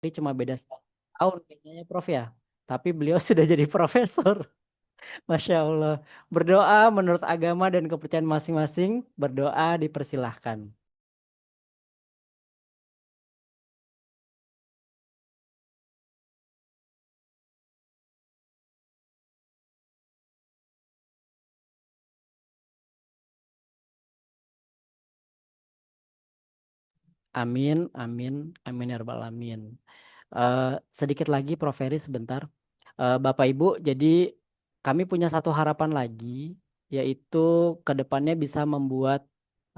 Ini cuma beda 1 tahun kayaknya ya, Prof ya. Tapi beliau sudah jadi profesor. Masya Allah. Berdoa menurut agama dan kepercayaan masing-masing. Berdoa dipersilahkan. Amin, amin, amin ya rabbal alamin. Eh, Sedikit lagi Prof Ferry sebentar. Bapak Ibu, jadi kami punya satu harapan lagi, yaitu ke depannya bisa membuat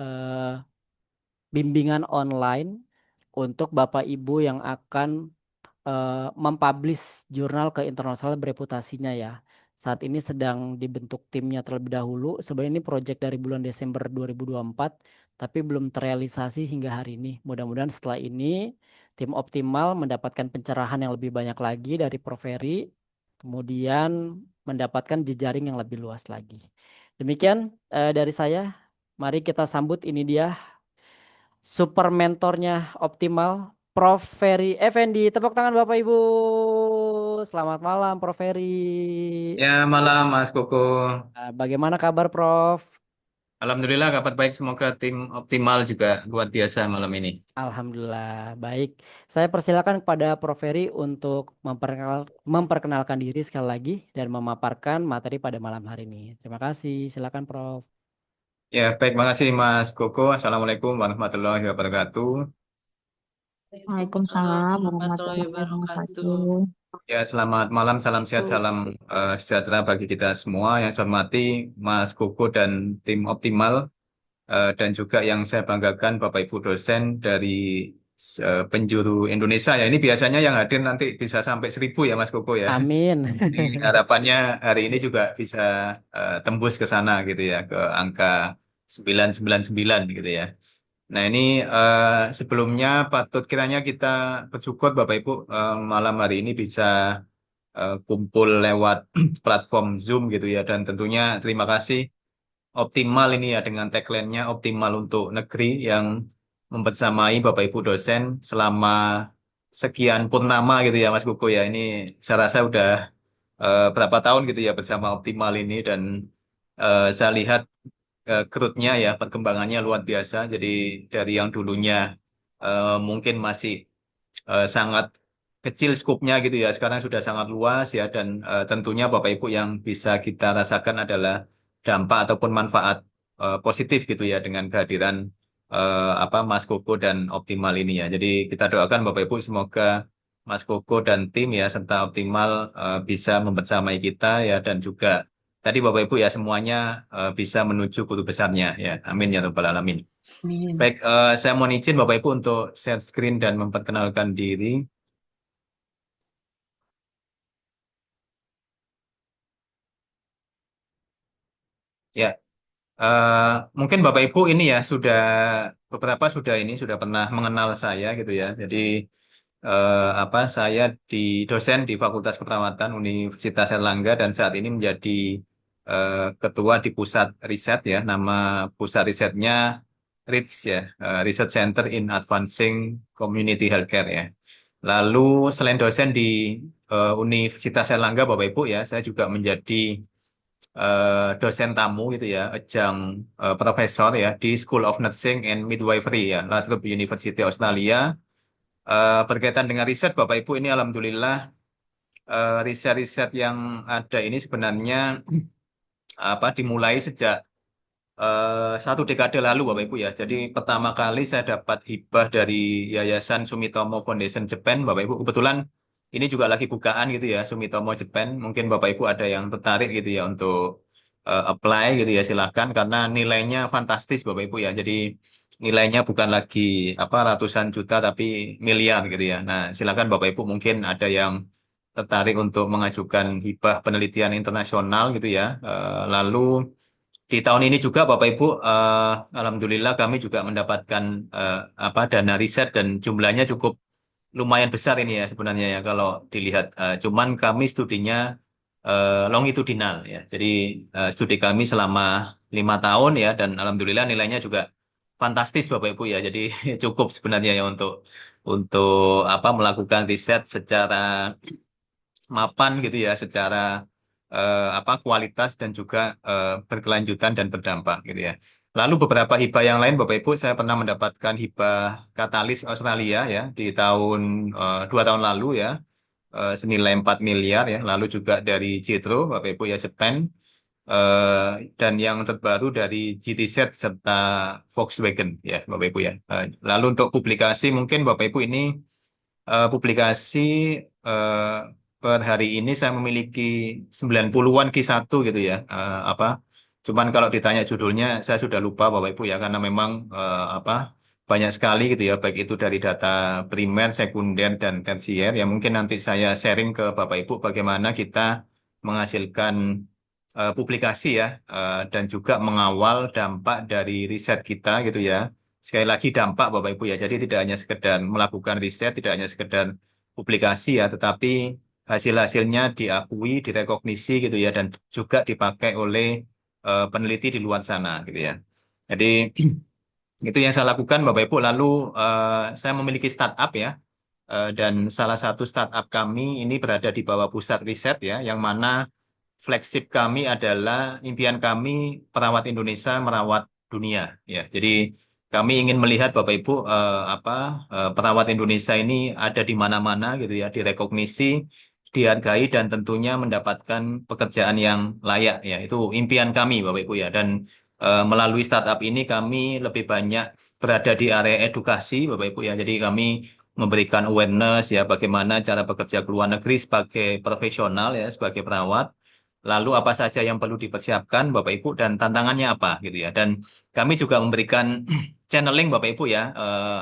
eh, bimbingan online untuk Bapak Ibu yang akan mempublish jurnal ke internasional bereputasinya ya. Saat ini sedang dibentuk timnya terlebih dahulu. Sebenarnya ini proyek dari bulan Desember 2024, tapi belum terrealisasi hingga hari ini. Mudah-mudahan setelah ini tim optimal mendapatkan pencerahan yang lebih banyak lagi dari Prof. Ferry, kemudian mendapatkan jejaring yang lebih luas lagi. Demikian dari saya. Mari kita sambut ini dia super mentornya optimal Prof. Ferry Effendi. Tepuk tangan Bapak Ibu. Selamat malam Prof. Ferry. Ya, malam Mas Koko. Bagaimana kabar Prof? Alhamdulillah kabar baik. Semoga tim optimal juga luar biasa malam ini. Alhamdulillah baik. Saya persilakan kepada Prof. Ferry untuk memperkenalkan diri sekali lagi dan memaparkan materi pada malam hari ini. Terima kasih. Silakan Prof. Ya, baik. Makasih Mas Koko. Assalamualaikum warahmatullahi wabarakatuh. Waalaikumsalam Waalaikumsalam warahmatullahi warahmatullahi wabarakatuh. wabarakatuh. Ya, selamat malam. Salam sehat, salam sejahtera bagi kita semua. Yang saya hormati Mas Koko dan tim optimal. Dan juga yang saya banggakan Bapak Ibu dosen dari penjuru Indonesia. Ya, ini biasanya yang hadir nanti bisa sampai 1.000 ya Mas Koko ya. Amin. Ini harapannya hari ini juga bisa tembus ke sana gitu ya, ke angka 999 gitu ya. Nah ini sebelumnya patut kiranya kita bersyukur Bapak Ibu malam hari ini bisa kumpul lewat platform Zoom gitu ya. Dan tentunya terima kasih optimal ini ya dengan tagline-nya optimal untuk negeri yang membersamai Bapak Ibu dosen selama sekian purnama gitu ya Mas Kuku ya. Ini saya rasa udah berapa tahun gitu ya bersama Optimal ini dan saya lihat growth-nya ya perkembangannya luar biasa. Jadi dari yang dulunya mungkin masih sangat kecil skupnya gitu ya, sekarang sudah sangat luas ya dan tentunya Bapak Ibu yang bisa kita rasakan adalah dampak ataupun manfaat positif gitu ya dengan kehadiran apa Mas Koko dan Optimal ini ya. Jadi kita doakan Bapak Ibu semoga Mas Koko dan tim ya serta Optimal bisa membersamai kita ya dan juga tadi Bapak Ibu ya semuanya bisa menuju guru besarnya ya. Amin ya rabbal alamin. Amin. Baik, saya mohon izin Bapak Ibu untuk share screen dan memperkenalkan diri. Ya, eh, mungkin Bapak Ibu ini ya sudah beberapa sudah pernah mengenal saya gitu ya. Jadi apa saya di dosen di Fakultas Keperawatan Universitas Erlangga dan saat ini menjadi ketua di pusat riset ya. Nama pusat risetnya RICH ya, Research Center in Advancing Community Healthcare ya. Lalu selain dosen di Universitas Erlangga Bapak Ibu ya, saya juga menjadi dosen tamu gitu ya, ajang profesor ya di School of Nursing and Midwifery ya, Lathrop University Australia. Berkaitan dengan riset Bapak Ibu ini alhamdulillah riset-riset yang ada ini sebenarnya apa dimulai sejak 1 dekade lalu Bapak Ibu ya. Jadi pertama kali saya dapat hibah dari Yayasan Sumitomo Foundation Japan Bapak Ibu. Kebetulan ini juga lagi bukaan gitu ya Sumitomo Japan. Mungkin Bapak Ibu ada yang tertarik gitu ya untuk apply gitu ya silakan karena nilainya fantastis Bapak Ibu ya. Jadi nilainya bukan lagi apa ratusan juta tapi miliar gitu ya. Nah, silakan Bapak Ibu mungkin ada yang tertarik untuk mengajukan hibah penelitian internasional gitu ya. Lalu di tahun ini juga Bapak Ibu, alhamdulillah kami juga mendapatkan apa dana riset dan jumlahnya cukup lumayan besar ini ya sebenarnya ya kalau dilihat. Cuman kami studinya longitudinal ya. Jadi studi kami selama 5 tahun ya dan alhamdulillah nilainya juga fantastis Bapak Ibu ya. Jadi cukup sebenarnya ya untuk apa melakukan riset secara mapan gitu ya, secara apa kualitas dan juga berkelanjutan dan berdampak gitu ya. Lalu beberapa hibah yang lain Bapak Ibu, saya pernah mendapatkan hibah Katalis Australia ya di tahun 2 tahun lalu ya, senilai 4 miliar ya. Lalu juga dari Jetro Bapak Ibu ya, Jepang, eh, dan yang terbaru dari GTZ serta Volkswagen ya Bapak Ibu ya. Lalu untuk publikasi mungkin Bapak Ibu ini publikasi eh, per hari ini saya memiliki 90-an Q1 gitu ya. Apa? Cuman kalau ditanya judulnya saya sudah lupa Bapak Ibu ya karena memang apa banyak sekali gitu ya baik itu dari data primer, sekunder dan tersier ya mungkin nanti saya sharing ke Bapak Ibu bagaimana kita menghasilkan publikasi ya dan juga mengawal dampak dari riset kita gitu ya. Sekali lagi dampak Bapak Ibu ya. Jadi tidak hanya sekedar melakukan riset, tidak hanya sekedar publikasi ya, tetapi hasil-hasilnya diakui, direkognisi gitu ya dan juga dipakai oleh peneliti di luar sana gitu ya. Jadi itu yang saya lakukan Bapak Ibu. Lalu saya memiliki startup ya. Dan salah satu startup kami ini berada di bawah pusat riset ya, yang mana flagship kami adalah impian kami perawat Indonesia merawat dunia ya. Jadi kami ingin melihat Bapak Ibu apa perawat Indonesia ini ada di mana-mana gitu ya, direkognisi, dihargai dan tentunya mendapatkan pekerjaan yang layak ya. Itu impian kami Bapak Ibu ya. Dan melalui startup ini kami lebih banyak berada di area edukasi Bapak Ibu ya. Jadi kami memberikan awareness ya bagaimana cara bekerja ke luar negeri sebagai profesional ya, sebagai perawat. Lalu apa saja yang perlu dipersiapkan Bapak Ibu dan tantangannya apa gitu ya. Dan kami juga memberikan channeling Bapak Ibu ya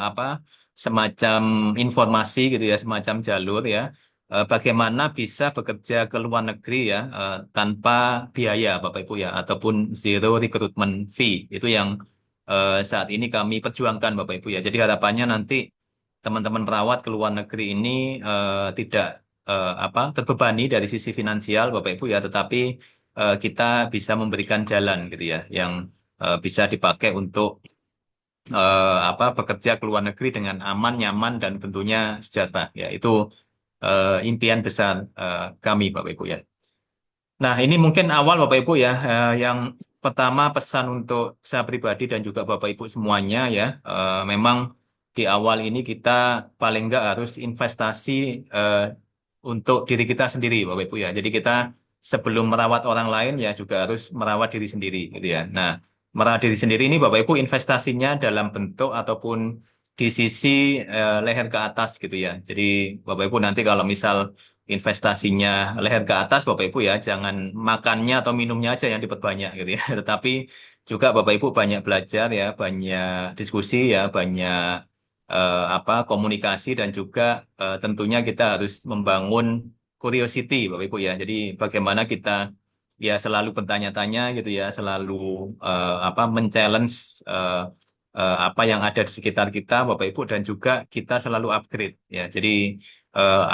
apa semacam informasi gitu ya, semacam jalur ya bagaimana bisa bekerja ke luar negeri ya tanpa biaya Bapak Ibu ya ataupun zero recruitment fee. Itu yang saat ini kami perjuangkan Bapak Ibu ya. Jadi harapannya nanti teman-teman perawat ke luar negeri ini tidak apa terbebani dari sisi finansial Bapak Ibu ya, tetapi kita bisa memberikan jalan gitu ya yang bisa dipakai untuk apa bekerja ke luar negeri dengan aman, nyaman dan tentunya sejahtera ya. Itu impian besar kami Bapak Ibu ya. Nah, ini mungkin awal Bapak Ibu ya yang pertama pesan untuk saya pribadi dan juga Bapak Ibu semuanya ya. Memang di awal ini kita paling nggak harus investasi eh, untuk diri kita sendiri, Bapak Ibu ya. Jadi kita sebelum merawat orang lain ya juga harus merawat diri sendiri, gitu ya. Nah, merawat diri sendiri ini Bapak Ibu investasinya dalam bentuk ataupun di sisi leher ke atas, gitu ya. Jadi Bapak Ibu nanti kalau misal investasinya leher ke atas, Bapak Ibu ya, jangan makannya atau minumnya aja yang diperbanyak, gitu ya. Tetapi juga Bapak Ibu banyak belajar ya, banyak diskusi ya, banyak apa komunikasi dan juga tentunya kita harus membangun curiosity Bapak Ibu ya. Jadi bagaimana kita ya selalu bertanya-tanya gitu ya, selalu apa men-challenge apa yang ada di sekitar kita Bapak Ibu dan juga kita selalu upgrade ya. Jadi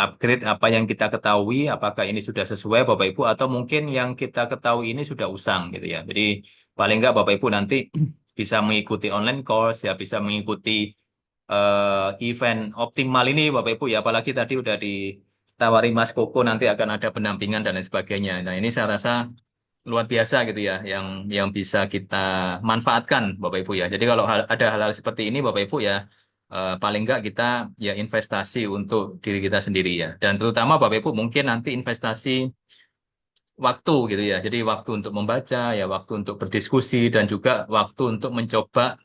upgrade apa yang kita ketahui apakah ini sudah sesuai Bapak Ibu atau mungkin yang kita ketahui ini sudah usang gitu ya. Jadi paling nggak Bapak Ibu nanti bisa mengikuti online course ya, bisa mengikuti event optimal ini Bapak Ibu ya apalagi tadi udah ditawari Mas Koko nanti akan ada pendampingan dan lain sebagainya. Nah, ini saya rasa luar biasa gitu ya yang bisa kita manfaatkan Bapak Ibu ya. Jadi kalau ada hal-hal seperti ini Bapak Ibu ya paling enggak kita ya investasi untuk diri kita sendiri ya. Dan terutama Bapak Ibu mungkin nanti investasi waktu gitu ya. Jadi waktu untuk membaca ya, waktu untuk berdiskusi dan juga waktu untuk mencoba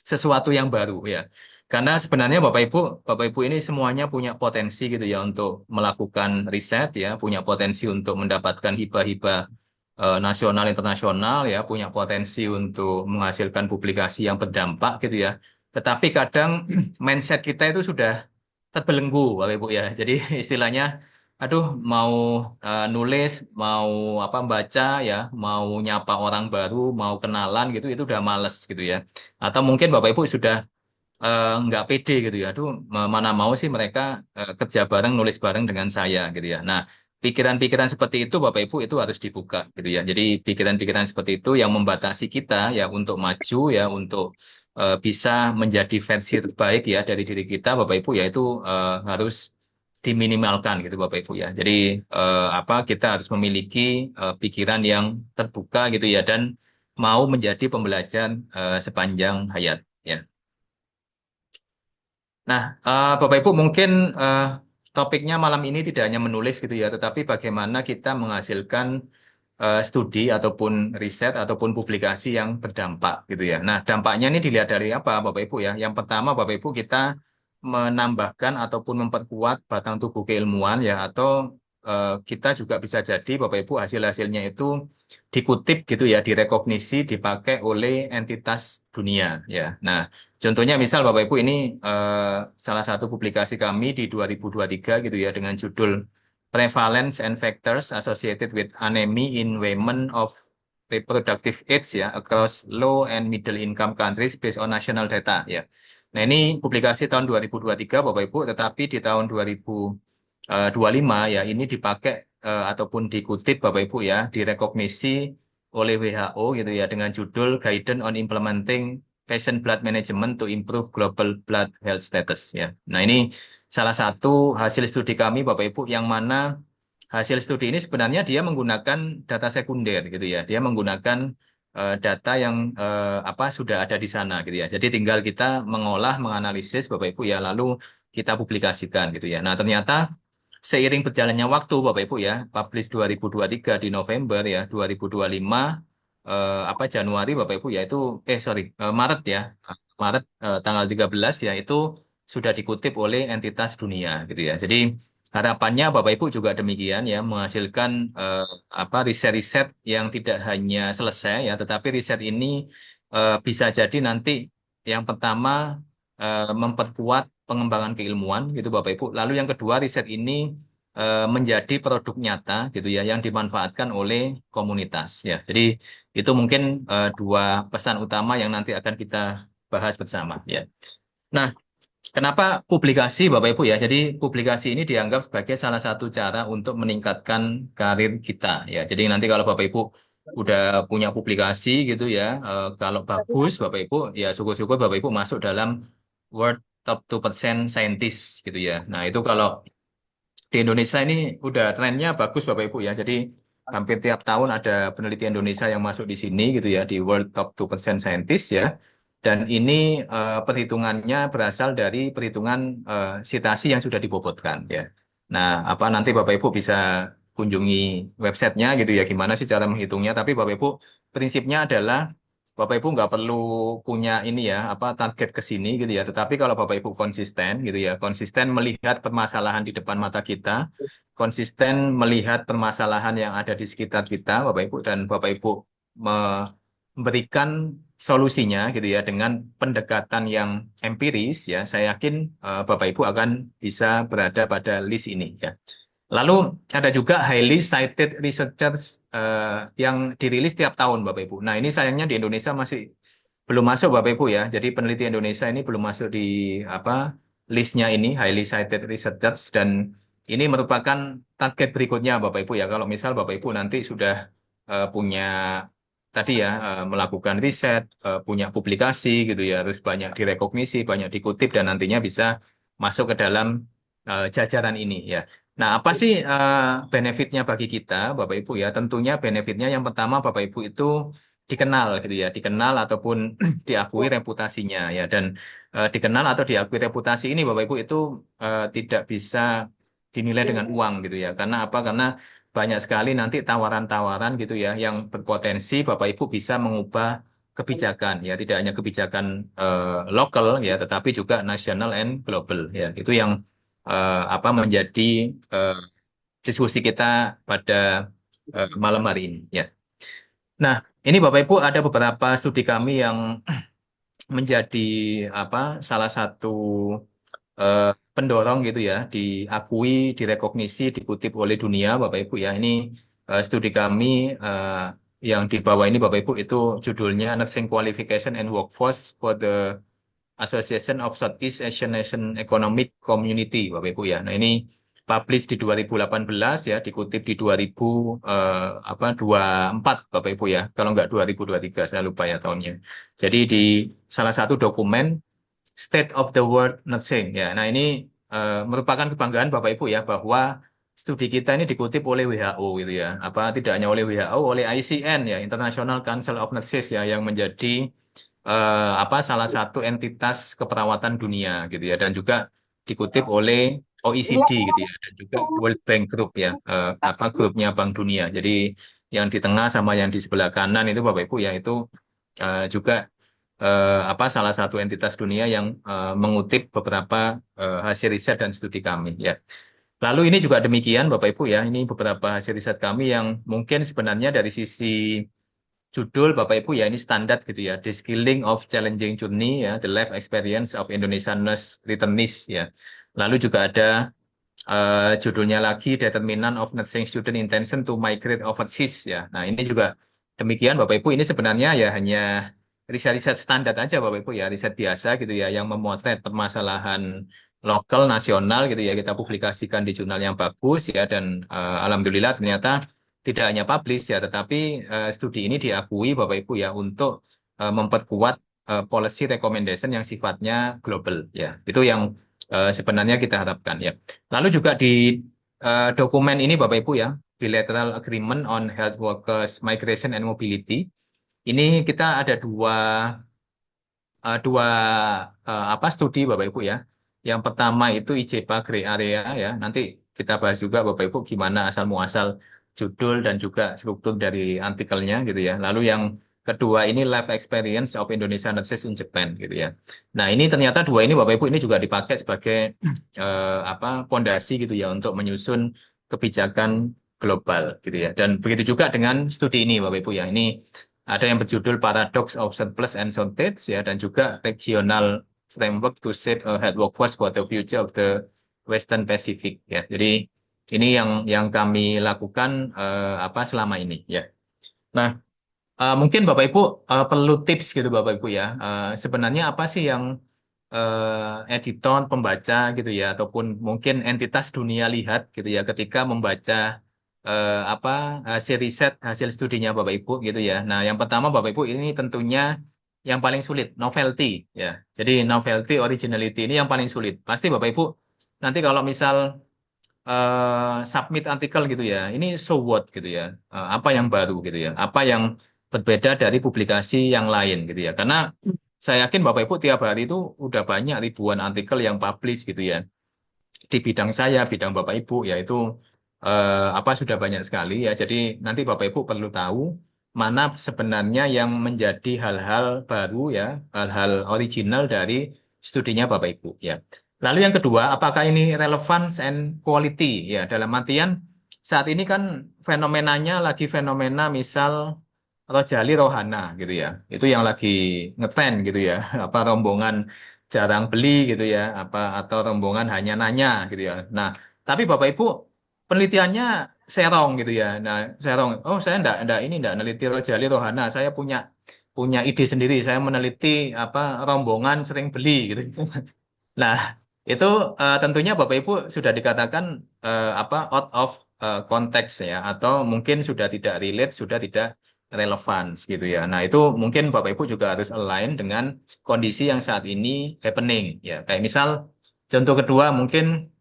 sesuatu yang baru ya. Karena sebenarnya Bapak Ibu ini semuanya punya potensi gitu ya untuk melakukan riset ya, punya potensi untuk mendapatkan hibah-hibah nasional internasional ya, punya potensi untuk menghasilkan publikasi yang berdampak gitu ya. Tetapi kadang mindset kita itu sudah terbelenggu Bapak Ibu ya. Jadi istilahnya aduh mau nulis, mau apa baca ya, mau nyapa orang baru, mau kenalan gitu itu udah males gitu ya. Atau mungkin Bapak Ibu sudah nggak pede gitu ya. Aduh, mana mau sih mereka kerja bareng, nulis bareng dengan saya gitu ya. Nah, pikiran-pikiran seperti itu Bapak Ibu itu harus dibuka gitu ya. Jadi pikiran-pikiran seperti itu yang membatasi kita ya untuk maju ya, untuk bisa menjadi versi terbaik ya dari diri kita, Bapak Ibu, yaitu harus diminimalkan gitu, Bapak Ibu ya. Jadi kita harus memiliki pikiran yang terbuka gitu ya, dan mau menjadi pembelajar sepanjang hayat ya. Nah, Bapak Ibu mungkin eh, topiknya malam ini tidak hanya menulis gitu ya, tetapi bagaimana kita menghasilkan studi ataupun riset ataupun publikasi yang berdampak gitu ya. Nah, dampaknya ini dilihat dari apa, Bapak Ibu ya? Yang pertama, Bapak Ibu, kita menambahkan ataupun memperkuat batang tubuh keilmuan ya, atau kita juga bisa jadi, Bapak Ibu, hasil-hasilnya itu dikutip gitu ya, direkognisi, dipakai oleh entitas dunia ya. Nah, contohnya misal Bapak Ibu ini salah satu publikasi kami di 2023 gitu ya, dengan judul Prevalence and Factors Associated with Anemia in Women of Reproductive Age ya across low and middle income countries based on national data ya. Nah, ini publikasi tahun 2023 Bapak Ibu, tetapi di tahun 2025 ya ini dipakai ataupun dikutip Bapak Ibu ya, direkognisi oleh WHO gitu ya, dengan judul Guidance on Implementing Patient Blood Management to Improve Global Blood Health Status ya. Nah, ini salah satu hasil studi kami Bapak Ibu, yang mana hasil studi ini sebenarnya dia menggunakan data sekunder gitu ya. Dia menggunakan data yang sudah ada di sana gitu ya. Jadi tinggal kita mengolah, menganalisis Bapak Ibu ya, lalu kita publikasikan gitu ya. Nah, ternyata seiring berjalannya waktu Bapak Ibu ya, publish 2023 di November ya, 2025 Januari Bapak Ibu ya, itu Maret ya. Maret tanggal 13 ya, itu sudah dikutip oleh entitas dunia gitu ya. Jadi harapannya Bapak Ibu juga demikian ya, menghasilkan riset-riset yang tidak hanya selesai ya, tetapi riset ini bisa jadi nanti yang pertama memperkuat pengembangan keilmuan gitu Bapak Ibu. Lalu yang kedua, riset ini menjadi produk nyata gitu ya, yang dimanfaatkan oleh komunitas ya. Jadi itu mungkin dua pesan utama yang nanti akan kita bahas bersama ya. Nah, kenapa publikasi Bapak Ibu ya? Jadi publikasi ini dianggap sebagai salah satu cara untuk meningkatkan karir kita ya. Jadi nanti kalau Bapak Ibu udah punya publikasi gitu ya, kalau bagus Bapak Ibu ya, syukur-syukur Bapak Ibu masuk dalam World Top 2% Scientist gitu ya. Nah, itu kalau di Indonesia ini udah trennya bagus Bapak Ibu ya. Jadi hampir tiap tahun ada peneliti Indonesia yang masuk di sini gitu ya, di World Top 2% Scientist ya. Dan ini perhitungannya berasal dari perhitungan sitasi yang sudah dibobotkan ya. Nah, nanti Bapak Ibu bisa kunjungi websitenya gitu ya, gimana sih cara menghitungnya. Tapi Bapak Ibu, prinsipnya adalah Bapak Ibu nggak perlu punya ini ya, target ke sini gitu ya. Tetapi kalau Bapak Ibu konsisten gitu ya, konsisten melihat permasalahan di depan mata kita, konsisten melihat permasalahan yang ada di sekitar kita, Bapak Ibu, dan Bapak Ibu memberikan solusinya gitu ya dengan pendekatan yang empiris ya, saya yakin Bapak Ibu akan bisa berada pada list ini ya. Lalu ada juga highly cited researchers yang dirilis tiap tahun Bapak Ibu. Nah, ini sayangnya di Indonesia masih belum masuk Bapak Ibu ya. Jadi peneliti Indonesia ini belum masuk di listnya ini, highly cited researchers, dan ini merupakan target berikutnya Bapak Ibu ya. Kalau misal Bapak Ibu nanti sudah punya tadi ya, melakukan riset, punya publikasi gitu ya, terus banyak direkognisi, banyak dikutip, dan nantinya bisa masuk ke dalam jajaran ini ya. Nah, apa sih benefitnya bagi kita, Bapak Ibu ya? Tentunya benefitnya yang pertama, Bapak Ibu itu dikenal gitu ya, dikenal ataupun diakui reputasinya ya, dan dikenal atau diakui reputasi ini, Bapak Ibu, itu tidak bisa dinilai dengan uang gitu ya. Karena apa? Karena banyak sekali nanti tawaran-tawaran gitu ya, yang berpotensi Bapak Ibu bisa mengubah kebijakan ya, tidak hanya kebijakan lokal ya, tetapi juga nasional and global ya. Itu yang menjadi eh, diskusi kita pada malam hari ini ya. Nah, ini Bapak Ibu ada beberapa studi kami yang menjadi salah satu eh, pendorong gitu ya, diakui, direkognisi, dikutip oleh dunia Bapak Ibu ya. Ini studi kami yang di bawah ini Bapak Ibu, itu judulnya Nursing Qualification and Workforce for the Association of Southeast Asian Nation Economic Community Bapak Ibu ya. Nah, ini publish di 2018 ya, dikutip di 2024 Bapak Ibu ya. Kalau nggak 2023 saya lupa ya tahunnya. Jadi di salah satu dokumen State of the World Nursing ya. Nah, ini merupakan kebanggaan Bapak Ibu ya bahwa studi kita ini dikutip oleh WHO gitu ya. Apa tidak hanya oleh WHO, oleh ICN ya, International Council of Nurses ya, yang menjadi salah satu entitas keperawatan dunia gitu ya, dan juga dikutip oleh OECD gitu ya, dan juga World Bank Group ya, grupnya Bank Dunia. Jadi yang di tengah sama yang di sebelah kanan itu Bapak Ibu ya, itu juga salah satu entitas dunia yang mengutip beberapa hasil riset dan studi kami ya. Lalu ini juga demikian Bapak Ibu ya, ini beberapa hasil riset kami yang mungkin sebenarnya dari sisi judul Bapak Ibu ya ini standar gitu ya, The Skilling of Challenging Journey ya, The Life Experience of Indonesian Nurse Returnees ya. Lalu juga ada judulnya lagi Determinant of Nursing Student Intention to Migrate Overseas ya. Nah, ini juga demikian Bapak Ibu, ini sebenarnya ya hanya riset-riset standar aja Bapak Ibu ya, riset biasa gitu ya yang memotret permasalahan lokal nasional gitu ya, kita publikasikan di jurnal yang bagus ya, dan alhamdulillah ternyata tidak hanya publish ya, tetapi studi ini diakui Bapak Ibu ya untuk memperkuat policy recommendation yang sifatnya global ya. Itu yang sebenarnya kita harapkan ya. Lalu juga di dokumen ini Bapak Ibu ya, Bilateral Agreement on Health Workers Migration and Mobility. Ini kita ada dua studi Bapak Ibu ya. Yang pertama itu IJPA Gray Area ya. Nanti kita bahas juga Bapak Ibu gimana asal muasal judul dan juga struktur dari artikelnya gitu ya. Lalu yang kedua ini Life Experience of Indonesian Nurses in Japan gitu ya. Nah, ini ternyata dua ini Bapak Ibu ini juga dipakai sebagai pondasi gitu ya untuk menyusun kebijakan global gitu ya. Dan begitu juga dengan studi ini Bapak Ibu ya. Ini ada yang berjudul Paradox of Surplus and Shortage ya, dan juga Regional Framework to Shape a Health Workforce for the Future of the Western Pacific ya. Jadi ini yang kami lakukan selama ini ya. Nah, mungkin Bapak Ibu perlu tips gitu Bapak Ibu ya. Sebenarnya apa sih yang editor, pembaca gitu ya, ataupun mungkin entitas dunia lihat gitu ya ketika membaca apa hasil riset, hasil studinya Bapak Ibu gitu ya. Nah, yang pertama Bapak Ibu ini tentunya yang paling sulit, novelty ya. Jadi novelty, originality ini yang paling sulit. Pasti Bapak Ibu nanti kalau misal submit artikel gitu ya, ini so what gitu ya, apa yang baru gitu ya, apa yang berbeda dari publikasi yang lain gitu ya. Karena saya yakin Bapak Ibu tiap hari itu udah banyak ribuan artikel yang publish gitu ya di bidang saya, bidang Bapak Ibu, yaitu sudah banyak sekali ya. Jadi nanti Bapak Ibu perlu tahu mana sebenarnya yang menjadi hal-hal baru ya, hal-hal original dari studinya Bapak Ibu ya. Lalu yang kedua, apakah ini relevance and quality ya? Dalam artian saat ini kan fenomenanya lagi fenomena misal Rojali Rohana gitu ya. Itu yang lagi ngetren gitu ya. Apa rombongan jarang beli gitu ya, atau rombongan hanya nanya gitu ya. Nah, tapi Bapak Ibu penelitiannya serong gitu ya. Nah, serong. Oh, saya enggak neliti Rojali Rohana. Saya punya punya ide sendiri. Saya meneliti rombongan sering beli gitu. Nah, itu tentunya Bapak Ibu sudah dikatakan out of context ya, atau mungkin sudah tidak relate, sudah tidak relevan gitu ya. Nah, itu mungkin Bapak Ibu juga harus align dengan kondisi yang saat ini happening ya. Kayak misal contoh kedua mungkin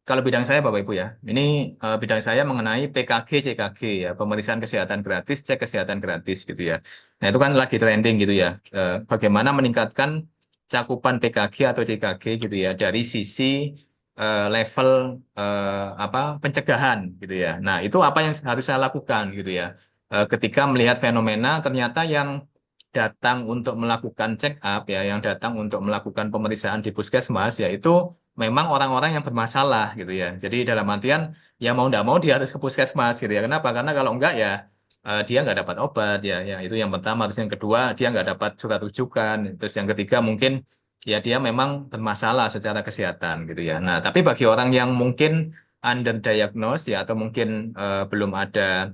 kalau bidang saya Bapak Ibu ya, ini bidang saya mengenai PKG CKG ya, pemeriksaan kesehatan gratis, cek kesehatan gratis gitu ya. Nah, itu kan lagi trending gitu ya. Bagaimana meningkatkan cakupan PKG atau CKG gitu ya dari sisi level pencegahan gitu ya. Nah, itu apa yang harus saya lakukan gitu ya. Ketika melihat fenomena ternyata yang datang untuk melakukan check up ya, yang datang untuk melakukan pemeriksaan di puskesmas ya itu memang orang-orang yang bermasalah gitu ya. Jadi dalam artian ya mau tidak mau dia harus ke puskesmas gitu ya. Kenapa? Karena kalau enggak ya dia nggak dapat obat ya. Ya itu yang pertama. Terus yang kedua dia nggak dapat surat rujukan. Terus yang ketiga mungkin ya dia memang bermasalah secara kesehatan gitu ya. Nah tapi bagi orang yang mungkin underdiagnosed ya atau mungkin belum ada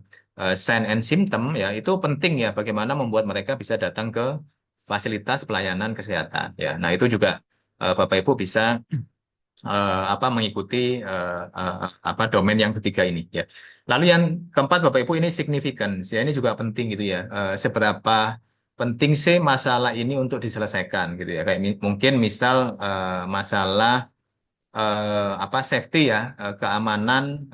sign and symptom ya itu penting ya bagaimana membuat mereka bisa datang ke fasilitas pelayanan kesehatan ya. Nah itu juga Bapak Ibu bisa apa mengikuti apa domain yang ketiga ini ya. Lalu yang keempat Bapak Ibu ini significance ya, ini juga penting gitu ya. Seberapa penting sih masalah ini untuk diselesaikan gitu ya. Kayak mungkin misal masalah apa safety ya, keamanan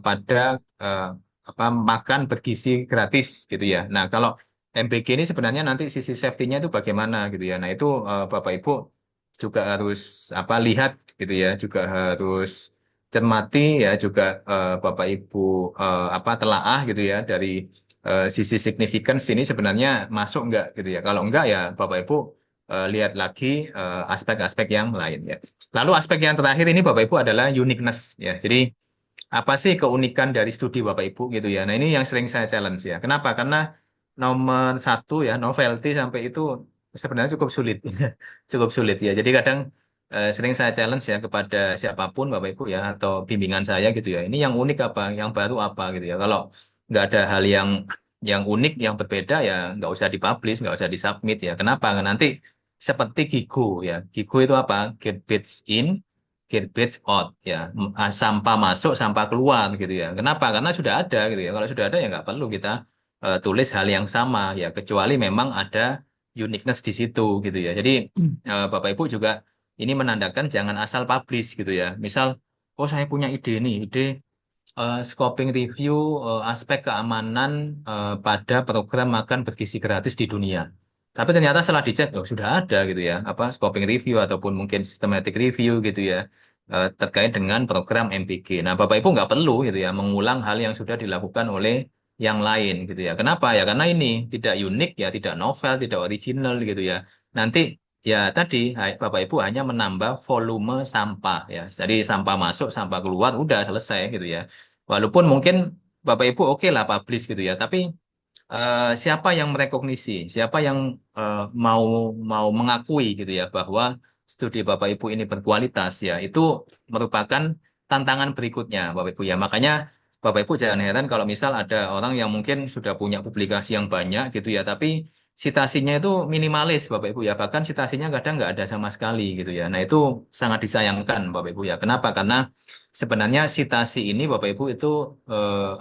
pada eh, apa makan bergizi gratis gitu ya. Nah, kalau MBG ini sebenarnya nanti sisi safety-nya itu bagaimana gitu ya. Nah, itu Bapak Ibu juga harus apa lihat gitu ya, juga harus cermati ya, juga Bapak Ibu apa telaah gitu ya dari sisi significance ini sebenarnya masuk enggak gitu ya. Kalau enggak ya Bapak Ibu lihat lagi aspek-aspek yang lain ya. Lalu aspek yang terakhir ini Bapak Ibu adalah uniqueness ya. Jadi apa sih keunikan dari studi Bapak Ibu gitu ya. Nah ini yang sering saya challenge ya. Kenapa? Karena nomor satu ya novelty sampai itu sebenarnya cukup sulit, cukup sulit ya. Jadi kadang sering saya challenge ya kepada siapapun Bapak Ibu ya atau bimbingan saya gitu ya. Ini yang unik apa, yang baru apa gitu ya. Kalau nggak ada hal yang unik, yang berbeda ya nggak usah dipublish, nggak usah disubmit ya. Kenapa? Nanti seperti Gigo ya. Gigo itu apa? Get bits in, garbage out ya. Sampah masuk sampah keluar gitu ya, kenapa? Karena sudah ada gitu ya, kalau sudah ada ya nggak perlu kita tulis hal yang sama ya, kecuali memang ada uniqueness di situ gitu ya. Jadi Bapak Ibu juga ini menandakan jangan asal publish gitu ya. Misal oh saya punya ide nih, ide scoping review aspek keamanan pada program makan bergizi gratis di dunia. Tapi ternyata setelah dicek, oh sudah ada gitu ya, apa scoping review ataupun mungkin systematic review gitu ya, terkait dengan program MPG. Nah, Bapak Ibu nggak perlu gitu ya mengulang hal yang sudah dilakukan oleh yang lain gitu ya. Kenapa ya? Karena ini tidak unik ya, tidak novel, tidak original gitu ya. Nanti ya tadi Bapak Ibu hanya menambah volume sampah ya. Jadi sampah masuk, sampah keluar, udah selesai gitu ya. Walaupun mungkin Bapak Ibu oke lah publish gitu ya, tapi siapa yang merekognisi, siapa yang mau mau mengakui gitu ya bahwa studi Bapak Ibu ini berkualitas ya, itu merupakan tantangan berikutnya Bapak Ibu ya. Makanya Bapak Ibu jangan heran kalau misal ada orang yang mungkin sudah punya publikasi yang banyak gitu ya, tapi citasinya itu minimalis Bapak Ibu ya, bahkan citasinya kadang nggak ada sama sekali gitu ya. Nah itu sangat disayangkan Bapak Ibu ya. Kenapa? Karena sebenarnya citasi ini Bapak Ibu itu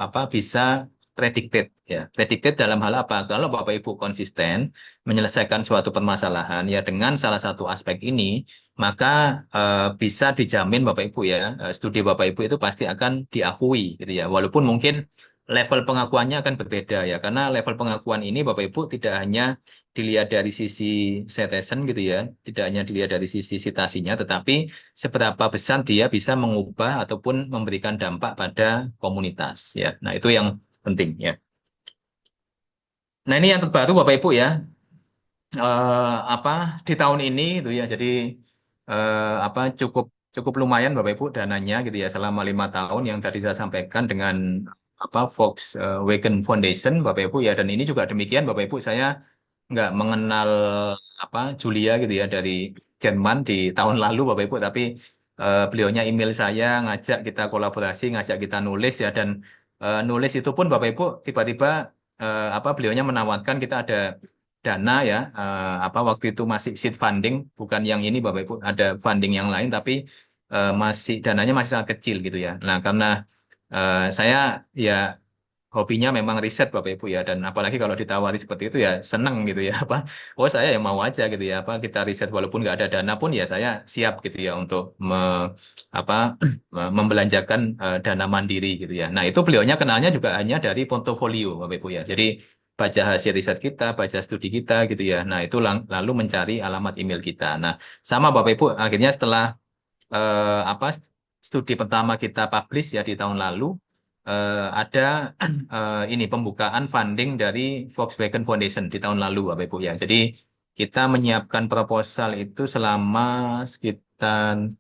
apa bisa predicted ya. Predicted dalam hal apa? Kalau Bapak Ibu konsisten menyelesaikan suatu permasalahan ya dengan salah satu aspek ini, maka bisa dijamin Bapak Ibu ya, studi Bapak Ibu itu pasti akan diakui gitu ya. Walaupun mungkin level pengakuannya akan berbeda ya, karena level pengakuan ini Bapak Ibu tidak hanya dilihat dari sisi citation gitu ya, tidak hanya dilihat dari sisi citasinya, tetapi seberapa besar dia bisa mengubah ataupun memberikan dampak pada komunitas ya. Nah, itu yang penting ya. Nah, ini yang terbaru Bapak Ibu ya. Apa di tahun ini gitu ya. Jadi apa cukup cukup lumayan Bapak Ibu dananya gitu ya selama 5 tahun yang tadi saya sampaikan dengan apa Volkswagen Foundation Bapak Ibu ya, dan ini juga demikian Bapak Ibu, saya nggak mengenal apa Julia gitu ya dari Jerman di tahun lalu Bapak Ibu, tapi beliaunya email saya ngajak kita kolaborasi, ngajak kita nulis ya, dan nulis itu pun Bapak Ibu tiba-tiba apa beliaunya menawarkan kita ada dana ya, apa waktu itu masih seed funding, bukan yang ini Bapak Ibu, ada funding yang lain tapi masih dananya masih sangat kecil gitu ya. Nah, karena saya ya hobinya memang riset Bapak Ibu ya, dan apalagi kalau ditawari seperti itu ya seneng gitu ya, apa oh saya ya mau aja gitu ya, apa kita riset walaupun nggak ada dana pun ya saya siap gitu ya untuk apa membelanjakan dana mandiri gitu ya. Nah itu beliaunya kenalnya juga hanya dari portofolio Bapak Ibu ya, jadi baca hasil riset kita, baca studi kita gitu ya. Nah itu lalu mencari alamat email kita. Nah sama Bapak Ibu akhirnya setelah apa studi pertama kita publish ya di tahun lalu, ada ini pembukaan funding dari Volkswagen Foundation di tahun lalu Bapak Ibu ya. Jadi kita menyiapkan proposal itu selama sekitar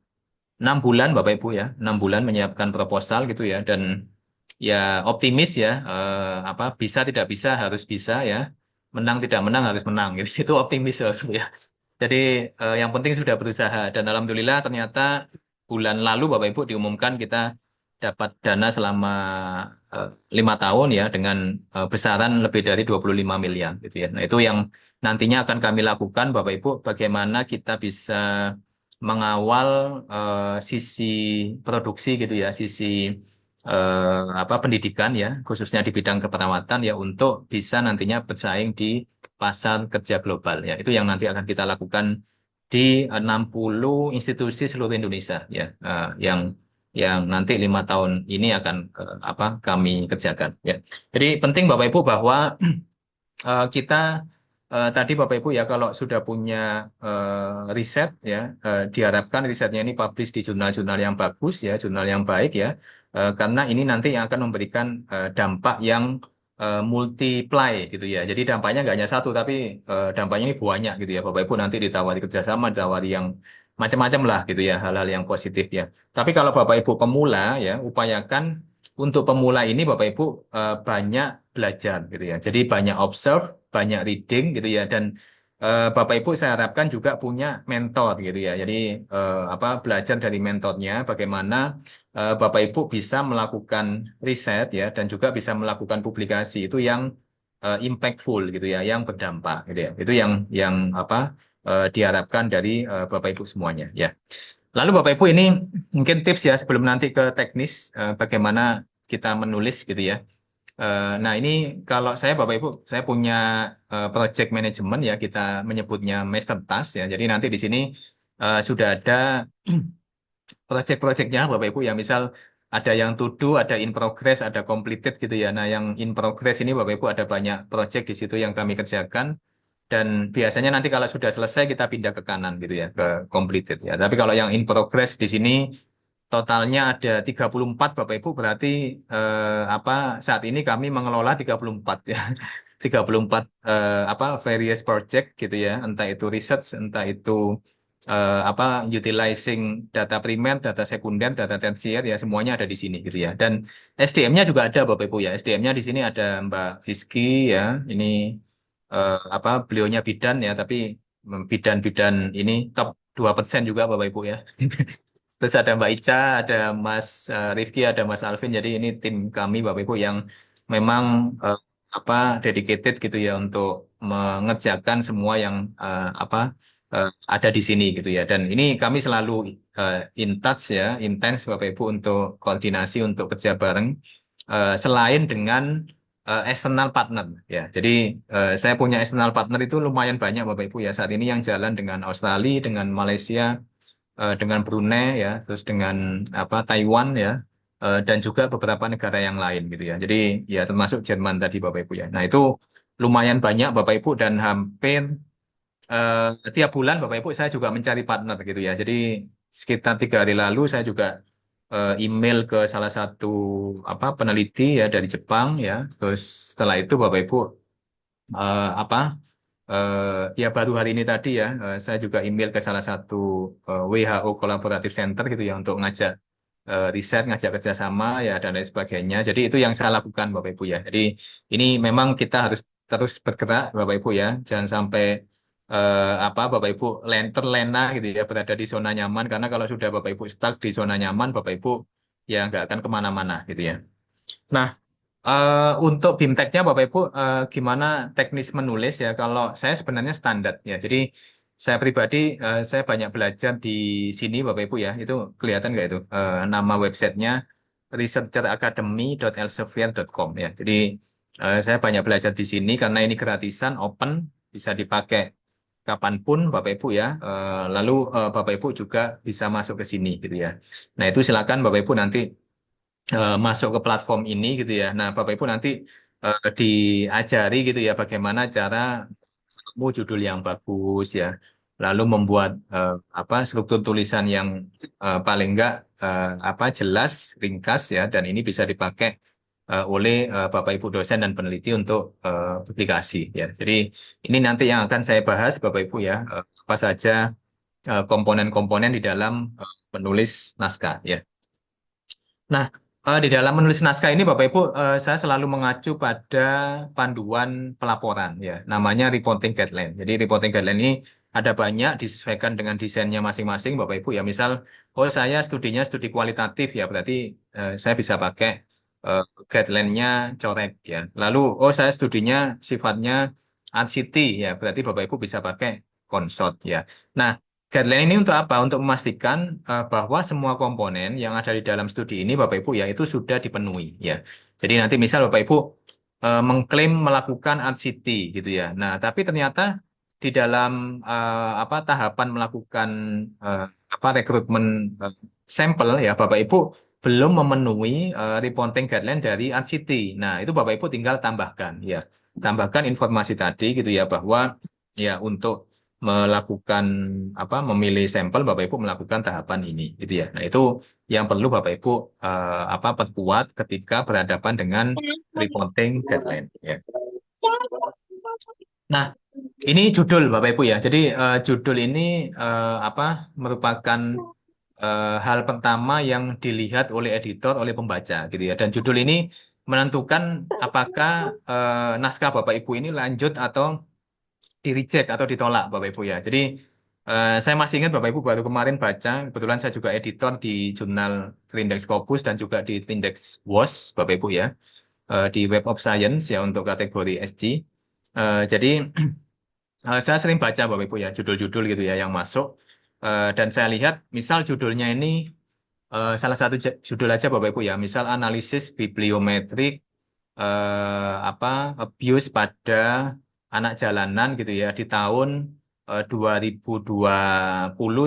6 bulan Bapak Ibu ya, 6 bulan menyiapkan proposal gitu ya, dan ya optimis ya, apa bisa tidak bisa harus bisa ya, menang tidak menang harus menang gitu. Itu optimis Bapak Ibu ya. Jadi yang penting sudah berusaha, dan alhamdulillah ternyata bulan lalu Bapak Ibu diumumkan kita dapat dana selama 5 tahun ya dengan besaran lebih dari 25 miliar gitu ya. Nah itu yang nantinya akan kami lakukan Bapak Ibu, bagaimana kita bisa mengawal sisi produksi gitu ya, sisi apa pendidikan ya, khususnya di bidang keperawatan ya untuk bisa nantinya bersaing di pasar kerja global ya. Itu yang nanti akan kita lakukan di 60 institusi seluruh Indonesia ya, yang nanti 5 tahun ini akan apa kami kerjakan ya. Jadi penting Bapak Ibu bahwa kita tadi Bapak Ibu ya kalau sudah punya riset ya diharapkan risetnya ini publish di jurnal-jurnal yang bagus ya, jurnal yang baik ya. Karena ini nanti yang akan memberikan dampak yang multiply gitu ya. Jadi dampaknya nggak hanya satu tapi dampaknya ini banyak gitu ya. Bapak Ibu nanti ditawari kerjasama, ditawari yang macam-macam lah gitu ya, hal-hal yang positif ya. Tapi kalau Bapak Ibu pemula ya, upayakan untuk pemula ini Bapak Ibu banyak belajar gitu ya. Jadi banyak observe, banyak reading gitu ya. Dan Bapak Ibu saya harapkan juga punya mentor gitu ya. Jadi apa belajar dari mentornya bagaimana Bapak Ibu bisa melakukan riset ya dan juga bisa melakukan publikasi itu yang impactful gitu ya, yang berdampak gitu ya. Itu yang apa diharapkan dari Bapak Ibu semuanya ya. Lalu Bapak Ibu ini mungkin tips ya sebelum nanti ke teknis bagaimana kita menulis gitu ya. Nah ini kalau saya Bapak Ibu saya punya project management ya kita menyebutnya master task ya. Jadi nanti di sini sudah ada project-projectnya Bapak Ibu ya. Misal ada yang to do, ada in progress, ada completed gitu ya. Nah yang in progress ini Bapak Ibu ada banyak project di situ yang kami kerjakan. Dan biasanya nanti kalau sudah selesai kita pindah ke kanan gitu ya, ke completed ya. Tapi kalau yang in progress di sini totalnya ada 34 Bapak Ibu berarti apa saat ini kami mengelola 34 ya. 34 apa various project gitu ya, entah itu research, entah itu apa utilizing data primer, data sekunder, data tersier ya semuanya ada di sini gitu ya. Dan SDM-nya juga ada Bapak Ibu ya. SDM-nya di sini ada Mbak Fiski ya. Ini apa beliaunya bidan ya, tapi bidan-bidan ini top 2% juga Bapak Ibu ya. Terus ada Mbak Ica, ada Mas Rifki, ada Mas Alvin. Jadi ini tim kami Bapak Ibu yang memang apa dedicated gitu ya untuk mengerjakan semua yang apa ada di sini gitu ya. Dan ini kami selalu in touch ya, intens Bapak Ibu untuk koordinasi untuk kerja bareng selain dengan external partner ya. Jadi saya punya external partner itu lumayan banyak Bapak Ibu ya. Saat ini yang jalan dengan Australia, dengan Malaysia, dengan Brunei ya, terus dengan apa Taiwan ya, dan juga beberapa negara yang lain gitu ya. Jadi ya termasuk Jerman tadi Bapak Ibu ya. Nah itu lumayan banyak Bapak Ibu dan hampir tiap bulan Bapak Ibu saya juga mencari partner gitu ya. Jadi sekitar 3 hari lalu saya juga email ke salah satu apa peneliti ya dari Jepang ya. Terus setelah itu Bapak Ibu apa ya baru hari ini tadi ya saya juga email ke salah satu WHO Collaborative Center gitu ya untuk ngajak riset, ngajak kerjasama ya dan lain sebagainya. Jadi itu yang saya lakukan Bapak Ibu ya. Jadi ini memang kita harus terus bergerak Bapak Ibu ya. Jangan sampai apa Bapak Ibu terlena gitu ya berada di zona nyaman karena kalau sudah Bapak Ibu stuck di zona nyaman Bapak Ibu ya nggak akan kemana-mana gitu ya. Nah untuk BIMTEK-nya Bapak Ibu gimana teknis menulis ya? Kalau saya sebenarnya standar ya. Jadi saya pribadi saya banyak belajar di sini Bapak Ibu ya. Itu kelihatan nggak itu? Nama websitenya researcheracademy.elsevier.com ya. Jadi saya banyak belajar di sini karena ini gratisan, open, bisa dipakai kapanpun Bapak Ibu ya. Lalu Bapak Ibu juga bisa masuk ke sini gitu ya. Nah itu silakan Bapak Ibu nanti masuk ke platform ini gitu ya. Nah, Bapak Ibu nanti diajari gitu ya bagaimana cara mau judul yang bagus ya. Lalu membuat apa struktur tulisan yang paling enggak apa jelas, ringkas ya dan ini bisa dipakai oleh Bapak Ibu dosen dan peneliti untuk publikasi ya. Jadi ini nanti yang akan saya bahas Bapak Ibu ya apa saja komponen-komponen di dalam menulis naskah ya. Nah, di dalam menulis naskah ini Bapak Ibu, saya selalu mengacu pada panduan pelaporan ya, namanya reporting guideline. Jadi reporting guideline ini ada banyak disesuaikan dengan desainnya masing-masing Bapak Ibu ya. Misal, oh saya studinya studi kualitatif ya, berarti saya bisa pakai eh, guideline-nya coret ya. Lalu, oh saya studinya sifatnya RCT ya, berarti Bapak Ibu bisa pakai consort ya. Nah, Guideline ini untuk apa? Untuk memastikan bahwa semua komponen yang ada di dalam studi ini, Bapak Ibu, ya itu sudah dipenuhi. Ya, jadi nanti misal Bapak Ibu mengklaim melakukan RCT gitu ya. Nah, tapi ternyata di dalam apa tahapan melakukan eh, apa rekrutmen eh, sampel ya, Bapak Ibu belum memenuhi reporting guideline dari RCT. Nah, itu Bapak Ibu tinggal tambahkan ya, tambahkan informasi tadi gitu ya bahwa ya untuk melakukan apa memilih sampel Bapak Ibu melakukan tahapan ini gitu ya. Nah, itu yang perlu Bapak Ibu apa perkuat ketika berhadapan dengan reporting guideline ya. Nah, ini judul Bapak Ibu ya. Jadi judul ini apa merupakan hal pertama yang dilihat oleh editor, oleh pembaca gitu ya. Dan judul ini menentukan apakah naskah Bapak Ibu ini lanjut atau di reject atau ditolak Bapak Ibu ya. Jadi saya masih ingat Bapak Ibu baru kemarin baca, kebetulan saya juga editor di jurnal Trindex Scopus dan juga di Trindex WOS Bapak Ibu ya, di Web of Science ya untuk kategori SG. Jadi saya sering baca Bapak Ibu ya judul-judul gitu ya yang masuk. Dan saya lihat misal judulnya ini salah satu judul aja Bapak Ibu ya, misal analisis bibliometrik apa abuse pada anak jalanan gitu ya di tahun 2020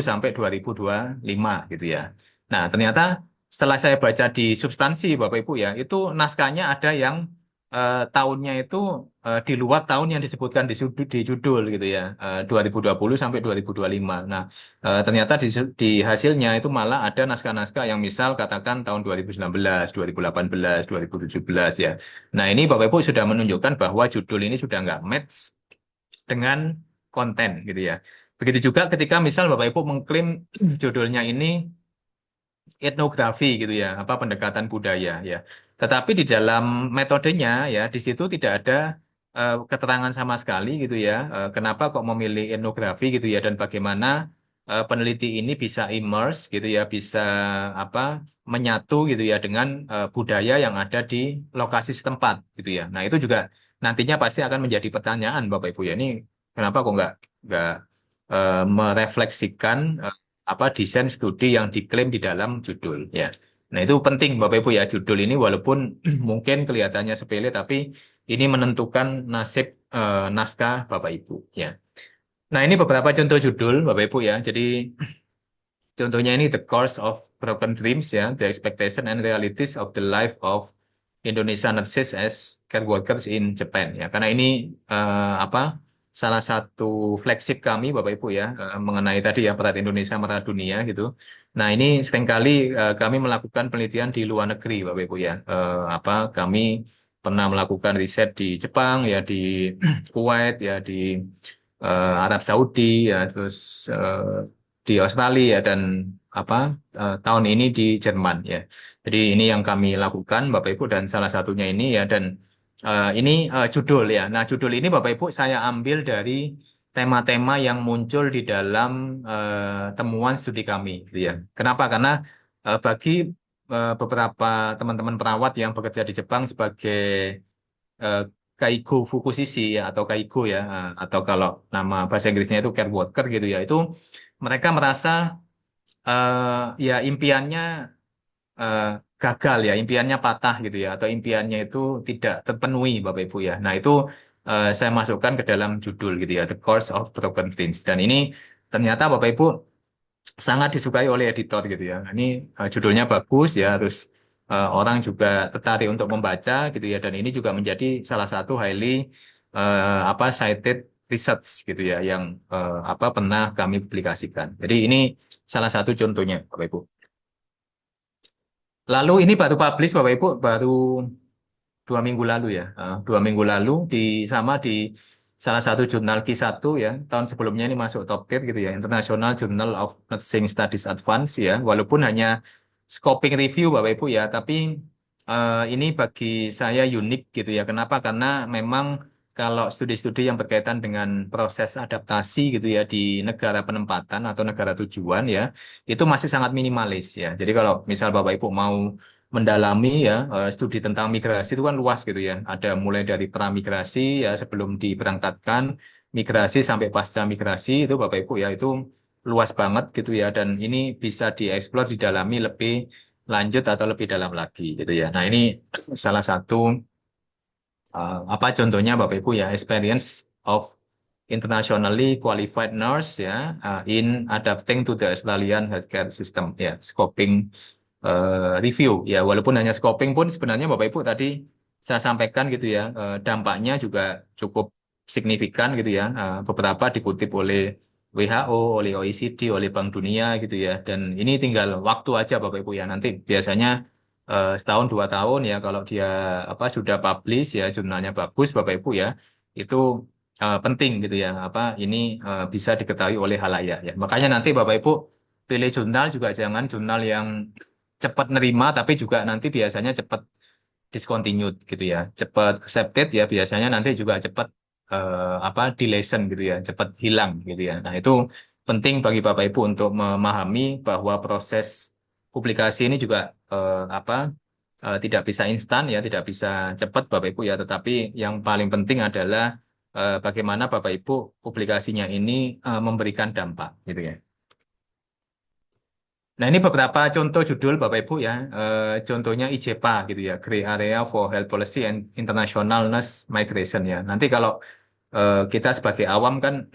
sampai 2025 gitu ya. Nah, ternyata setelah saya baca di substansi Bapak Ibu ya, itu naskahnya ada yang tahunnya itu di luar tahun yang disebutkan di judul gitu ya, 2020 sampai 2025. Nah, ternyata di hasilnya itu malah ada naskah-naskah yang misal katakan tahun 2019, 2018, 2017 ya. Nah, ini Bapak Ibu sudah menunjukkan bahwa judul ini sudah nggak match dengan konten gitu ya. Begitu juga ketika misal Bapak Ibu mengklaim judulnya ini etnografi gitu ya, apa pendekatan budaya ya. Tetapi di dalam metodenya ya, di situ tidak ada keterangan sama sekali gitu ya. Kenapa kok memilih etnografi gitu ya dan bagaimana peneliti ini bisa immerse gitu ya, bisa apa menyatu gitu ya dengan budaya yang ada di lokasi setempat gitu ya. Nah, itu juga nantinya pasti akan menjadi pertanyaan Bapak Ibu ya. Ini kenapa kok nggak merefleksikan apa desain studi yang diklaim di dalam judul ya. Nah, itu penting Bapak Ibu ya judul ini walaupun mungkin kelihatannya sepele tapi ini menentukan nasib naskah Bapak Ibu ya. Nah, ini beberapa contoh judul Bapak Ibu ya. Jadi contohnya ini The Course of Broken Dreams ya, The Expectation and Realities of the Life of Indonesian Nurses as Care Workers in Japan ya. Karena ini apa salah satu flagship kami Bapak Ibu ya mengenai tadi ya peran Indonesia mata dunia gitu. Nah, ini seringkali kami melakukan penelitian di luar negeri Bapak Ibu ya. Apa kami pernah melakukan riset di Jepang ya, di Kuwait ya, di Arab Saudi ya, terus di Australia ya, dan apa tahun ini di Jerman ya. Jadi ini yang kami lakukan Bapak Ibu dan salah satunya ini ya dan ini judul ya. Nah, judul ini Bapak Ibu saya ambil dari tema-tema yang muncul di dalam temuan studi kami gitu ya. Kenapa? Karena bagi beberapa teman-teman perawat yang bekerja di Jepang sebagai eh, Kaigo Fukushiki ya atau Kaigo ya atau kalau nama bahasa Inggrisnya itu care worker gitu ya. Itu mereka merasa ya impiannya eh, gagal ya, impiannya patah gitu ya, atau impiannya itu tidak terpenuhi Bapak Ibu ya. Nah, itu saya masukkan ke dalam judul gitu ya, The Course of Broken Dreams. Dan ini ternyata Bapak Ibu sangat disukai oleh editor gitu ya. Ini judulnya bagus ya, terus orang juga tertarik untuk membaca gitu ya, dan ini juga menjadi salah satu highly apa cited research gitu ya, yang apa pernah kami publikasikan. Jadi ini salah satu contohnya, Bapak Ibu. Lalu ini baru publish Bapak Ibu baru 2 minggu lalu ya. 2 minggu lalu sama di salah satu jurnal Q1 ya. Tahun sebelumnya ini masuk top tier gitu ya. International Journal of Nursing Studies Advance ya. Walaupun hanya scoping review Bapak Ibu ya. Tapi ini bagi saya unik gitu ya. Kenapa? Karena memang kalau studi-studi yang berkaitan dengan proses adaptasi gitu ya di negara penempatan atau negara tujuan ya, itu masih sangat minimalis ya. Jadi kalau misal Bapak Ibu mau mendalami ya studi tentang migrasi itu kan luas gitu ya. Ada mulai dari pramigrasi ya sebelum diberangkatkan, migrasi sampai pasca migrasi itu Bapak Ibu ya itu luas banget gitu ya, dan ini bisa dieksplor, didalami lebih lanjut atau lebih dalam lagi gitu ya. Nah, ini salah satu apa contohnya Bapak Ibu ya, experience of internationally qualified nurse ya, in adapting to the Australian healthcare system ya, scoping review ya, walaupun hanya scoping pun sebenarnya Bapak Ibu tadi saya sampaikan gitu ya, dampaknya juga cukup signifikan gitu ya. Beberapa dikutip oleh WHO, oleh OECD, oleh Bank Dunia gitu ya, dan ini tinggal waktu aja Bapak Ibu ya, nanti biasanya setahun 2 tahun ya, kalau dia apa sudah publish ya, jurnalnya bagus Bapak Ibu ya, itu penting gitu ya, apa ini bisa diketahui oleh halayak ya. Makanya nanti Bapak Ibu pilih jurnal juga jangan jurnal yang cepat nerima, tapi juga nanti biasanya cepat discontinued gitu ya, cepat accepted ya, biasanya nanti juga cepat apa deletion gitu ya, cepat hilang gitu ya. Nah, itu penting bagi Bapak Ibu untuk memahami bahwa proses publikasi ini juga apa tidak bisa instan ya, tidak bisa cepat Bapak Ibu ya, tetapi yang paling penting adalah bagaimana Bapak Ibu publikasinya ini memberikan dampak gitu ya. Nah, ini beberapa contoh judul Bapak Ibu ya. Contohnya IJPA gitu ya, Grey Area for Health Policy and International Nurse Migration ya. Nanti kalau kita sebagai awam kan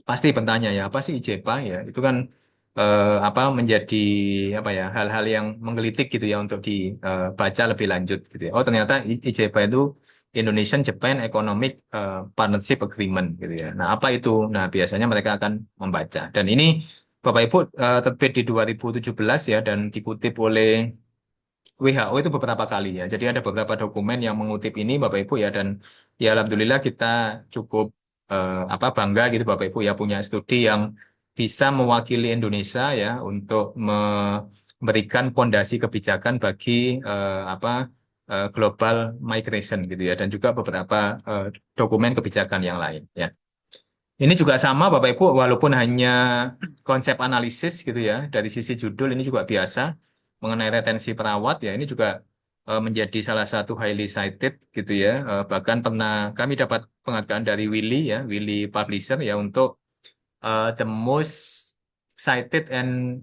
pasti bertanya ya, apa sih IJPA ya? Itu kan apa menjadi apa ya, hal-hal yang menggelitik gitu ya untuk dibaca lebih lanjut gitu ya. Oh, ternyata IJPA itu Indonesian Japan Economic Partnership Agreement gitu ya. Nah, apa itu? Nah, biasanya mereka akan membaca. Dan ini Bapak Ibu terbit di 2017 ya, dan dikutip oleh WHO itu beberapa kali ya. Jadi ada beberapa dokumen yang mengutip ini Bapak Ibu ya, dan ya alhamdulillah kita cukup apa bangga gitu Bapak Ibu ya, punya studi yang bisa mewakili Indonesia ya untuk memberikan fondasi kebijakan bagi apa global migration gitu ya, dan juga beberapa dokumen kebijakan yang lain ya. Ini juga sama Bapak Ibu, walaupun hanya konsep analisis gitu ya, dari sisi judul ini juga biasa mengenai retensi perawat ya, ini juga menjadi salah satu highly cited gitu ya. Bahkan pernah kami dapat penghargaan dari Willy ya, Willy Publisher ya, untuk the most cited and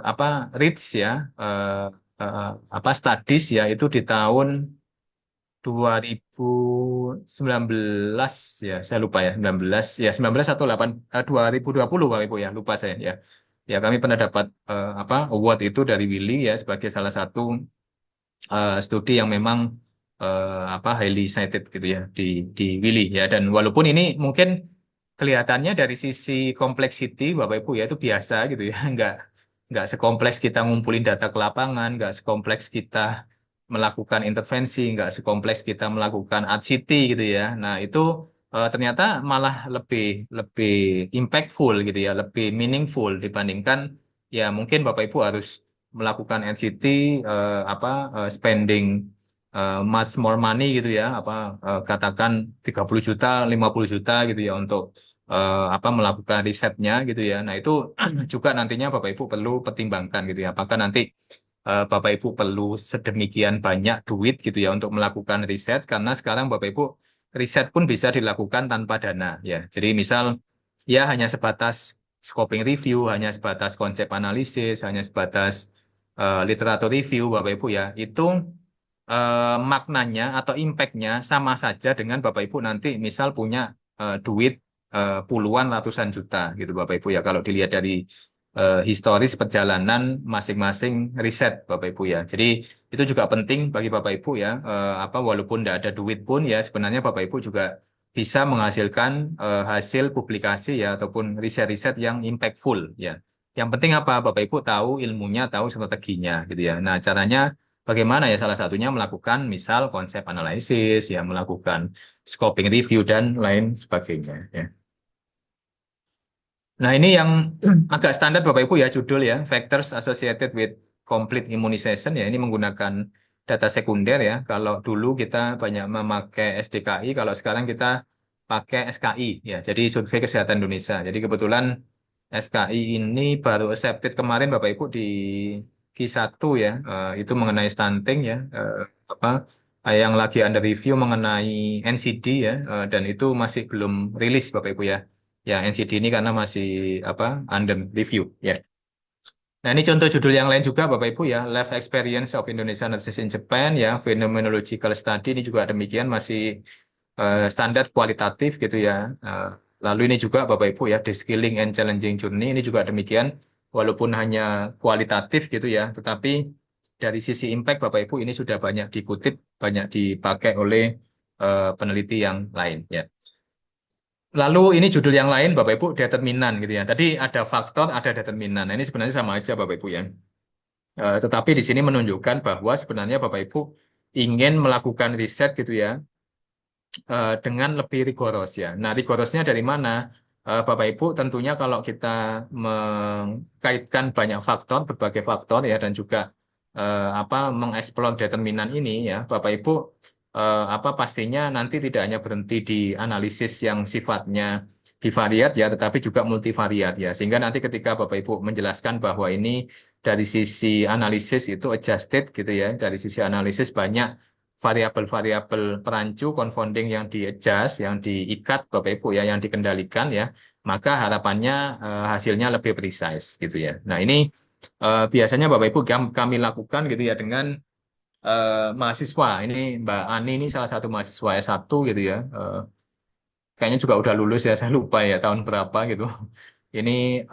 apa reads ya, eh, apa studies ya, itu di tahun 2019 ya, saya lupa ya, 19 ya, 19 atau 8 2020 Bapak Ibu ya, lupa saya ya. Ya, kami pernah dapat apa award itu dari Willy ya, sebagai salah satu studi yang memang apa highly cited gitu ya di Willy ya. Dan walaupun ini mungkin kelihatannya dari sisi complexity Bapak Ibu ya itu biasa gitu ya, nggak sekompleks kita ngumpulin data ke lapangan, nggak sekompleks kita melakukan intervensi, nggak sekompleks kita melakukan RCT gitu ya. Nah, itu ternyata malah lebih lebih impactful gitu ya, lebih meaningful dibandingkan ya mungkin Bapak Ibu harus melakukan NCT apa spending much more money gitu ya, apa katakan 30 juta, 50 juta gitu ya untuk apa melakukan risetnya gitu ya. Nah, itu juga nantinya Bapak Ibu perlu pertimbangkan gitu ya. Apakah nanti Bapak Ibu perlu sedemikian banyak duit gitu ya untuk melakukan riset, karena sekarang Bapak Ibu riset pun bisa dilakukan tanpa dana ya. Jadi misal ya hanya sebatas scoping review, hanya sebatas konsep analisis, hanya sebatas literatur review Bapak Ibu ya, itu maknanya atau impactnya sama saja dengan Bapak Ibu nanti misal punya duit puluhan ratusan juta gitu Bapak Ibu ya, kalau dilihat dari historis perjalanan masing-masing riset Bapak Ibu ya. Jadi itu juga penting bagi Bapak Ibu ya, apa walaupun tidak ada duit pun ya, sebenarnya Bapak Ibu juga bisa menghasilkan hasil publikasi ya, ataupun riset-riset yang impactful ya. Yang penting apa? Bapak Ibu tahu ilmunya, tahu strateginya gitu ya. Nah, caranya bagaimana ya? Salah satunya melakukan misal konsep analisis ya, melakukan scoping review dan lain sebagainya ya. Nah, ini yang agak standar Bapak Ibu ya, judul ya, Factors Associated with Complete Immunization ya. Ini menggunakan data sekunder ya. Kalau dulu kita banyak memakai SDKI, kalau sekarang kita pakai SKI ya. Jadi Survei Kesehatan Indonesia. Jadi kebetulan SKI ini baru accepted kemarin Bapak Ibu di Q1 ya. Itu mengenai stunting ya. Apa yang lagi under review mengenai NCD ya. Dan itu masih belum rilis Bapak Ibu ya. Ya, NCD ini karena masih apa under review ya. Nah, ini contoh judul yang lain juga Bapak Ibu ya, Life Experience of Indonesian Nurses in Japan ya, Phenomenological Study ini juga demikian masih standar kualitatif gitu ya. Lalu ini juga Bapak Ibu ya, The Skilling and Challenging Journey ini juga demikian, walaupun hanya kualitatif gitu ya, tetapi dari sisi impact Bapak Ibu ini sudah banyak dikutip, banyak dipakai oleh peneliti yang lain ya. Lalu ini judul yang lain Bapak Ibu determinan gitu ya. Tadi ada faktor, ada determinan. Nah, ini sebenarnya sama aja Bapak Ibu ya. Tetapi di sini menunjukkan bahwa sebenarnya Bapak Ibu ingin melakukan riset gitu ya, dengan lebih rigoros ya. Nah, rigorosnya dari mana? Bapak Ibu tentunya kalau kita mengkaitkan banyak faktor, berbagai faktor ya, dan juga apa mengeksplor determinan ini ya, Bapak Ibu apa pastinya nanti tidak hanya berhenti di analisis yang sifatnya bivariat ya, tetapi juga multivariat ya. Sehingga nanti ketika Bapak Ibu menjelaskan bahwa ini dari sisi analisis itu adjusted gitu ya, dari sisi analisis banyak variabel-variabel perancu confounding yang di-adjust, yang diikat Bapak Ibu ya, yang dikendalikan ya, maka harapannya hasilnya lebih precise gitu ya. Nah, ini biasanya Bapak Ibu kami lakukan gitu ya dengan mahasiswa. Ini Mbak Ani ini salah satu mahasiswa S1 gitu ya. Kayaknya juga udah lulus ya, saya lupa ya tahun berapa gitu. Ini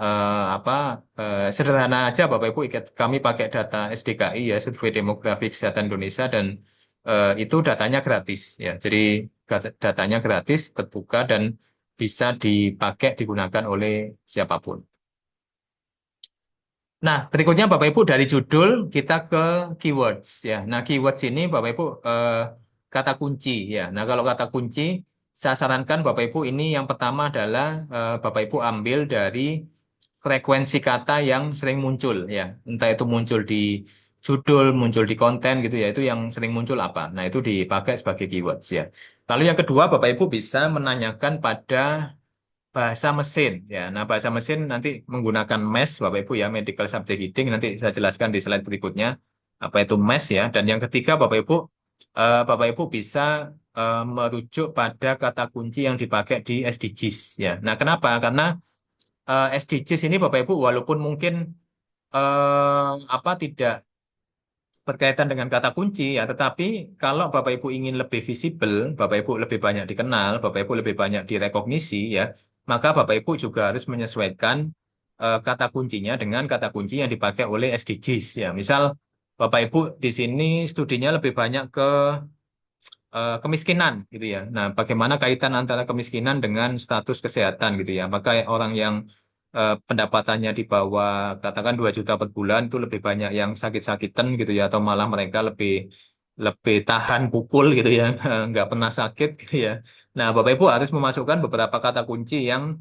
apa sederhana aja Bapak Ibu kami pakai data SDKI ya Survei Demografi Kesehatan Indonesia dan itu datanya gratis ya. Jadi datanya gratis, terbuka dan bisa dipakai digunakan oleh siapapun. Nah, berikutnya Bapak Ibu dari judul kita ke keywords ya. Nah, keywords ini Bapak Ibu kata kunci ya. Nah, kalau kata kunci saya sarankan Bapak Ibu ini yang pertama adalah Bapak Ibu ambil dari frekuensi kata yang sering muncul ya. Entah itu muncul di judul, muncul di konten gitu ya. Itu yang sering muncul apa? Nah, itu dipakai sebagai keywords ya. Lalu yang kedua Bapak Ibu bisa menanyakan pada bahasa mesin ya. Nah, bahasa mesin nanti menggunakan MES Bapak Ibu ya, Medical Subject Heading nanti saya jelaskan di slide berikutnya apa itu MES ya. Dan yang ketiga Bapak Ibu bisa merujuk pada kata kunci yang dipakai di SDGs ya. Nah, kenapa? Karena SDGs ini Bapak Ibu walaupun mungkin apa tidak berkaitan dengan kata kunci ya, tetapi kalau Bapak Ibu ingin lebih visible, Bapak Ibu lebih banyak dikenal, Bapak Ibu lebih banyak direkognisi ya, maka Bapak Ibu juga harus menyesuaikan kata kuncinya dengan kata kunci yang dipakai oleh SDGs ya. Misal Bapak Ibu di sini studinya lebih banyak ke kemiskinan gitu ya. Nah, bagaimana kaitan antara kemiskinan dengan status kesehatan gitu ya. Maka orang yang pendapatannya di bawah katakan 2 juta per bulan itu lebih banyak yang sakit-sakitan gitu ya atau malah mereka lebih lebih tahan pukul gitu ya, nggak pernah sakit gitu ya. Nah, Bapak Ibu harus memasukkan beberapa kata kunci yang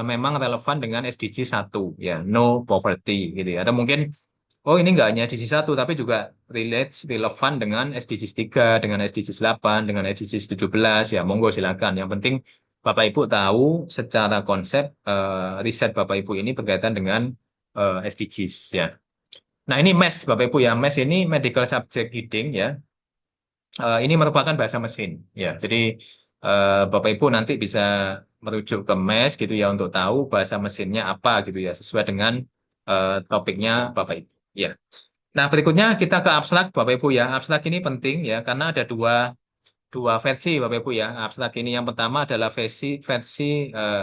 memang relevan dengan SDG 1 ya, no poverty gitu ya. Atau mungkin oh ini nggak hanya SDGs 1, tapi juga relevan dengan SDGs 3, dengan SDGs 8, dengan SDGs 17, ya monggo silakan. Yang penting Bapak Ibu tahu secara konsep riset Bapak Ibu ini berkaitan dengan SDGs ya. Nah ini MES Bapak Ibu ya, MES ini Medical Subject Heading ya. Ini merupakan bahasa mesin ya. Jadi Bapak Ibu nanti bisa merujuk ke MES gitu ya untuk tahu bahasa mesinnya apa gitu ya, sesuai dengan topiknya Bapak Ibu. Ya. Nah, berikutnya kita ke abstrak, Bapak Ibu ya. Abstrak ini penting ya, karena ada dua versi, Bapak Ibu ya. Abstrak ini yang pertama adalah versi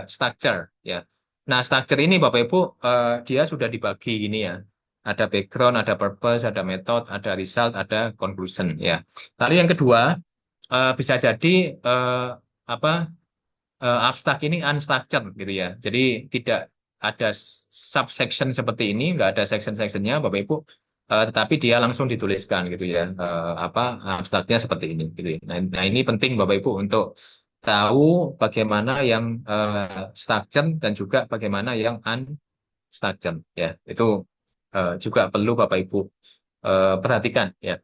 structure ya. Nah, structure ini Bapak Ibu dia sudah dibagi gini ya. Ada background, ada purpose, ada method, ada result, ada conclusion ya. Lalu yang kedua bisa jadi apa abstrak ini unstructured gitu ya. Jadi tidak ada subsection seperti ini, nggak ada section-sectionnya, Bapak Ibu, tetapi dia langsung dituliskan gitu ya. Apa abstraknya seperti ini gitu ya. Nah, ini penting Bapak Ibu untuk tahu bagaimana yang structured dan juga bagaimana yang unstructured ya. Itu juga perlu Bapak Ibu perhatikan ya.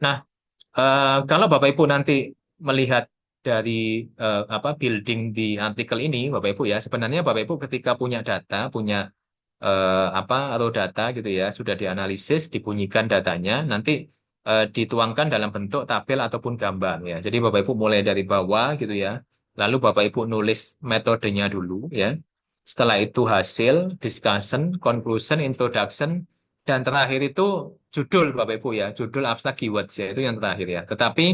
Nah, kalau Bapak Ibu nanti melihat dari apa building di artikel ini, Bapak Ibu ya, sebenarnya Bapak Ibu ketika punya data, punya apa raw data gitu ya, sudah dianalisis, dibunyikan datanya, nanti dituangkan dalam bentuk tabel ataupun gambar ya. Jadi Bapak Ibu mulai dari bawah gitu ya, Lalu Bapak Ibu nulis metodenya dulu ya. Setelah itu hasil, discussion, conclusion, introduction, dan terakhir itu judul Bapak Ibu ya, judul abstrak keywords ya, itu yang terakhir ya. Tetapi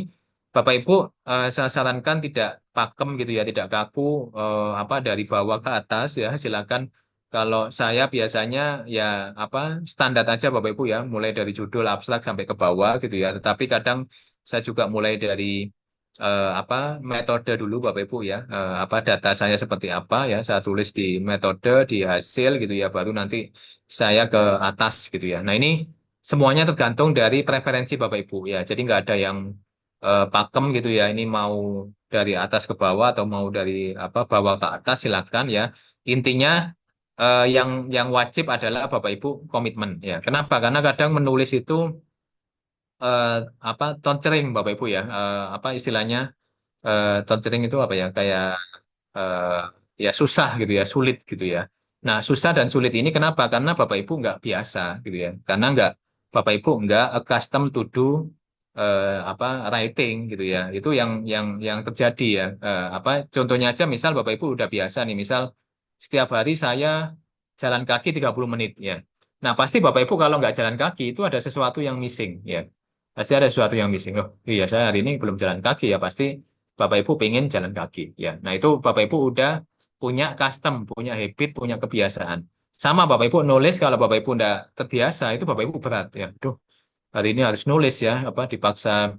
Bapak Ibu saya sarankan tidak pakem gitu ya, tidak kaku apa dari bawah ke atas ya. Silakan kalau saya biasanya ya apa standar aja Bapak Ibu ya, mulai dari judul abstrak sampai ke bawah gitu ya. Tetapi kadang saya juga mulai dari apa metode dulu Bapak Ibu ya. Apa data saya seperti apa ya, saya tulis di metode, di hasil gitu ya, baru nanti saya ke atas gitu ya. Nah, ini semuanya tergantung dari preferensi Bapak Ibu ya. Jadi nggak ada yang pakem gitu ya. Ini mau dari atas ke bawah atau mau dari apa bawah ke atas silakan ya. Intinya yang wajib adalah Bapak Ibu komitmen ya. Kenapa? Karena kadang menulis itu eh, apa torturing Bapak Ibu ya. Apa istilahnya torturing itu apa ya? Kayak eh, ya susah gitu ya, sulit gitu ya. Nah, susah dan sulit ini kenapa? Karena Bapak Ibu nggak biasa gitu ya. Karena nggak Bapak Ibu nggak accustomed to do apa writing gitu ya. Itu yang terjadi ya. Apa contohnya aja misal Bapak Ibu udah biasa nih, misal setiap hari saya jalan kaki 30 menit ya. Nah, pasti Bapak Ibu kalau nggak jalan kaki itu ada sesuatu yang missing ya. Pasti ada sesuatu yang missing. Oh, iya saya hari ini belum jalan kaki ya, pasti Bapak Ibu pengen jalan kaki ya. Nah, itu Bapak Ibu udah punya custom, punya habit, punya kebiasaan. Sama Bapak Ibu nulis kalau Bapak Ibu udah terbiasa itu Bapak Ibu berat ya. Duh, hari ini harus nulis ya, apa dipaksa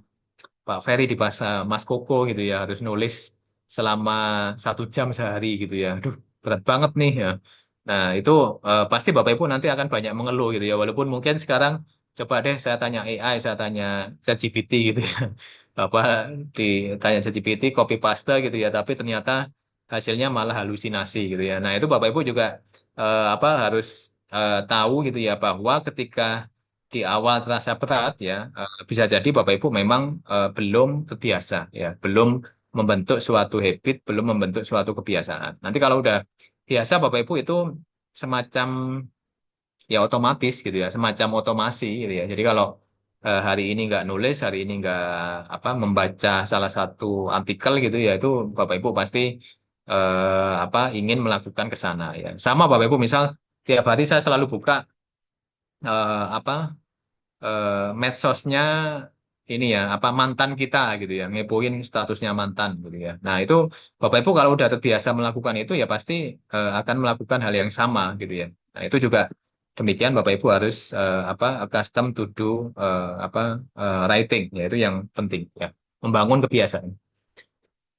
Pak Ferry dipaksa Mas Koko gitu ya, harus nulis selama 1 jam sehari gitu ya. Duh, berat banget nih ya. Nah, itu pasti Bapak Ibu nanti akan banyak mengeluh gitu ya. Walaupun mungkin sekarang coba deh saya tanya AI, saya tanya ChatGPT gitu ya. Apa ditanya ChatGPT copy paste gitu ya, tapi ternyata hasilnya malah halusinasi gitu ya. Nah, itu Bapak Ibu juga apa harus tahu gitu ya bahwa ketika di awal terasa berat ya, bisa jadi Bapak Ibu memang belum terbiasa ya, belum membentuk suatu habit, belum membentuk suatu kebiasaan. Nanti kalau udah biasa Bapak Ibu itu semacam ya otomatis gitu ya, semacam otomasi gitu ya. Jadi kalau hari ini nggak nulis, hari ini nggak apa membaca salah satu artikel gitu ya, itu Bapak Ibu pasti apa ingin melakukan ke sana ya. Sama Bapak Ibu misal tiap hari saya selalu buka apa medsosnya ini ya apa mantan kita gitu ya, ngepoin statusnya mantan gitu ya. Nah, itu Bapak Ibu kalau udah terbiasa melakukan itu ya pasti akan melakukan hal yang sama gitu ya. Nah, itu juga demikian Bapak Ibu harus apa custom to do apa writing ya, itu yang penting ya, membangun kebiasaan.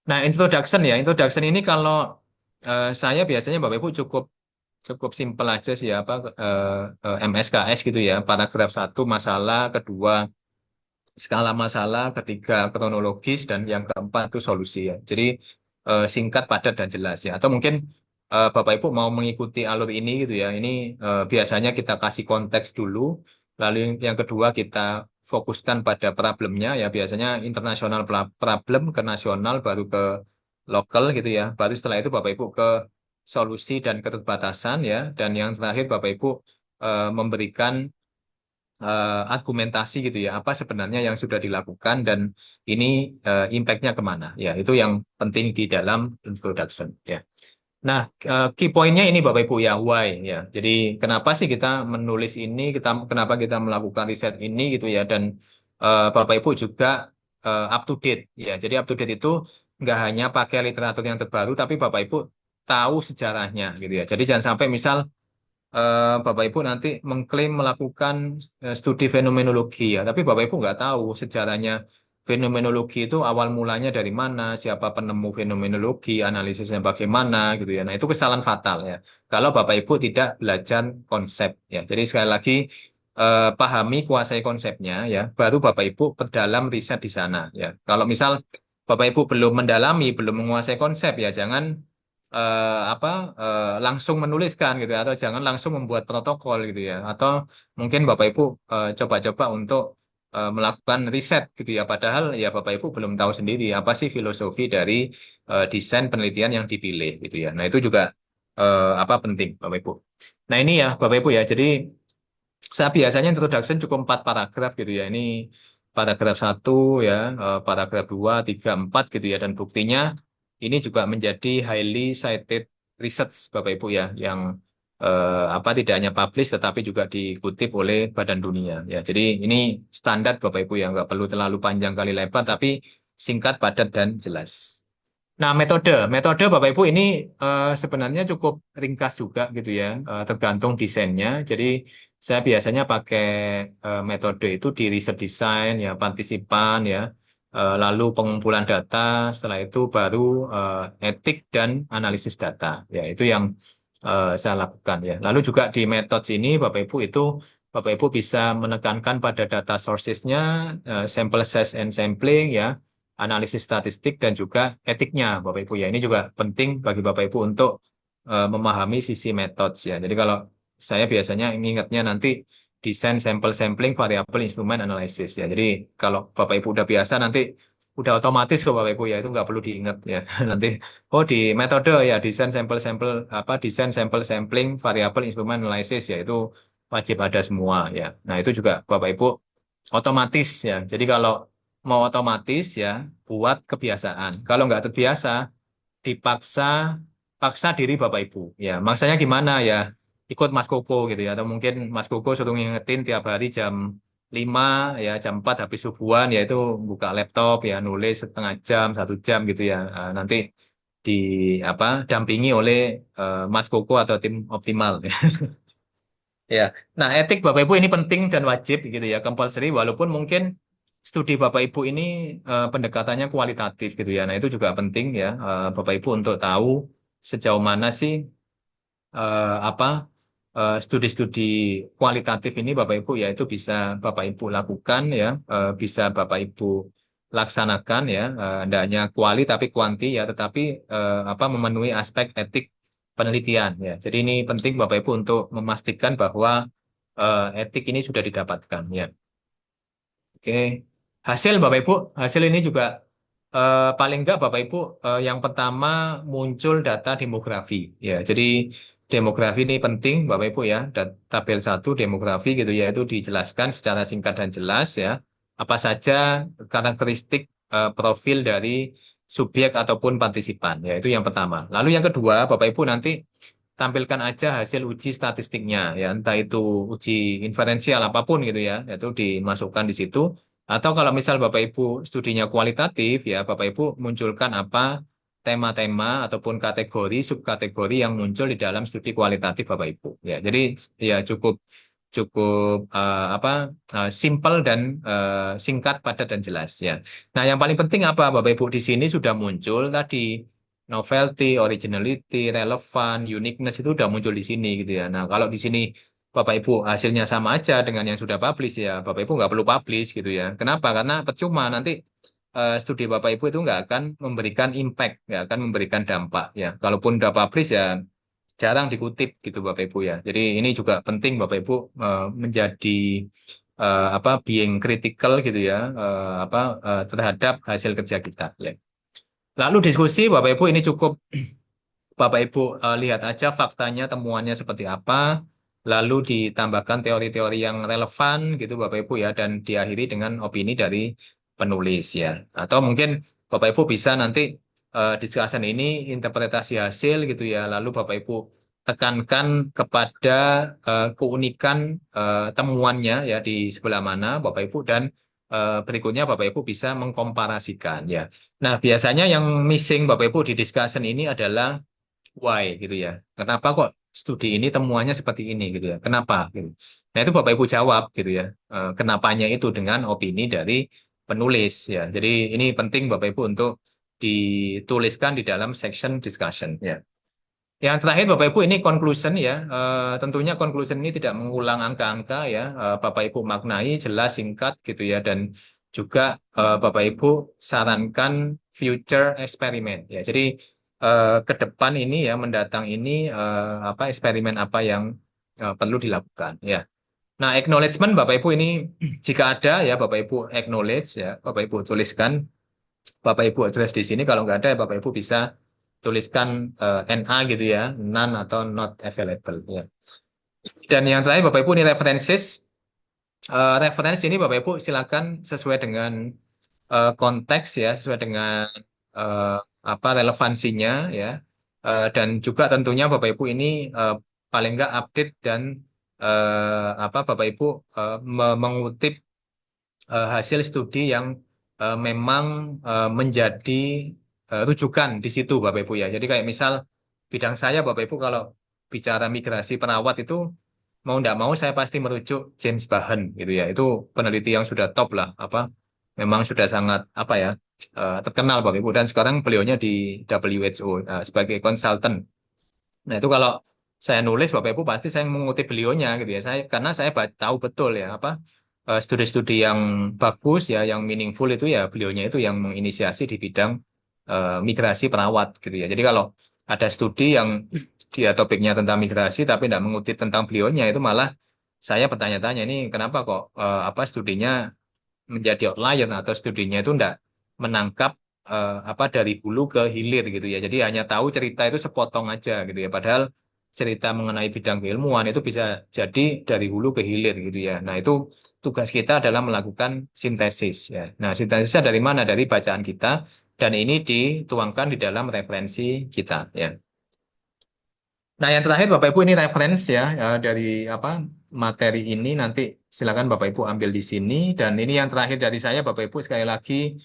Nah, introduction ya, introduction ini kalau saya biasanya Bapak Ibu cukup cukup simpel aja sih ya, apa MSKS gitu ya, paragraf satu masalah, kedua skala masalah, ketiga kronologis, dan yang keempat itu solusi ya. Jadi singkat, padat, dan jelas ya. Atau mungkin Bapak Ibu mau mengikuti alur ini gitu ya. Ini biasanya kita kasih konteks dulu, lalu yang kedua kita fokuskan pada problemnya ya. Biasanya internasional problem ke nasional, baru ke lokal gitu ya. Baru setelah itu Bapak Ibu ke solusi dan keterbatasan ya. Dan yang terakhir Bapak Ibu memberikan argumentasi gitu ya, apa sebenarnya yang sudah dilakukan dan ini impact-nya kemana ya, itu yang penting di dalam introduction ya. Nah, key point-nya ini Bapak Ibu ya, why ya. Jadi kenapa sih kita menulis ini, kenapa kita melakukan riset ini gitu ya, dan Bapak Ibu juga up to date ya. Jadi up to date itu nggak hanya pakai literatur yang terbaru, tapi Bapak Ibu tahu sejarahnya gitu ya. Jadi jangan sampai misal Bapak Ibu nanti mengklaim melakukan studi fenomenologi ya, tapi Bapak Ibu nggak tahu sejarahnya fenomenologi itu awal mulanya dari mana, siapa penemu fenomenologi, analisisnya bagaimana gitu ya. Nah, itu kesalahan fatal ya. Kalau Bapak Ibu tidak belajar konsep ya. Jadi sekali lagi pahami, kuasai konsepnya ya, baru Bapak Ibu perdalam riset di sana ya. Kalau misal Bapak Ibu belum mendalami, belum menguasai konsep ya, jangan apa langsung menuliskan gitu ya, atau jangan langsung membuat protokol gitu ya, atau mungkin Bapak Ibu coba-coba untuk melakukan riset gitu ya, padahal ya Bapak Ibu belum tahu sendiri apa sih filosofi dari desain penelitian yang dipilih gitu ya. Nah, itu juga apa penting Bapak Ibu. Nah, ini ya Bapak Ibu ya, jadi saya biasanya introduction cukup 4 paragraf gitu ya. Ini paragraf satu ya, paragraf 2, 3, 4 gitu ya, dan buktinya ini juga menjadi highly cited research Bapak Ibu ya, yang tidak hanya publish tetapi juga dikutip oleh Badan Dunia ya. Jadi ini standar Bapak Ibu ya, nggak perlu terlalu panjang kali lebar, tapi singkat, padat dan jelas. Nah, metode Bapak Ibu ini sebenarnya cukup ringkas juga gitu ya, tergantung desainnya. Jadi saya biasanya pakai metode itu di riset design ya, partisipan ya, lalu pengumpulan data, setelah itu baru etik dan analisis data. Ya, itu yang saya lakukan ya. Lalu juga di metode ini Bapak Ibu bisa menekankan pada data sources-nya, sample size and sampling ya, analisis statistik dan juga etiknya Bapak Ibu ya. Ini juga penting bagi Bapak Ibu untuk memahami sisi metode ya. Jadi kalau saya biasanya ingatnya nanti desain sample sampling variable instrument analysis ya. Jadi kalau Bapak Ibu udah biasa nanti udah otomatis kok Bapak Ibu ya, itu nggak perlu diingat ya. Nanti oh di metode ya desain sample sampling variable instrument analysis ya, itu wajib ada semua ya. Nah, itu juga Bapak Ibu otomatis ya. Jadi kalau mau otomatis ya, buat kebiasaan. Kalau nggak terbiasa, dipaksa paksa diri Bapak Ibu. Ya, maksanya gimana ya? Ikut Mas Koko gitu ya. Atau mungkin Mas Koko suruh ngingetin tiap hari jam 5 ya, jam 4 habis subuhan ya, itu buka laptop ya, nulis setengah jam, 1 jam gitu ya. Nanti di dampingi oleh Mas Koko atau tim optimal. Ya, nah etik Bapak Ibu ini penting dan wajib gitu ya, compulsory, walaupun mungkin studi Bapak Ibu ini pendekatannya kualitatif gitu ya. Nah itu juga penting ya, Bapak Ibu untuk tahu sejauh mana sih apa studi-studi kualitatif ini Bapak Ibu ya, itu bisa Bapak Ibu lakukan ya, bisa Bapak Ibu laksanakan ya, tidak hanya kuali tapi kuanti ya, tetapi memenuhi aspek etik penelitian ya. Jadi ini penting Bapak Ibu untuk memastikan bahwa etik ini sudah didapatkan ya. Oke, hasil Bapak Ibu, hasil ini juga paling enggak Bapak Ibu, yang pertama muncul data demografi ya. Jadi demografi ini penting Bapak Ibu ya. Dan tabel 1 demografi gitu ya, itu dijelaskan secara singkat dan jelas ya. Apa saja karakteristik profil dari subjek ataupun partisipan ya, itu yang pertama. Lalu yang kedua Bapak Ibu nanti tampilkan aja hasil uji statistiknya ya, entah itu uji inferensial apapun gitu ya, itu dimasukkan di situ. Atau kalau misal Bapak Ibu studinya kualitatif ya, Bapak Ibu munculkan apa tema-tema ataupun kategori subkategori yang muncul di dalam studi kualitatif Bapak Ibu ya. Jadi ya cukup cukup simple dan singkat, padat dan jelas ya. Nah, yang paling penting apa Bapak Ibu, di sini sudah muncul tadi novelty, originality, relevan, uniqueness, itu udah muncul di sini gitu ya. Nah, kalau di sini Bapak Ibu hasilnya sama aja dengan yang sudah publish ya, Bapak Ibu nggak perlu publish gitu ya. Kenapa? Karena percuma nanti studi Bapak Ibu itu nggak akan memberikan impact, nggak akan memberikan dampak ya. Kalaupun udah publish ya jarang dikutip gitu Bapak Ibu ya. Jadi ini juga penting Bapak Ibu menjadi being critical gitu ya, terhadap hasil kerja kita ya. Lalu diskusi Bapak Ibu ini cukup Bapak Ibu lihat aja faktanya, temuannya seperti apa, lalu ditambahkan teori-teori yang relevan gitu Bapak Ibu ya, dan diakhiri dengan opini dari penulis ya. Atau mungkin Bapak Ibu bisa nanti discussion ini interpretasi hasil gitu ya, lalu Bapak Ibu tekankan kepada keunikan temuannya ya di sebelah mana Bapak Ibu, dan berikutnya Bapak Ibu bisa mengkomparasikan ya. Nah, biasanya yang missing Bapak Ibu di discussion ini adalah why gitu ya. Kenapa kok studi ini temuannya seperti ini gitu ya? Kenapa gitu. Nah, itu Bapak Ibu jawab gitu ya. Kenapanya itu dengan opini dari penulis ya. Jadi ini penting Bapak Ibu untuk dituliskan di dalam section discussion ya. Yang terakhir Bapak Ibu ini conclusion ya. Tentunya conclusion ini tidak mengulang angka-angka ya. Bapak Ibu maknai jelas, singkat gitu ya, dan juga Bapak Ibu sarankan future eksperimen ya. Jadi ke depan ini ya, mendatang ini eksperimen apa yang perlu dilakukan ya. Nah, acknowledgement Bapak Ibu ini jika ada ya, Bapak Ibu acknowledge ya, Bapak Ibu tuliskan, Bapak Ibu address di sini. Kalau nggak ada ya Bapak Ibu bisa tuliskan NA gitu ya, none atau not available ya. Dan yang terakhir Bapak Ibu ini references. Referensi ini Bapak Ibu silakan sesuai dengan konteks ya, sesuai dengan apa relevansinya ya. Dan juga tentunya Bapak Ibu ini paling nggak update dan apa Bapak Ibu mengutip hasil studi yang memang menjadi rujukan di situ Bapak Ibu ya. Jadi kayak misal bidang saya Bapak Ibu kalau bicara migrasi perawat itu mau tidak mau saya pasti merujuk James Bahan gitu ya. Itu peneliti yang sudah top lah, apa memang sudah sangat apa ya terkenal Bapak Ibu dan sekarang beliaunya di WHO sebagai konsultan. Nah, itu kalau saya nulis Bapak Ibu pasti saya mengutip beliaunya gitu ya. Karena saya tahu betul ya apa studi-studi yang bagus ya, yang meaningful itu ya beliaunya itu yang menginisiasi di bidang migrasi perawat gitu ya. Jadi kalau ada studi yang dia topiknya tentang migrasi tapi tidak mengutip tentang beliaunya itu malah saya bertanya-tanya ini kenapa kok apa studinya menjadi outlier atau studinya itu tidak menangkap apa dari hulu ke hilir gitu ya. Jadi hanya tahu cerita itu sepotong aja gitu ya. Padahal cerita mengenai bidang keilmuan itu bisa jadi dari hulu ke hilir gitu ya. Nah, itu tugas kita adalah melakukan sintesis ya. Nah, sintesisnya dari mana? Dari bacaan kita dan ini dituangkan di dalam referensi kita ya. Nah, yang terakhir Bapak Ibu ini reference ya dari apa materi ini nanti silakan Bapak Ibu ambil di sini dan ini yang terakhir dari saya Bapak Ibu sekali lagi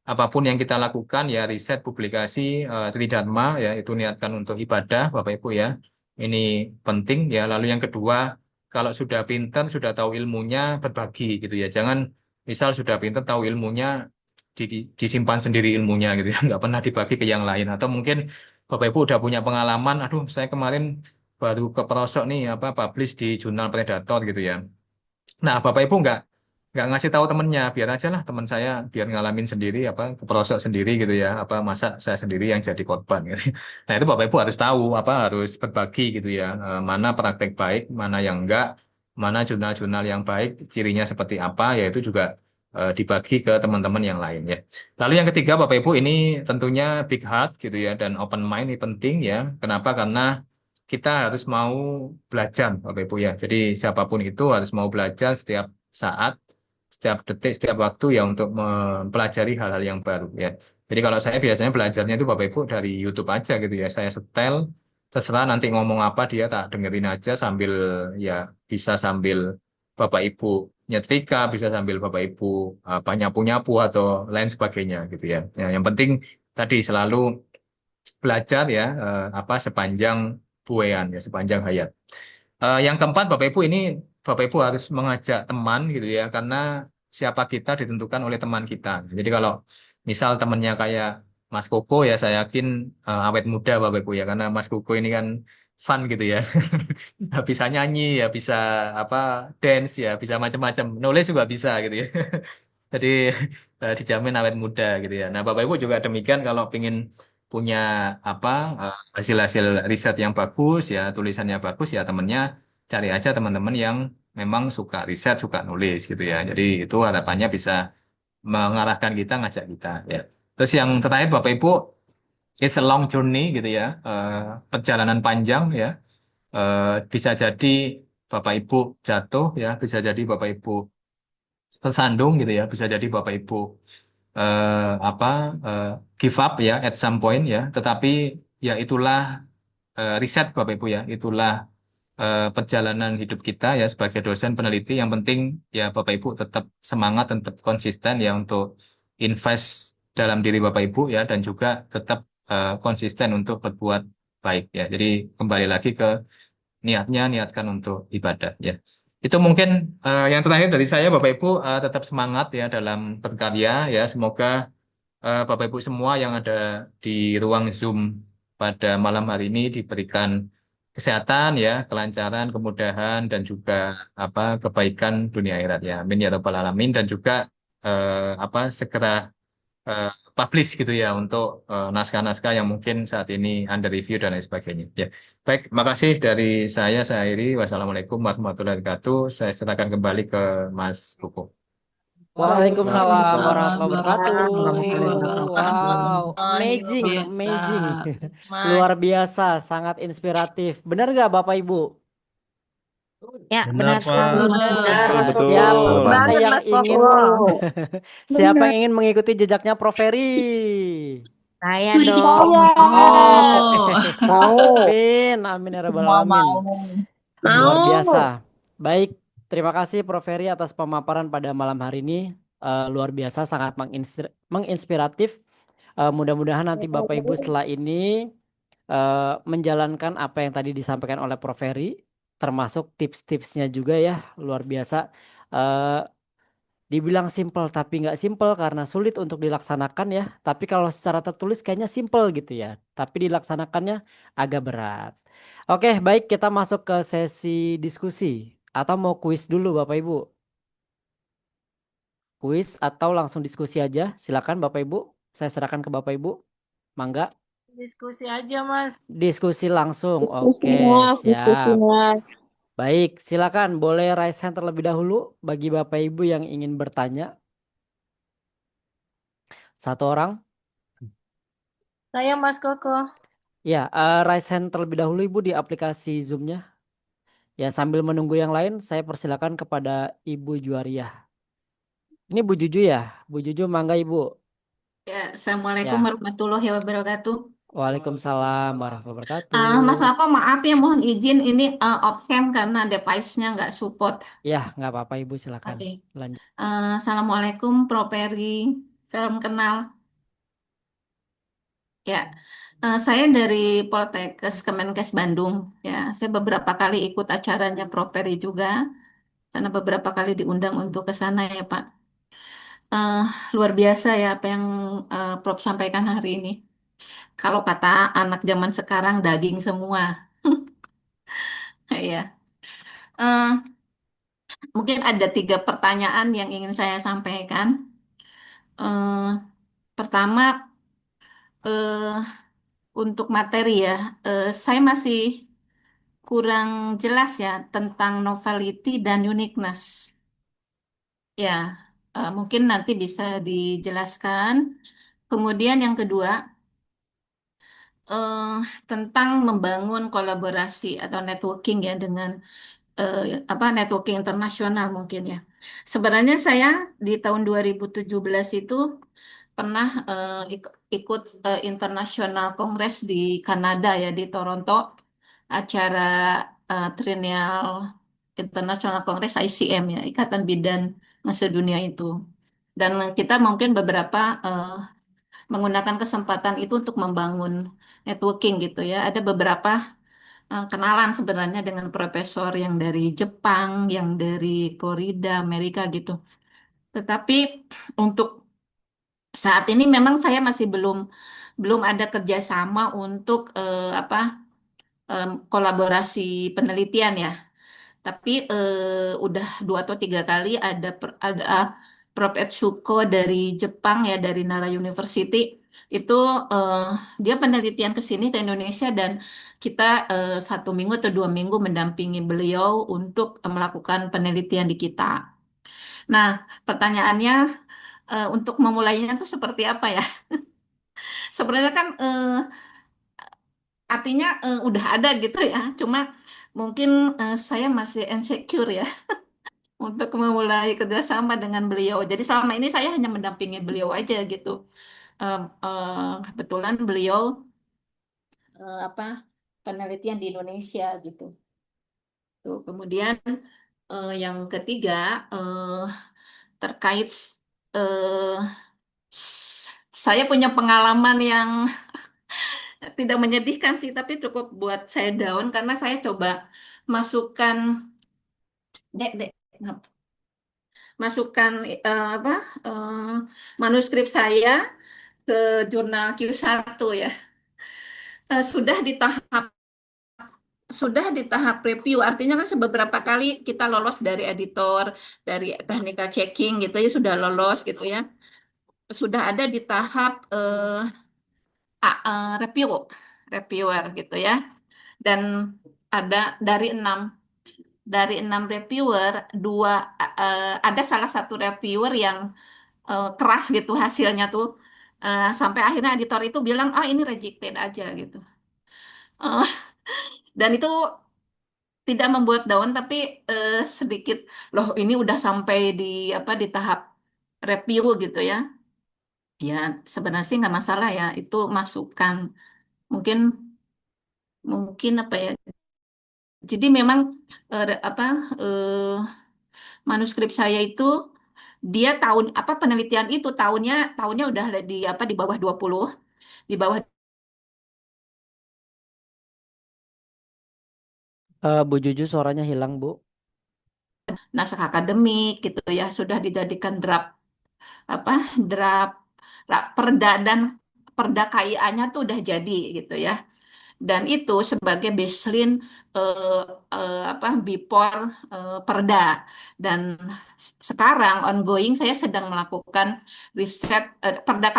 apapun yang kita lakukan ya riset publikasi Tridharma ya itu niatkan untuk ibadah Bapak Ibu ya. Ini penting ya. Lalu yang kedua kalau sudah pintar sudah tahu ilmunya berbagi gitu ya. Jangan misal sudah pintar tahu ilmunya disimpan sendiri ilmunya gitu ya. Nggak pernah dibagi ke yang lain atau mungkin Bapak Ibu udah punya pengalaman, aduh saya kemarin baru keperosok nih apa publish di jurnal Predator gitu ya. Nah, Bapak Ibu nggak ngasih tahu temennya, biar aja lah teman saya biar ngalamin sendiri apa keperosok sendiri gitu ya, apa masa saya sendiri yang jadi korban gitu. Nah, itu Bapak Ibu harus tahu apa harus berbagi gitu ya, mana praktek baik, mana yang enggak, mana jurnal-jurnal yang baik, cirinya seperti apa, yaitu juga dibagi ke teman-teman yang lain ya. Lalu yang ketiga Bapak Ibu ini tentunya big heart gitu ya dan open mind ini penting ya. Kenapa? Karena kita harus mau belajar, Bapak Ibu ya. Jadi siapapun itu harus mau belajar setiap saat, setiap detik, setiap waktu ya untuk mempelajari hal-hal yang baru ya. Jadi kalau saya biasanya belajarnya itu Bapak Ibu dari YouTube aja gitu ya. Saya setel, terserah nanti ngomong apa dia tak dengerin aja sambil ya bisa sambil Bapak Ibu nyetrika, bisa sambil Bapak Ibu apa nyapu-nyapu atau lain sebagainya gitu ya. Ya, yang penting tadi selalu belajar ya apa sepanjang buayan ya sepanjang hayat. Yang keempat Bapak Ibu ini Bapak Ibu harus mengajak teman gitu ya karena siapa kita ditentukan oleh teman kita. Jadi kalau misal temannya kayak Mas Koko ya saya yakin awet muda Bapak Ibu ya karena Mas Koko ini kan fun gitu ya. Bisa nyanyi ya bisa apa dance ya bisa macam-macam nulis juga bisa gitu ya. Jadi dijamin awet muda gitu ya. Nah, Bapak Ibu juga demikian kalau ingin punya apa hasil-hasil riset yang bagus ya, tulisannya bagus ya temennya cari aja teman-teman yang memang suka riset, suka nulis gitu ya. Jadi itu harapannya bisa mengarahkan kita, ngajak kita ya. Terus yang terakhir Bapak Ibu, it's a long journey gitu ya, perjalanan panjang ya. Bisa jadi Bapak Ibu jatuh ya, bisa jadi Bapak Ibu tersandung gitu ya bisa jadi Bapak Ibu apa eh, give up ya at some point ya tetapi ya itulah riset Bapak Ibu ya itulah perjalanan hidup kita ya sebagai dosen peneliti yang penting ya Bapak Ibu tetap semangat tetap konsisten ya untuk invest dalam diri Bapak Ibu ya dan juga tetap konsisten untuk berbuat baik ya jadi kembali lagi ke niatnya niatkan untuk ibadah ya. Itu mungkin yang terakhir dari saya Bapak Ibu tetap semangat ya dalam berkarya ya. Semoga Bapak Ibu semua yang ada di ruang Zoom pada malam hari ini diberikan kesehatan ya, kelancaran, kemudahan dan juga apa kebaikan dunia akhirat ya. Amin ya rabbal alamin dan juga apa segera eh, publish gitu ya untuk naskah-naskah yang mungkin saat ini under review dan lain sebagainya. Ya, baik, makasih dari saya akhiri. Wassalamualaikum warahmatullahi wabarakatuh. Saya serahkan kembali ke Mas Kuku. Waalaikumsalam warahmatullahi wabarakatuh. Waalaikumsalam warahmatullahi wabarakatuh. Wow, Luar amazing, biasa. amazing. Mas, Luar biasa, sangat inspiratif. Benar nggak Bapak Ibu? Ya, Benar, benar Pak. sekali Mas benar. Koko. Betul, Siapa betul. Banget yang Mas ingin Koko. siapa Benar. yang ingin mengikuti jejaknya Prof Ferry? Saya Saya. dong. Oh, Mau. amin, amin ya rabbal Semua alamin. mau. Luar biasa. Mau. Baik, terima kasih Prof. Ferry atas pemaparan pada malam hari ini. Luar biasa, sangat menginspiratif. Mudah-mudahan nanti Bapak Ibu setelah ini menjalankan apa yang tadi disampaikan oleh Prof. Ferry, termasuk tips-tipsnya juga ya, luar biasa. Eh, Dibilang simple tapi nggak simple karena sulit untuk dilaksanakan ya. Tapi kalau secara tertulis kayaknya simple gitu ya. Tapi dilaksanakannya agak berat. Oke, baik kita masuk ke sesi diskusi. Atau mau kuis dulu Bapak Ibu? Kuis atau langsung diskusi aja? Silakan Bapak Ibu. Saya serahkan ke Bapak Ibu. Mangga. Diskusi aja, Mas. Diskusi langsung. Diskusi Oke, mas, diskusi siap. mas. Baik, silakan boleh raise hand terlebih dahulu bagi Bapak Ibu yang ingin bertanya. Satu orang. Saya Mas Koko. Ya, raise hand terlebih dahulu Ibu di aplikasi Zoom-nya. Ya, sambil menunggu yang lain, saya persilakan kepada Ibu Juariah. Ini Bu Juju ya? Bu Juju, mangga Ibu. Ya, Assalamualaikum Ya, warahmatullahi wabarakatuh. Waalaikumsalam warahmatullahi Mas wabarakatuh. Ako, maaf ya, mohon izin ini off-cam karena device-nya nggak support. Ya, nggak apa-apa Ibu, silakan. Oke. Lanjut. Assalamualaikum, Pro Peri. Salam kenal. Ya, saya dari Poltekkes Kemenkes Bandung. Ya, saya beberapa kali ikut acaranya Pro Peri juga, karena beberapa kali diundang untuk ke sana ya, Pak. Eh, Luar biasa ya apa yang Prof sampaikan hari ini. Kalau kata anak zaman sekarang daging semua. Ya. Mungkin ada 3 pertanyaan yang ingin saya sampaikan. Eh, Pertama, eh, untuk materi ya, saya masih kurang jelas ya tentang novelty dan uniqueness. Ya, mungkin nanti bisa dijelaskan. Kemudian yang kedua, eh, tentang membangun kolaborasi atau networking ya dengan eh, networking internasional mungkin ya. Sebenarnya saya di tahun 2017 itu pernah ikut International Congress di Kanada ya di Toronto, acara Triennial International Congress ICM ya, Ikatan Bidan Sedunia itu. Dan kita mungkin beberapa menggunakan kesempatan itu untuk membangun networking gitu ya. Ada beberapa kenalan sebenarnya dengan profesor yang dari Jepang, yang dari Florida, Amerika gitu. Tetapi untuk saat ini memang saya masih belum belum ada kerjasama untuk kolaborasi penelitian ya. Tapi udah 2 atau 3 kali ada Prof. Etsuko dari Jepang ya dari Nara University itu eh, dia penelitian ke sini ke Indonesia dan kita 1 minggu atau 2 minggu mendampingi beliau untuk melakukan penelitian di kita. Nah, pertanyaannya untuk memulainya itu seperti apa ya? Sebenarnya kan artinya udah ada gitu ya, cuma mungkin saya masih insecure ya untuk memulai kerjasama dengan beliau. Jadi selama ini saya hanya mendampingi beliau aja gitu. Kebetulan beliau apa penelitian di Indonesia gitu. Tuh. Kemudian yang ketiga terkait eh, saya punya pengalaman yang tidak menyedihkan sih, tapi cukup buat saya down karena saya coba masukkan dek dek masukkan eh, manuskrip saya ke jurnal Q1 ya. Sudah di tahap review, artinya kan beberapa kali kita lolos dari editor, dari technical checking gitu ya, sudah lolos gitu ya. Sudah ada di tahap review, reviewer gitu ya. Dan ada dari enam reviewer, ada salah satu reviewer yang keras gitu hasilnya tuh. Sampai akhirnya editor itu bilang, ah ini rejected aja gitu. Eh, dan itu tidak membuat down tapi sedikit loh ini udah sampai di tahap review gitu ya. Ya, sebenarnya sih nggak masalah ya. Itu masukan. Mungkin mungkin apa ya? Jadi memang apa eh, manuskrip saya itu dia tahun apa penelitian itu tahunnya udah di apa di bawah 20, di bawah Bu Juju suaranya hilang, Bu. naskah akademik gitu ya, sudah dijadikan draft apa draft perda, dan perda KIA-nya tuh udah jadi gitu ya. Dan itu sebagai baseline eh, apa BIPOR Perda. Dan sekarang ongoing saya sedang melakukan riset Perda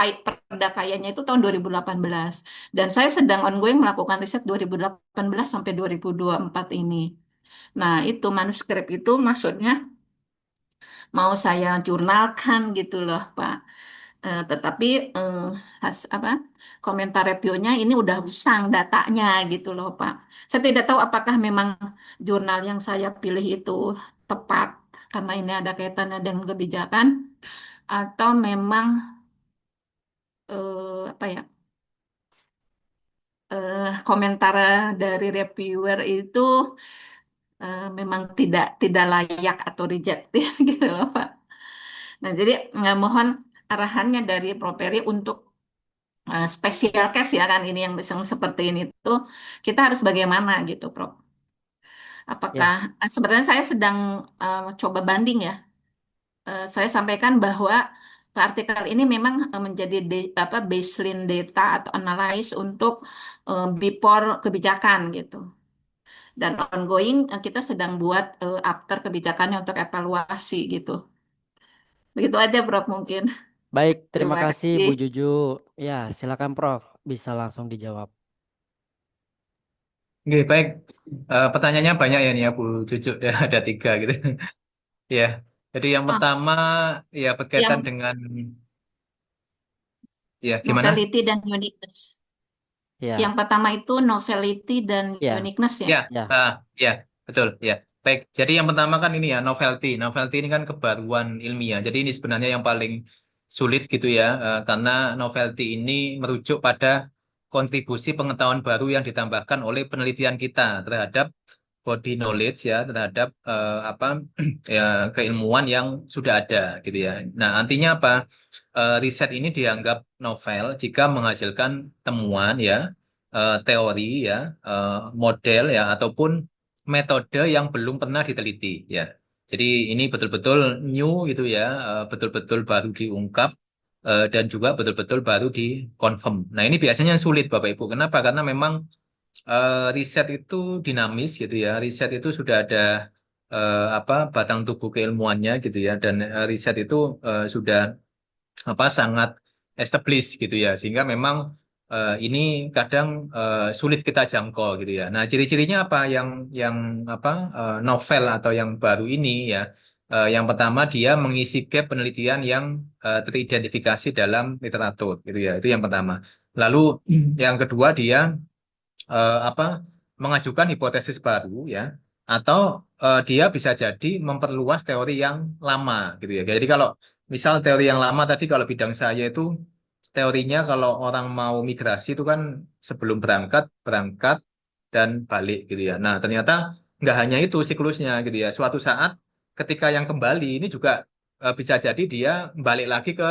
Kayanya itu tahun 2018, dan saya sedang ongoing melakukan riset 2018 sampai 2024 ini. Nah, itu manuskrip itu maksudnya mau saya jurnalkan gitu loh, Pak. Tetapi eh, apa komentar reviewnya ini udah usang datanya gitu loh, Pak. Saya tidak tahu apakah memang jurnal yang saya pilih itu tepat karena ini ada kaitannya dengan kebijakan, atau memang apa ya komentar dari reviewer itu memang tidak layak atau rejected gitu loh, Pak. Nah, jadi mohon arahannya dari Properi untuk spesial case ya kan, ini yang seperti ini tuh kita harus bagaimana gitu, Prof. Apakah Ya, sebenarnya saya sedang coba banding ya. Saya sampaikan bahwa artikel ini memang menjadi apa baseline data atau analysis untuk before kebijakan gitu. Dan ongoing kita sedang buat after kebijakannya untuk evaluasi gitu. Begitu aja, Prof, mungkin. baik. Terima Terima kasih, kasih. Bu Juju. Ya, silakan, Prof. Bisa langsung dijawab. Oke, baik. Pertanyaannya banyak ya nih ya Bu Cucu, ya, ada 3 gitu. Ya, jadi yang Oh, pertama ya berkaitan yang dengan ya gimana? novelty dan uniqueness. Yang Ya, pertama itu novelty dan ya, uniqueness ya. Ya, ya. ya, betul, ya. Baik, jadi yang pertama kan ini ya, novelty. Novelty ini kan kebaruan ilmiah. Jadi ini sebenarnya yang paling sulit gitu ya, karena novelty ini merujuk pada kontribusi pengetahuan baru yang ditambahkan oleh penelitian kita terhadap body knowledge ya, terhadap apa ya keilmuan yang sudah ada gitu ya. Nah, artinya apa? Riset ini dianggap novel jika menghasilkan temuan ya, teori ya, model ya, ataupun metode yang belum pernah diteliti ya. Jadi ini betul-betul new gitu ya, betul-betul baru diungkap dan juga betul-betul baru dikonfirm. Nah ini biasanya yang sulit Bapak Ibu. Kenapa? Karena memang riset itu dinamis gitu ya. Riset itu sudah ada apa batang tubuh keilmuannya gitu ya, dan riset itu sudah apa sangat established gitu ya, sehingga memang ini kadang sulit kita jangkau gitu ya. Nah, ciri-cirinya apa yang apa novel atau yang baru ini ya? Yang pertama dia mengisi gap penelitian yang teridentifikasi dalam literatur gitu ya. Itu yang pertama. Lalu yang kedua dia apa mengajukan hipotesis baru ya, atau dia bisa jadi memperluas teori yang lama gitu ya. Jadi kalau misal teori yang lama tadi, kalau bidang saya itu teorinya kalau orang mau migrasi itu kan sebelum berangkat, berangkat dan balik gitu ya. Nah, ternyata nggak hanya itu siklusnya gitu ya. Suatu saat ketika yang kembali ini juga bisa jadi dia balik lagi ke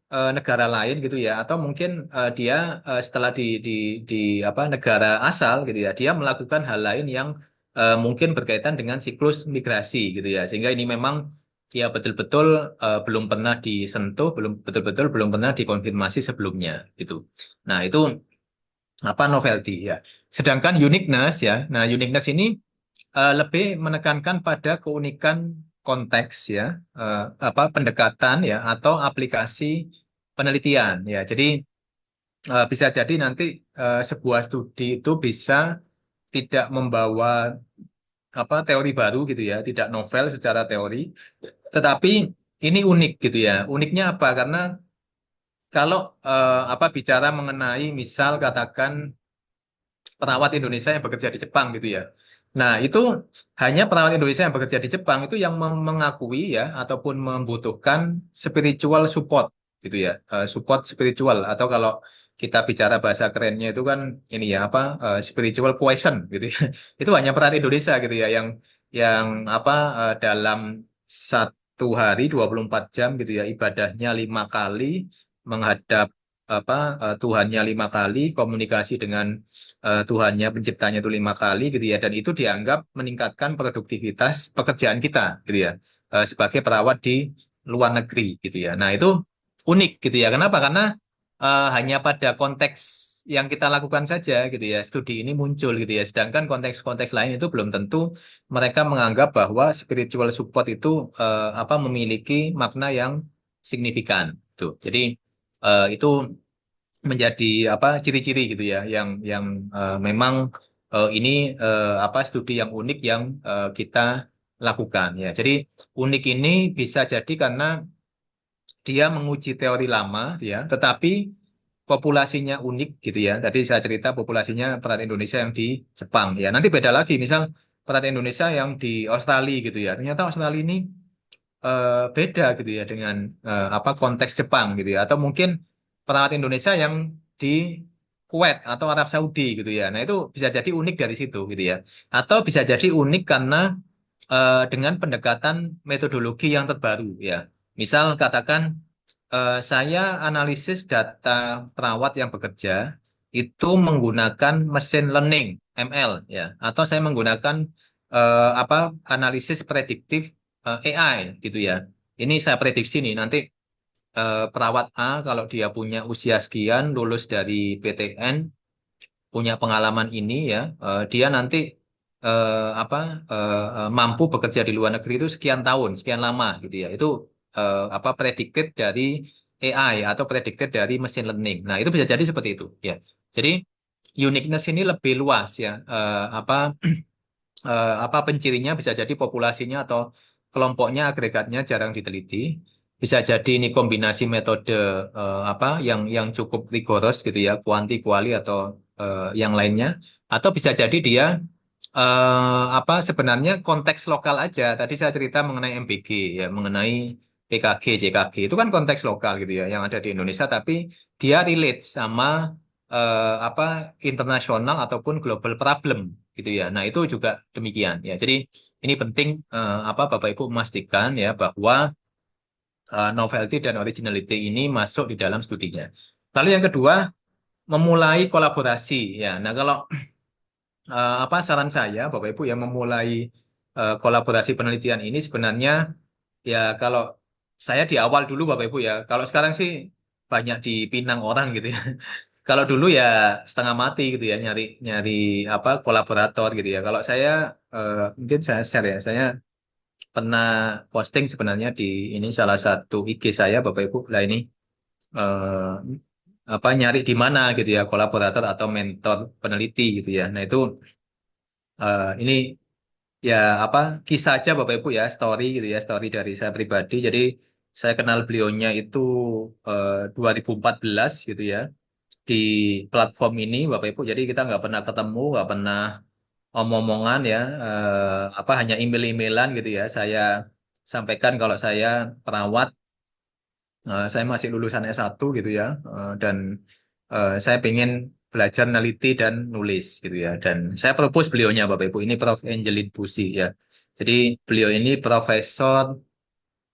negara lain gitu ya, atau mungkin dia setelah di apa negara asal gitu ya, dia melakukan hal lain yang mungkin berkaitan dengan siklus migrasi gitu ya, sehingga ini memang ya betul-betul belum pernah disentuh, belum betul-betul belum pernah dikonfirmasi sebelumnya gitu. Nah itu apa novelty ya. Sedangkan uniqueness ya, nah uniqueness ini lebih menekankan pada keunikan konteks ya, apa pendekatan ya atau aplikasi penelitian ya. Jadi bisa jadi nanti sebuah studi itu bisa tidak membawa apa teori baru gitu ya, tidak novel secara teori, tetapi ini unik gitu ya. Uniknya apa? Karena kalau apa bicara mengenai misal katakan perawat Indonesia yang bekerja di Jepang gitu ya. Nah, itu hanya perawat Indonesia yang bekerja di Jepang itu yang mengakui ya ataupun membutuhkan spiritual support gitu ya, support spiritual, atau kalau kita bicara bahasa kerennya itu kan ini ya apa, spiritual quotient gitu ya. Itu hanya peran Indonesia gitu ya, yang apa, dalam satu hari 24 jam gitu ya, ibadahnya 5 kali, menghadap apa, Tuhannya 5 kali, komunikasi dengan Tuhannya penciptanya itu 5 kali gitu ya, dan itu dianggap meningkatkan produktivitas pekerjaan kita gitu ya, sebagai perawat di luar negeri gitu ya. Nah itu unik gitu ya. Kenapa? Karena hanya pada konteks yang kita lakukan saja gitu ya, studi ini muncul gitu ya. Sedangkan konteks-konteks lain itu belum tentu mereka menganggap bahwa spiritual support itu apa, memiliki makna yang signifikan. Tuh. Jadi itu menjadi apa, ciri-ciri gitu ya, yang memang ini apa, studi yang unik yang kita lakukan ya. Jadi unik ini bisa jadi karena dia menguji teori lama ya, tetapi populasinya unik gitu ya. Tadi saya cerita populasinya perat Indonesia yang di Jepang ya. Nanti beda lagi, misal perat Indonesia yang di Australia gitu ya. Ternyata Australia ini beda gitu ya dengan apa, konteks Jepang gitu ya. Atau mungkin perawat Indonesia yang di Kuwait atau Arab Saudi gitu ya. Nah itu bisa jadi unik dari situ gitu ya. Atau bisa jadi unik karena dengan pendekatan metodologi yang terbaru ya. Misal katakan saya analisis data perawat yang bekerja itu menggunakan mesin learning ML ya, atau saya menggunakan apa, analisis prediktif AI gitu ya. Ini saya prediksi nih nanti perawat A kalau dia punya usia sekian, lulus dari PTN, punya pengalaman ini ya, dia nanti apa, mampu bekerja di luar negeri itu sekian tahun, sekian lama gitu ya. Itu apa, predicted dari AI atau predicted dari machine learning. Nah, itu bisa jadi seperti itu ya. Jadi uniqueness ini lebih luas ya. Apa apa pencirinya, bisa jadi populasinya atau kelompoknya, agregatnya jarang diteliti. Bisa jadi ini kombinasi metode apa yang cukup rigoros gitu ya, kuanti, kuali, atau yang lainnya. Atau bisa jadi dia apa, sebenarnya konteks lokal aja. Tadi saya cerita mengenai MBG ya, mengenai PKG, JKG itu kan konteks lokal gitu ya, yang ada di Indonesia, tapi dia relate sama apa, internasional ataupun global problem gitu ya. Nah itu juga demikian ya. Jadi ini penting apa, Bapak Ibu memastikan ya bahwa novelty dan originality ini masuk di dalam studinya. Lalu yang kedua, memulai kolaborasi ya. Nah kalau apa, saran saya Bapak Ibu yang memulai kolaborasi penelitian ini sebenarnya ya, kalau saya di awal dulu Bapak Ibu ya, kalau sekarang sih banyak dipinang orang gitu ya. Kalau dulu ya setengah mati gitu ya, nyari nyari apa, kolaborator gitu ya. Kalau saya mungkin saya share ya, saya pernah posting sebenarnya di ini salah satu IG saya Bapak Ibu. Lah ini eh, apa, nyari di mana gitu ya kolaborator atau mentor peneliti gitu ya. Nah itu ini ya apa, kisah aja Bapak Ibu ya, story gitu ya, story dari saya pribadi. Jadi saya kenal beliaunya itu 2014 gitu ya, di platform ini Bapak Ibu. Jadi kita nggak pernah ketemu, nggak pernah omong-omongan ya, apa, hanya email-emailan gitu ya. Saya sampaikan kalau saya perawat, saya masih lulusan S1 gitu ya, dan saya pengen belajar neliti dan nulis gitu ya. Dan saya propose beliaunya Bapak Ibu, ini Prof. Angelin Busi ya. Jadi beliau ini Profesor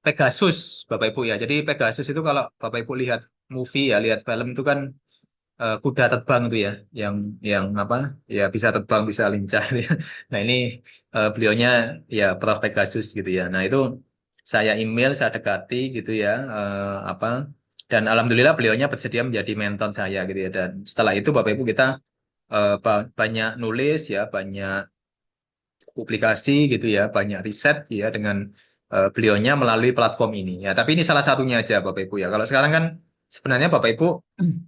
Pegasus Bapak Ibu ya. Jadi Pegasus itu kalau Bapak Ibu lihat movie ya, lihat film itu kan kuda terbang itu ya, yang apa ya, bisa terbang, bisa lincah gitu ya. Nah ini beliaunya ya Prof Pegasus gitu ya. Nah itu saya email, saya dekati gitu ya, apa, dan alhamdulillah beliaunya bersedia menjadi mentor saya gitu ya. Dan setelah itu Bapak Ibu kita banyak nulis ya, banyak publikasi gitu ya, banyak riset ya dengan beliaunya melalui platform ini ya. Tapi ini salah satunya aja Bapak Ibu ya. Kalau sekarang kan sebenarnya Bapak Ibu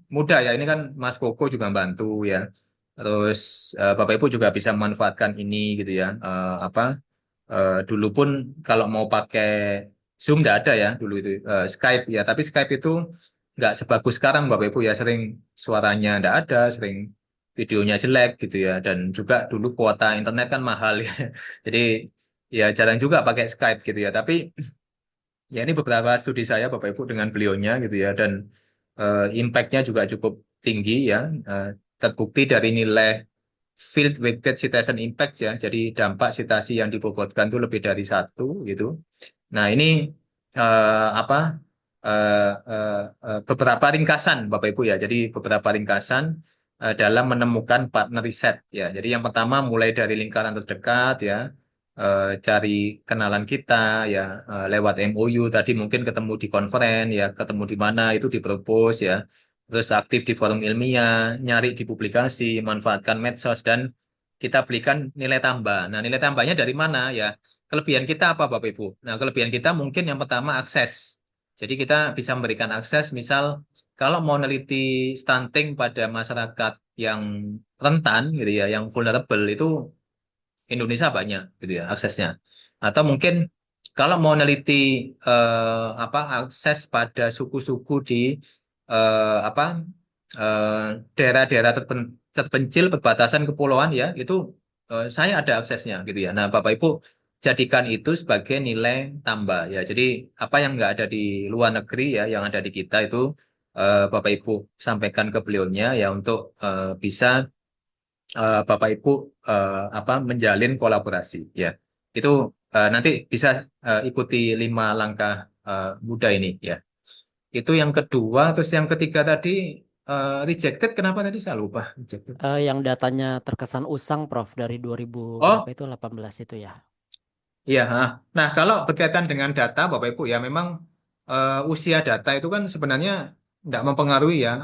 mudah ya, ini kan Mas Koko juga bantu ya. Terus Bapak Ibu juga bisa memanfaatkan ini gitu ya. Apa, dulu pun kalau mau pakai Zoom nggak ada ya dulu itu, Skype ya. Tapi Skype itu nggak sebagus sekarang Bapak Ibu ya. Sering suaranya nggak ada, sering videonya jelek gitu ya. Dan juga dulu kuota internet kan mahal ya. Jadi ya jarang juga pakai Skype gitu ya. Tapi Ya ini beberapa studi saya Bapak Ibu dengan beliaunya gitu ya, dan impact-nya juga cukup tinggi ya. Terbukti dari nilai field weighted citation impact ya, jadi dampak citasi yang dibobotkan itu lebih dari 1 gitu. Nah ini apa beberapa ringkasan Bapak Ibu ya, jadi beberapa ringkasan dalam menemukan partner riset ya. Jadi yang pertama mulai dari lingkaran terdekat ya, cari kenalan kita ya, lewat MOU tadi, mungkin ketemu di konferen ya, ketemu di mana itu di propose ya, terus aktif di forum ilmiah, nyari di publikasi, manfaatkan medsos, dan kita berikan nilai tambah. Nah, nilai tambahnya dari mana ya? Kelebihan kita apa Bapak Ibu? Nah, kelebihan kita mungkin yang pertama akses. Jadi kita bisa memberikan akses, misal kalau mau neliti stunting pada masyarakat yang rentan gitu ya, yang vulnerable, itu Indonesia banyak gitu ya aksesnya. Atau mungkin kalau mau neliti akses pada suku-suku di apa daerah-daerah terpencil perbatasan kepulauan ya, itu saya ada aksesnya gitu ya. Nah, Bapak Ibu jadikan itu sebagai nilai tambah ya. Jadi apa yang nggak ada di luar negeri ya, yang ada di kita itu Bapak Ibu sampaikan ke beliaunya ya, untuk bisa Bapak Ibu menjalin kolaborasi ya. Itu nanti bisa ikuti 5 langkah mudah ini ya. Itu yang kedua, terus yang ketiga tadi rejected, kenapa tadi saya lupa rejected. Yang datanya terkesan usang, Prof, dari 2000 berapa Oh itu 18 itu ya. iya, nah kalau berkaitan dengan data Bapak Ibu ya, memang usia data itu kan sebenarnya tidak mempengaruhi ya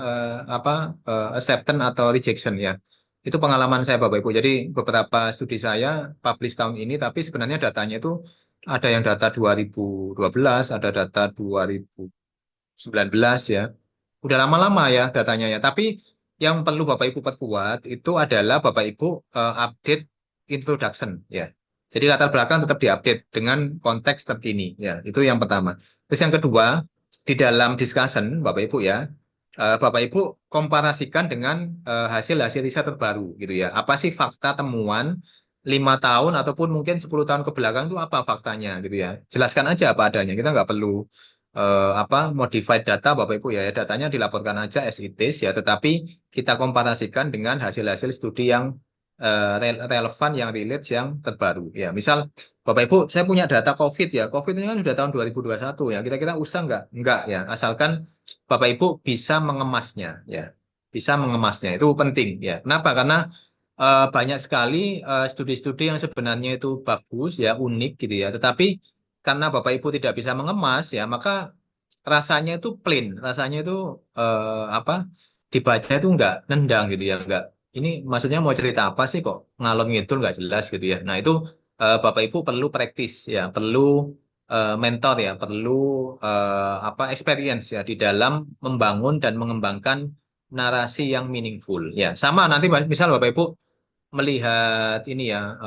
acceptance atau rejection ya. Itu pengalaman saya Bapak Ibu. Jadi beberapa studi saya publish tahun ini, tapi sebenarnya datanya itu ada yang data 2012, ada data 2019 ya. Udah lama-lama ya datanya ya. Tapi yang perlu Bapak Ibu perkuat itu adalah Bapak Ibu update introduction ya. Jadi latar belakang tetap diupdate dengan konteks terkini ya. Itu yang pertama. Terus yang kedua, di dalam discussion Bapak Ibu ya, Bapak Ibu komparasikan dengan hasil-hasil riset terbaru gitu ya. Apa sih fakta temuan 5 tahun ataupun mungkin 10 tahun ke belakang itu, apa faktanya gitu ya. Jelaskan aja apa adanya. Kita nggak perlu modified data Bapak Ibu ya. Datanya dilaporkan aja as it is ya, tetapi kita komparasikan dengan hasil-hasil studi yang relevan, yang relate, yang terbaru ya. Misal Bapak Ibu, saya punya data COVID ya. COVID ini kan sudah tahun 2021 ya. Kira-kira usah nggak? Nggak ya. Asalkan Bapak Ibu bisa mengemasnya ya. Bisa mengemasnya itu penting ya. Kenapa? Karena banyak sekali studi-studi yang sebenarnya itu bagus ya, unik gitu ya. Tetapi karena Bapak Ibu tidak bisa mengemas ya, maka rasanya itu plain, rasanya itu dibaca itu nggak nendang gitu ya, nggak. Ini maksudnya mau cerita apa sih kok ngalor ngidul nggak jelas gitu ya. Nah itu Bapak Ibu perlu praktis ya, perlu mentor ya, perlu experience ya di dalam membangun dan mengembangkan narasi yang meaningful ya. Sama nanti misal Bapak Ibu melihat ini ya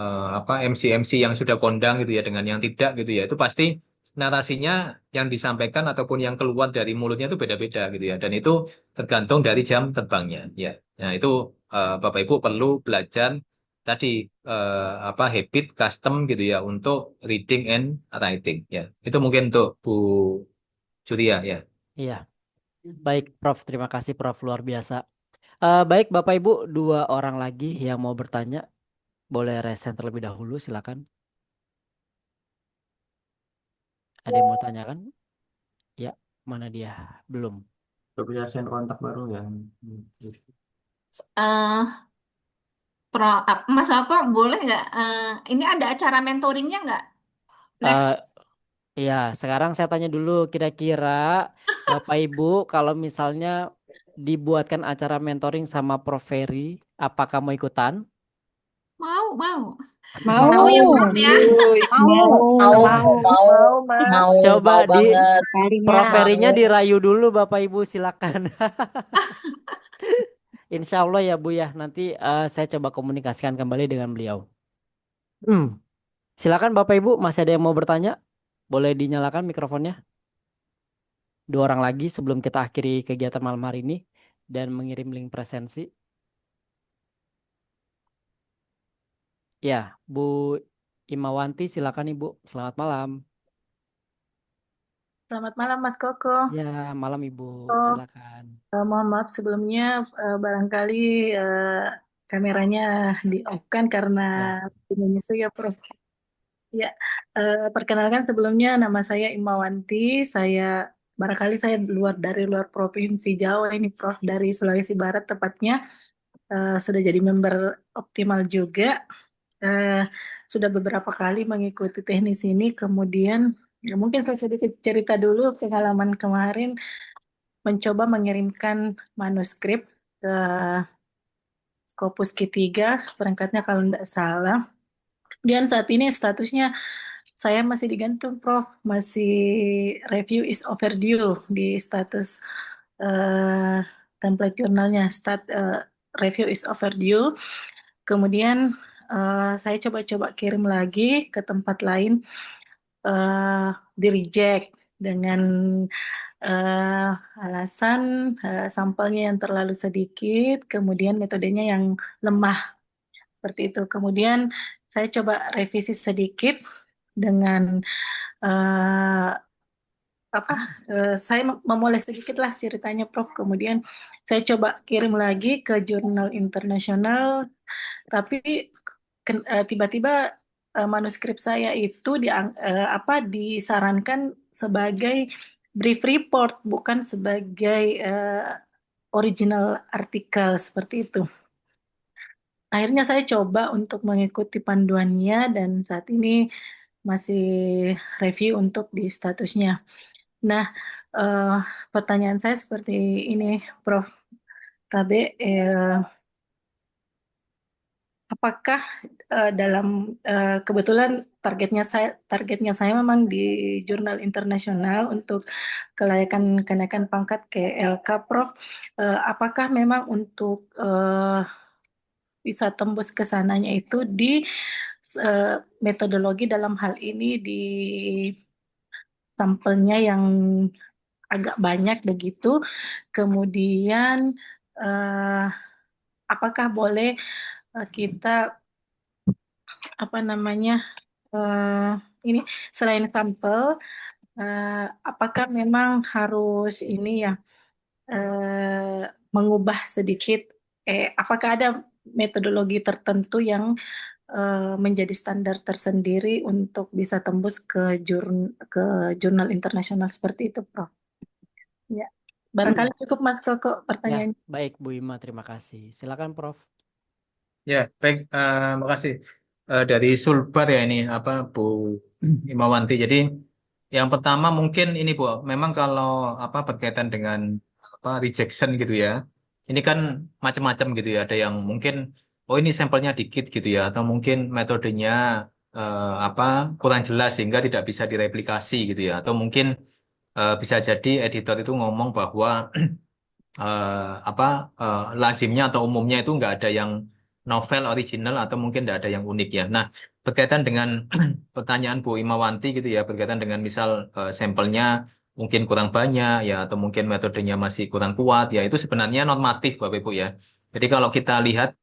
MC-MC yang sudah kondang gitu ya dengan yang tidak gitu ya, itu pasti narasinya yang disampaikan ataupun yang keluar dari mulutnya itu beda-beda gitu ya, dan itu tergantung dari jam terbangnya ya. Nah itu Bapak Ibu perlu belajar tadi habit custom gitu ya untuk reading and writing ya. Itu mungkin untuk Bu Surya ya. Iya, baik Prof. Terima kasih Prof. Luar biasa. Baik Bapak Ibu, 2 orang lagi yang mau bertanya. Boleh resen terlebih dahulu, silakan. Ada yang mau tanyakan? Ya, mana dia? Belum. Bisa send kontak baru ya. eh Mas Alko boleh nggak? Ini ada acara mentoringnya nggak? Eh, Next. ya, sekarang saya tanya dulu, kira-kira Bapak Ibu kalau misalnya dibuatkan acara mentoring sama Prof. Ferry, apakah mau ikutan? Mau, mau. Mau, Mau ya, Prof ya. mau, Mau, Mas. mau Coba di banget. Prof. Sekalinya. Ferry-nya Mau. dirayu dulu Bapak Ibu, silakan. Insya Allah ya Bu ya, nanti saya coba komunikasikan kembali dengan beliau. Silakan Bapak Ibu, masih ada yang mau bertanya? Boleh dinyalakan mikrofonnya. 2 orang lagi sebelum kita akhiri kegiatan malam hari ini dan mengirim link presensi. Ya, Bu Imawanti silakan Ibu. Selamat malam. Selamat malam Mas Koko. Ya, malam Ibu. Oh, Silakan. mohon maaf sebelumnya barangkali kameranya di off kan karena Ya, menyusui ya Prof. Ya, perkenalkan sebelumnya nama saya Imawanti. Saya barangkali saya dari luar provinsi Jawa ini Prof, dari Sulawesi Barat tepatnya. Sudah jadi member optimal juga. Eh, sudah beberapa kali mengikuti teknis ini. Kemudian ya mungkin saya sedikit cerita dulu pengalaman kemarin mencoba mengirimkan manuskrip ke Scopus Q3, perangkatnya kalau tidak salah. Dan saat ini statusnya saya masih digantung, Prof. Masih review is overdue di status eh, template jurnalnya. Review is overdue. Kemudian saya coba-coba kirim lagi ke tempat lain, eh, di reject dengan eh, alasan sampelnya yang terlalu sedikit, kemudian metodenya yang lemah seperti itu. Kemudian saya coba revisi sedikit dengan eh, apa? Saya memulai sedikit lah ceritanya, Prof. Kemudian saya coba kirim lagi ke jurnal internasional, tapi tiba-tiba manuskrip saya itu disarankan sebagai brief report, bukan sebagai original artikel seperti itu. Akhirnya saya coba untuk mengikuti panduannya dan saat ini masih review untuk di statusnya. Nah, eh, pertanyaan saya seperti ini, Prof. KB, apakah dalam kebetulan targetnya saya memang di jurnal internasional untuk kelayakan kenaikan pangkat ke LK, Prof. Apakah memang untuk bisa tembus ke sananya itu di eh, metodologi dalam hal ini di sampelnya yang agak banyak begitu, kemudian eh, apakah boleh kita apa namanya eh, ini selain sampel, apakah memang harus ini ya mengubah sedikit, apakah ada metodologi tertentu yang menjadi standar tersendiri untuk bisa tembus ke jurnal internasional seperti itu, Prof. Ya, barangkali cukup Mas Koko ya, pertanyaannya. baik Bu Ima, terima kasih. Silakan Prof. Ya, baik. Makasih. Dari Sulbar ya ini apa Bu Imawanti. Jadi yang pertama mungkin ini Bu, memang kalau apa berkaitan dengan apa rejection gitu ya. Ini kan macam-macam gitu ya. Ada yang mungkin oh ini sampelnya dikit gitu ya, atau mungkin metodenya apa kurang jelas sehingga tidak bisa direplikasi gitu ya. Atau mungkin bisa jadi editor itu ngomong bahwa apa lazimnya atau umumnya itu nggak ada yang novel original atau mungkin nggak ada yang unik ya. Nah, berkaitan dengan pertanyaan Bu Imawanti gitu ya, berkaitan dengan misal sampelnya mungkin kurang banyak ya atau mungkin metodenya masih kurang kuat ya itu sebenarnya normatif Bapak Ibu ya. Jadi kalau kita lihat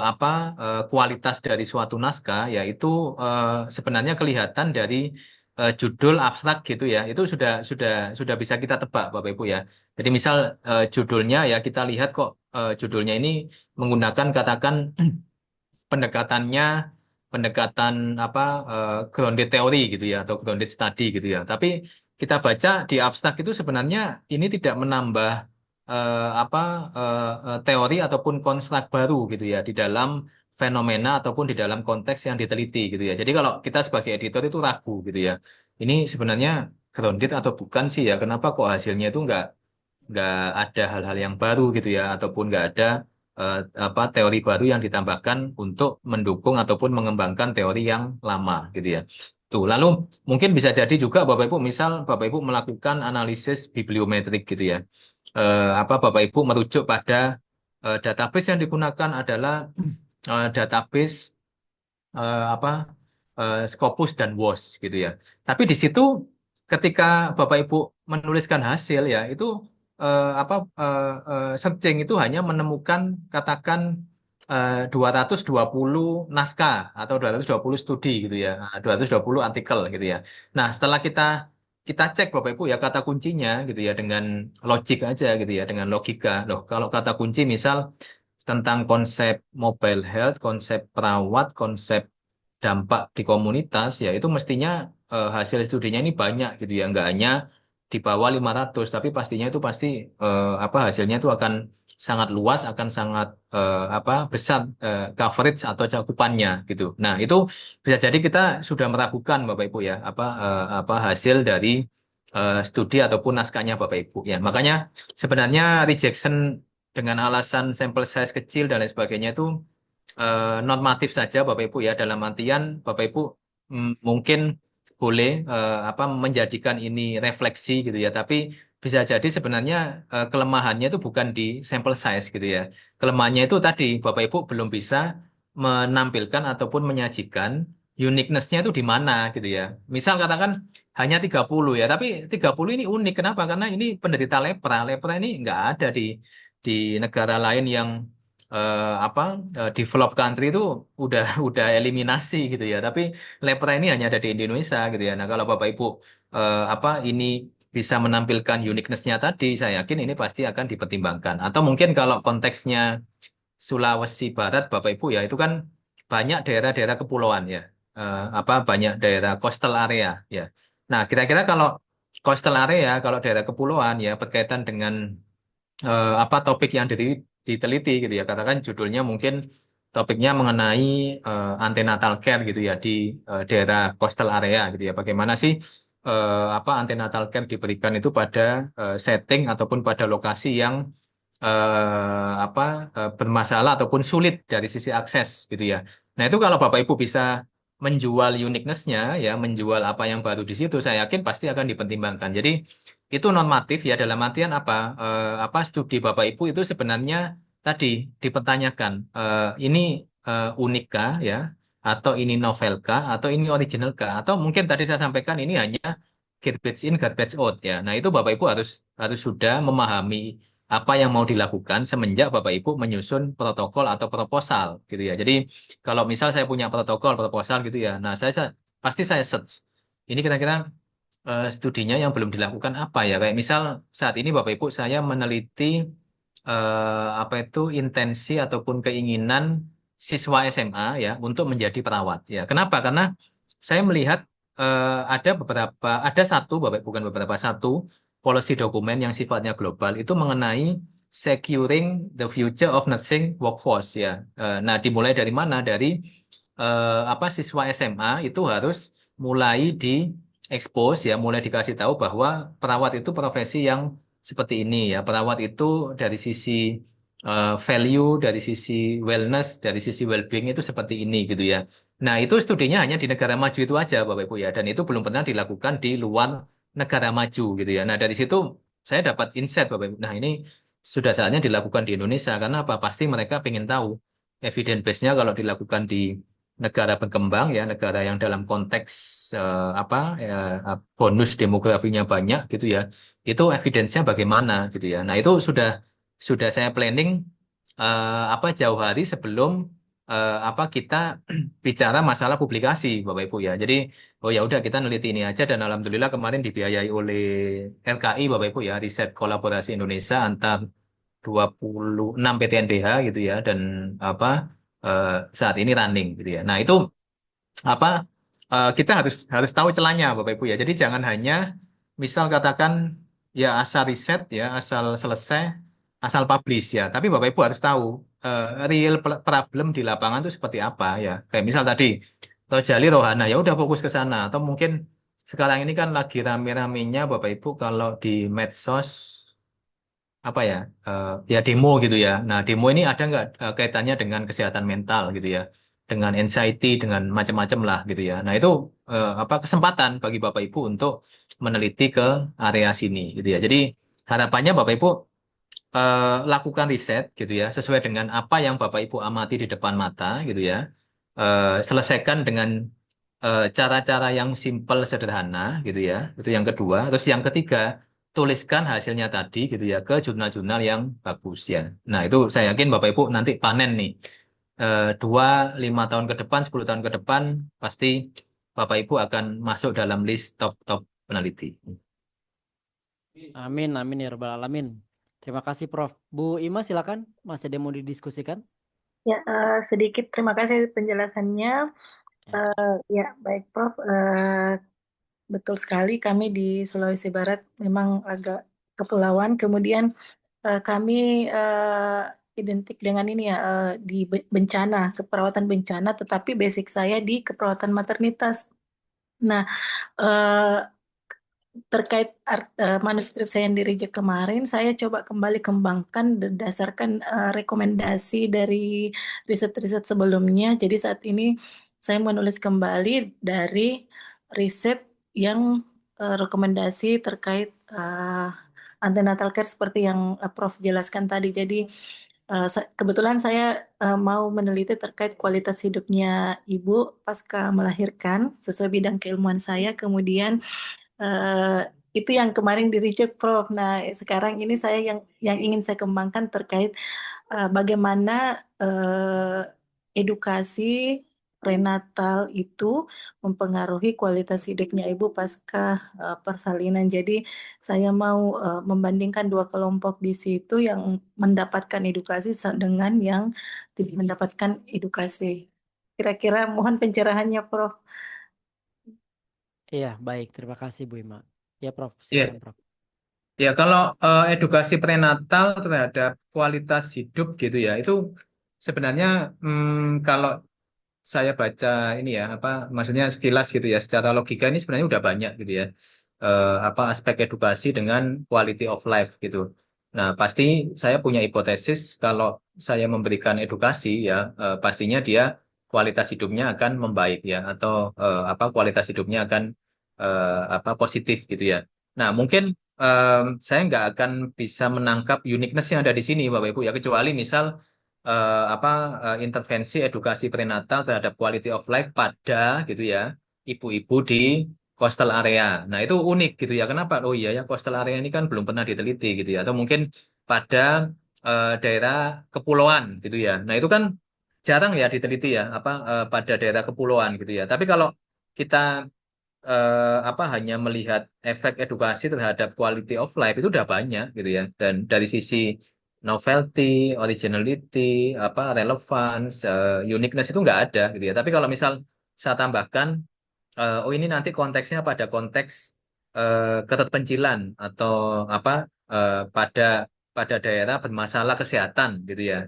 apa kualitas dari suatu naskah ya itu sebenarnya kelihatan dari judul abstrak gitu ya itu sudah bisa kita tebak Bapak Ibu ya. Jadi misal judulnya ya kita lihat kok judulnya ini menggunakan katakan pendekatannya pendekatan apa grounded theory gitu ya atau grounded study gitu ya. Tapi kita baca di abstrak itu sebenarnya ini tidak menambah apa teori ataupun konstruk baru gitu ya di dalam fenomena ataupun di dalam konteks yang diteliti gitu ya. Jadi kalau kita sebagai editor itu ragu gitu ya. Ini sebenarnya grounded atau bukan sih ya? Kenapa kok hasilnya itu nggak ada hal-hal yang baru gitu ya ataupun nggak ada apa teori baru yang ditambahkan untuk mendukung ataupun mengembangkan teori yang lama gitu ya. Tuh, lalu mungkin bisa jadi juga Bapak Ibu misal Bapak Ibu melakukan analisis bibliometrik gitu ya. Apa Bapak Ibu merujuk pada database yang digunakan adalah database apa Scopus dan WOS gitu ya. Tapi di situ ketika Bapak Ibu menuliskan hasil ya itu apa searching itu hanya menemukan katakan 220 naskah atau 220 studi gitu ya. 220 artikel gitu ya. Nah, setelah kita kita cek Bapak Ibu ya kata kuncinya gitu ya dengan logik aja gitu ya, dengan logika. Loh, kalau kata kunci misal tentang konsep mobile health, konsep perawat, konsep dampak di komunitas ya itu mestinya hasil studinya ini banyak gitu ya, nggak hanya di bawah 500 tapi pastinya itu pasti apa hasilnya itu akan sangat luas, akan sangat apa besar coverage atau cakupannya gitu. Nah, itu bisa jadi kita sudah meragukan Bapak Ibu ya apa hasil dari studi ataupun naskahnya Bapak Ibu ya. Makanya sebenarnya rejection dengan alasan sampel size kecil dan lain sebagainya itu normatif saja Bapak Ibu ya, dalam artian Bapak Ibu mungkin boleh apa menjadikan ini refleksi gitu ya, tapi bisa jadi sebenarnya kelemahannya itu bukan di sampel size gitu ya. Kelemahannya itu tadi Bapak Ibu belum bisa menampilkan ataupun menyajikan uniqueness-nya itu di mana gitu ya. Misal katakan hanya 30 ya, tapi 30 ini unik. Kenapa? Karena ini penderita lepra. Lepra ini nggak ada di negara lain yang apa develop country itu udah udah eliminasi gitu ya. Tapi lepra ini hanya ada di Indonesia gitu ya. Nah, kalau Bapak Ibu apa ini bisa menampilkan uniqueness-nya tadi, saya yakin ini pasti akan dipertimbangkan. Atau mungkin kalau konteksnya Sulawesi Barat, Bapak Ibu ya, itu kan banyak daerah-daerah kepulauan ya. Apa banyak daerah coastal area ya. Nah, kira-kira kalau coastal area, kalau daerah kepulauan ya berkaitan dengan apa topik yang diteliti gitu ya. Katakan judulnya mungkin topiknya mengenai antenatal care gitu ya di daerah coastal area gitu ya. Bagaimana sih apa antenatal care diberikan itu pada setting ataupun pada lokasi yang apa bermasalah ataupun sulit dari sisi akses gitu ya. Nah, itu kalau Bapak Ibu bisa menjual uniqueness-nya ya, menjual apa yang baru di situ, saya yakin pasti akan dipertimbangkan. Jadi itu normatif ya dalam artian apa studi Bapak Ibu itu sebenarnya tadi dipertanyakan ini unika ya atau ini novelkah atau ini originalkah atau mungkin tadi saya sampaikan ini hanya garbage in garbage out ya. Nah, itu Bapak Ibu harus harus sudah memahami apa yang mau dilakukan semenjak Bapak Ibu menyusun protokol atau proposal gitu ya. Jadi kalau misal saya punya protokol proposal gitu ya. Nah, pasti saya search. Ini kira-kira studinya yang belum dilakukan apa ya? Kayak misal saat ini Bapak Ibu saya meneliti apa itu intensi ataupun keinginan siswa SMA ya untuk menjadi perawat ya. Kenapa? Karena saya melihat ada satu Bapak bukan beberapa satu policy dokumen yang sifatnya global itu mengenai securing the future of nursing workforce ya. Nah, dimulai dari mana? Dari apa siswa SMA itu harus mulai di expose ya, mulai dikasih tahu bahwa perawat itu profesi yang seperti ini ya. Perawat itu dari sisi value, dari sisi wellness, dari sisi well-being itu seperti ini gitu ya. Nah, itu studinya hanya di negara maju itu aja Bapak Ibu ya, dan itu belum pernah dilakukan di luar negara maju gitu ya. Nah, dari situ saya dapat insight Bapak Ibu. Nah, ini sudah saatnya dilakukan di Indonesia karena apa? Pasti mereka ingin tahu evidence base-nya kalau dilakukan di negara berkembang ya, negara yang dalam konteks apa ya, bonus demografinya banyak gitu ya. Itu evidence-nya bagaimana gitu ya. Nah, itu sudah saya planning apa jauh hari sebelum apa kita bicara masalah publikasi Bapak Ibu ya. Jadi oh ya udah kita neliti ini aja dan alhamdulillah kemarin dibiayai oleh RKI Bapak Ibu ya, Riset Kolaborasi Indonesia antar 26 PTNBH gitu ya dan apa saat ini running gitu ya. Nah, itu apa kita harus harus tahu celahnya Bapak Ibu ya. Jadi jangan hanya misal katakan ya asal riset ya, asal selesai, asal publish ya. Tapi Bapak Ibu harus tahu real problem di lapangan itu seperti apa ya. Kayak misal tadi Rojali Rohana ya udah fokus ke sana atau mungkin sekarang ini kan lagi rame-ramenya Bapak Ibu kalau di medsos apa ya ya demo gitu ya. Nah, demo ini ada nggak kaitannya dengan kesehatan mental gitu ya, dengan anxiety, dengan macam-macam lah gitu ya. Nah, itu apa kesempatan bagi Bapak Ibu untuk meneliti ke area sini gitu ya. Jadi harapannya Bapak Ibu lakukan riset gitu ya, sesuai dengan apa yang Bapak Ibu amati di depan mata gitu ya. Selesaikan dengan cara-cara yang simple sederhana gitu ya. Itu yang kedua. Terus yang ketiga, tuliskan hasilnya tadi gitu ya ke jurnal-jurnal yang bagus ya. Nah, itu saya yakin Bapak Ibu nanti panen nih. 2, 5 tahun ke depan, 10 tahun ke depan pasti Bapak Ibu akan masuk dalam list top peneliti. Amin, amin ya rabbal alamin. Terima kasih Prof. Bu Ima silakan, masih ada yang mau didiskusikan? Ya, sedikit terima kasih penjelasannya. Ya. Ya, baik Prof. Betul sekali, kami di Sulawesi Barat memang agak kepulauan. Kemudian kami identik dengan ini ya, di bencana, keperawatan bencana, tetapi basic saya di keperawatan maternitas. Nah, eh, terkait manuskrip saya yang di-reject kemarin, saya coba kembali kembangkan berdasarkan rekomendasi dari riset-riset sebelumnya. Jadi saat ini saya menulis kembali dari riset yang rekomendasi terkait antenatal care seperti yang Prof jelaskan tadi. Jadi kebetulan saya mau meneliti terkait kualitas hidupnya ibu pasca melahirkan sesuai bidang keilmuan saya. Kemudian eh, itu yang kemarin di reject Prof. Nah, sekarang ini saya yang ingin saya kembangkan terkait bagaimana edukasi prenatal itu mempengaruhi kualitas hidupnya ibu pasca persalinan. Jadi saya mau membandingkan dua kelompok di situ yang mendapatkan edukasi dengan yang tidak mendapatkan edukasi. Kira-kira mohon pencerahannya, Prof. Iya, baik. Terima kasih Bu Ima. Ya Prof, Ya, silakan Prof. ya kalau edukasi prenatal terhadap kualitas hidup gitu ya, itu sebenarnya kalau saya baca ini ya apa maksudnya sekilas gitu ya secara logika ini sebenarnya udah banyak gitu ya apa aspek edukasi dengan quality of life gitu. Nah, pasti saya punya hipotesis kalau saya memberikan edukasi ya pastinya dia kualitas hidupnya akan membaik ya atau apa kualitas hidupnya akan apa positif gitu ya. Nah, mungkin saya nggak akan bisa menangkap uniqueness yang ada di sini Bapak Ibu ya kecuali misal apa intervensi edukasi prenatal terhadap quality of life pada gitu ya ibu-ibu di coastal area. Nah, itu unik gitu ya. Kenapa? Oh iya ya coastal area ini kan belum pernah diteliti gitu ya. Atau mungkin pada daerah kepulauan gitu ya. Nah, itu kan jarang ya diteliti ya apa pada daerah kepulauan gitu ya. Tapi kalau kita apa hanya melihat efek edukasi terhadap quality of life itu udah banyak gitu ya. Dan dari sisi novelty, originality, apa relevance, uniqueness itu nggak ada gitu ya. Tapi kalau misal saya tambahkan, oh ini nanti konteksnya pada konteks keterpencilan atau apa pada daerah bermasalah kesehatan gitu ya.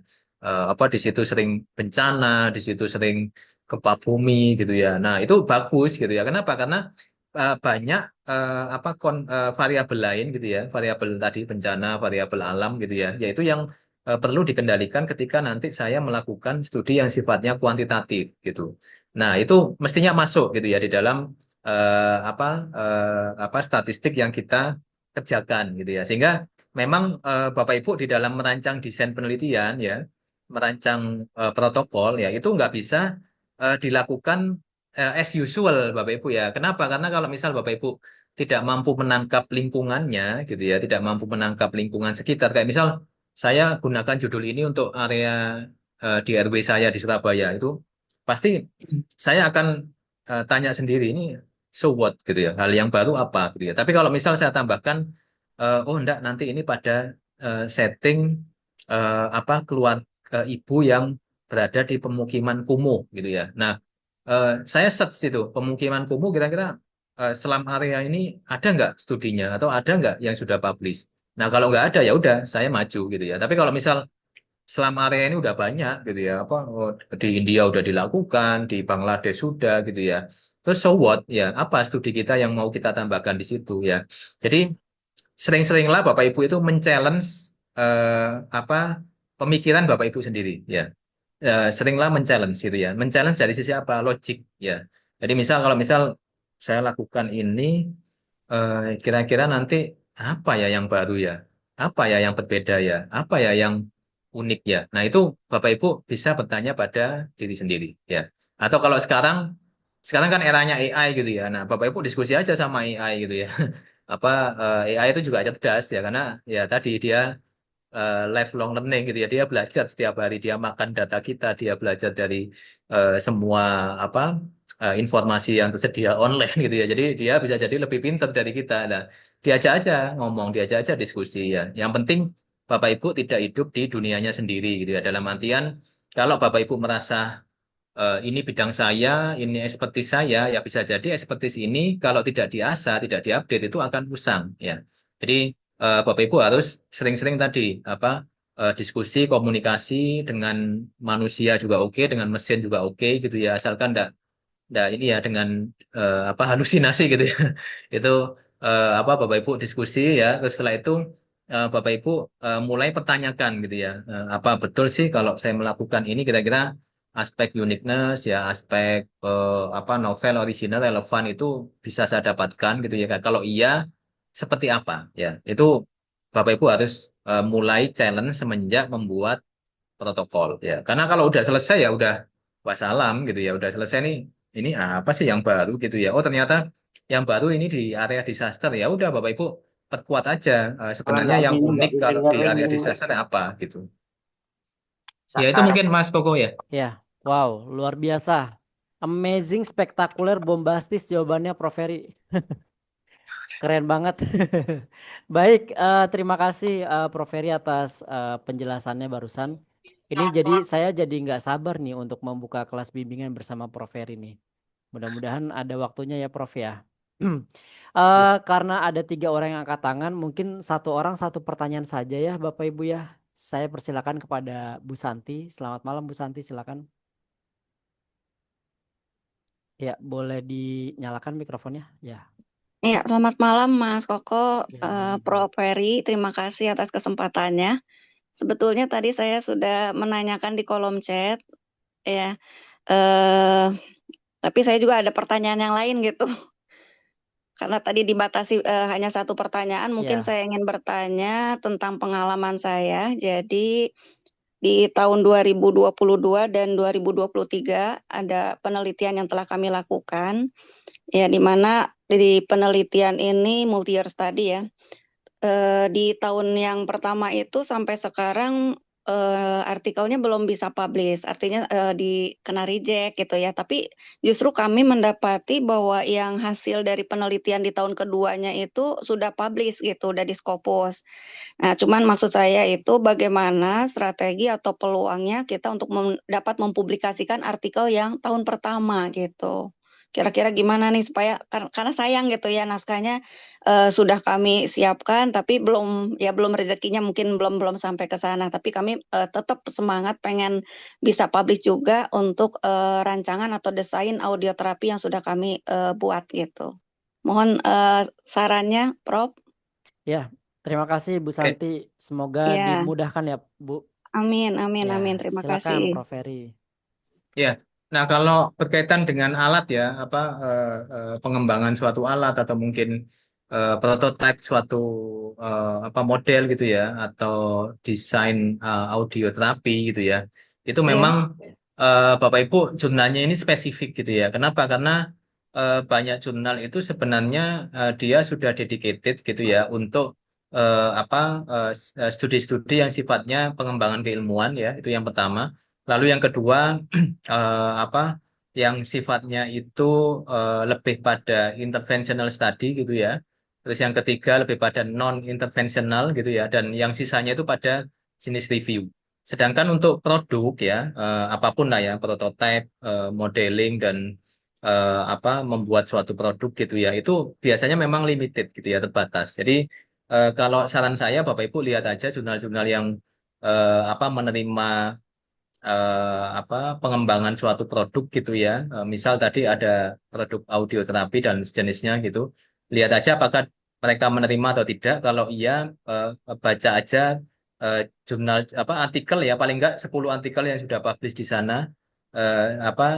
Apa di situ sering bencana, di situ sering gempa bumi gitu ya. Nah, itu bagus gitu ya. Kenapa? Karena banyak apa variabel lain gitu ya, variabel tadi bencana, variabel alam gitu ya, yaitu yang perlu dikendalikan ketika nanti saya melakukan studi yang sifatnya kuantitatif gitu. Nah, itu mestinya masuk gitu ya di dalam apa statistik yang kita kerjakan gitu ya. Sehingga memang Bapak Ibu di dalam merancang desain penelitian ya, merancang protokol ya itu nggak bisa dilakukan as usual Bapak Ibu ya. Kenapa? Karena kalau misal Bapak Ibu tidak mampu menangkap lingkungannya gitu ya, tidak mampu menangkap lingkungan sekitar. Kayak misal saya gunakan judul ini untuk area di RW saya di Surabaya itu pasti saya akan tanya sendiri ini so what gitu ya, hal yang baru apa gitu ya. Tapi kalau misal saya tambahkan oh enggak nanti ini pada setting apa keluar ibu yang berada di pemukiman kumuh gitu ya. Nah, saya search itu pemukiman kumuh kira-kira selam area ini ada nggak studinya atau ada nggak yang sudah publish. Nah, kalau nggak ada ya udah saya maju gitu ya. Tapi kalau misal selam area ini udah banyak gitu ya, apa di India udah dilakukan, di Bangladesh sudah gitu ya. Terus so what ya? Apa studi kita yang mau kita tambahkan di situ ya? Jadi sering-seringlah Bapak Ibu itu men-challenge apa pemikiran Bapak Ibu sendiri ya. Seringlah men-challenge gitu ya. Men-challenge dari sisi apa? Logik ya. Jadi misal kalau misal saya lakukan ini kira-kira nanti apa ya yang baru ya? Apa ya yang berbeda ya? Apa ya yang unik ya? Nah, itu Bapak Ibu bisa bertanya pada diri sendiri ya. Atau kalau sekarang kan eranya AI gitu ya. Nah, Bapak Ibu diskusi aja sama AI gitu ya. Apa AI itu juga cerdas ya karena ya tadi dia lifelong learning gitu ya. Dia belajar setiap hari, dia makan data kita, dia belajar dari semua apa informasi yang tersedia online gitu ya. Jadi dia bisa jadi lebih pintar dari kita. Nah, diajak aja ngomong, diajak aja diskusi ya. Yang penting Bapak Ibu tidak hidup di dunianya sendiri gitu ya. Dalam artian kalau Bapak Ibu merasa ini bidang saya, ini ekspertis saya, ya bisa jadi ekspertis ini kalau tidak diasah, tidak diupdate itu akan usang ya. Jadi Bapak Ibu harus sering-sering tadi diskusi, komunikasi dengan manusia juga oke, dengan mesin juga oke gitu ya, asalkan enggak ini ya dengan halusinasi gitu ya. Itu Bapak Ibu diskusi ya, terus setelah itu Bapak Ibu mulai pertanyakan gitu ya. Apa betul sih kalau saya melakukan ini kira-kira aspek uniqueness ya, aspek novel original relevan itu bisa saya dapatkan gitu ya. Kalau iya seperti apa ya? Itu Bapak Ibu harus mulai challenge semenjak membuat protokol ya. Karena kalau udah selesai ya udah wassalam gitu ya, udah selesai nih. Ini apa sih yang baru gitu ya? Oh ternyata yang baru ini di area disaster ya. Udah Bapak Ibu perkuat aja. Kalau Sebenarnya nggak yang gini nggak unik kalau di didengerin area ini disaster apa gitu. Ya itu sekarang. mungkin Mas Koko ya. Ya, wow, luar biasa. Amazing, spektakuler, bombastis jawabannya Prof. Ferry. Keren banget. Baik, terima kasih Prof. Ferry atas penjelasannya barusan. Ini jadi saya jadi nggak sabar nih untuk membuka kelas bimbingan bersama Prof. Ferry nih. Mudah-mudahan ada waktunya ya Prof ya. Karena ada 3 orang yang angkat tangan, mungkin satu orang satu pertanyaan saja ya Bapak Ibu ya. Saya persilakan kepada Bu Santi. Selamat malam Bu Santi, silakan. Ya, boleh dinyalakan mikrofonnya. Ya. Ya, selamat malam Mas Koko, Ya, malam. Prof. Ferry. Terima kasih atas kesempatannya. Sebetulnya tadi saya sudah menanyakan di kolom chat, ya. Tapi saya juga ada pertanyaan yang lain gitu. Karena tadi dibatasi hanya satu pertanyaan, mungkin Ya. saya ingin bertanya tentang pengalaman saya. Jadi di tahun 2022 dan 2023 ada penelitian yang telah kami lakukan, ya, di mana di penelitian ini multi-year study ya. Di tahun yang pertama itu sampai sekarang artikelnya belum bisa publish, artinya kena reject gitu ya. Tapi justru kami mendapati bahwa yang hasil dari penelitian di tahun keduanya itu sudah publish gitu, udah di Scopus. Nah, cuman maksud saya itu bagaimana strategi atau peluangnya kita untuk dapat mempublikasikan artikel yang tahun pertama gitu. Kira-kira gimana nih supaya karena sayang gitu ya naskahnya sudah kami siapkan tapi belum rezekinya mungkin belum sampai ke sana, tapi kami tetap semangat pengen bisa publish juga untuk rancangan atau desain audioterapi yang sudah kami buat gitu. Mohon sarannya Prof. Ya, terima kasih Bu Oke. Santi. Semoga Ya, dimudahkan ya Bu. amin. Ya, Terima silakan kasih. Prof. Ferry. Ya. Nah, kalau berkaitan dengan alat ya, pengembangan suatu alat atau mungkin prototipe suatu model gitu ya, atau desain audioterapi gitu ya, itu Iya. memang Bapak Ibu jurnalnya ini spesifik gitu ya. Kenapa? Karena banyak jurnal itu sebenarnya dia sudah dedicated gitu ya untuk studi-studi yang sifatnya pengembangan keilmuan ya, itu yang pertama. Lalu yang kedua yang sifatnya itu lebih pada interventional study gitu ya. Terus yang ketiga lebih pada non-interventional gitu ya. Dan yang sisanya itu pada jenis review. Sedangkan untuk produk ya, apapun lah ya, prototype, modeling dan membuat suatu produk gitu ya, itu biasanya memang limited gitu ya, terbatas. Jadi kalau saran saya Bapak Ibu lihat aja jurnal-jurnal yang menerima pengembangan suatu produk gitu ya. Misal tadi ada produk audioterapi dan sejenisnya gitu. Lihat aja apakah mereka menerima atau tidak. Kalau iya, baca aja jurnal artikel ya, paling enggak 10 artikel yang sudah publish di sana.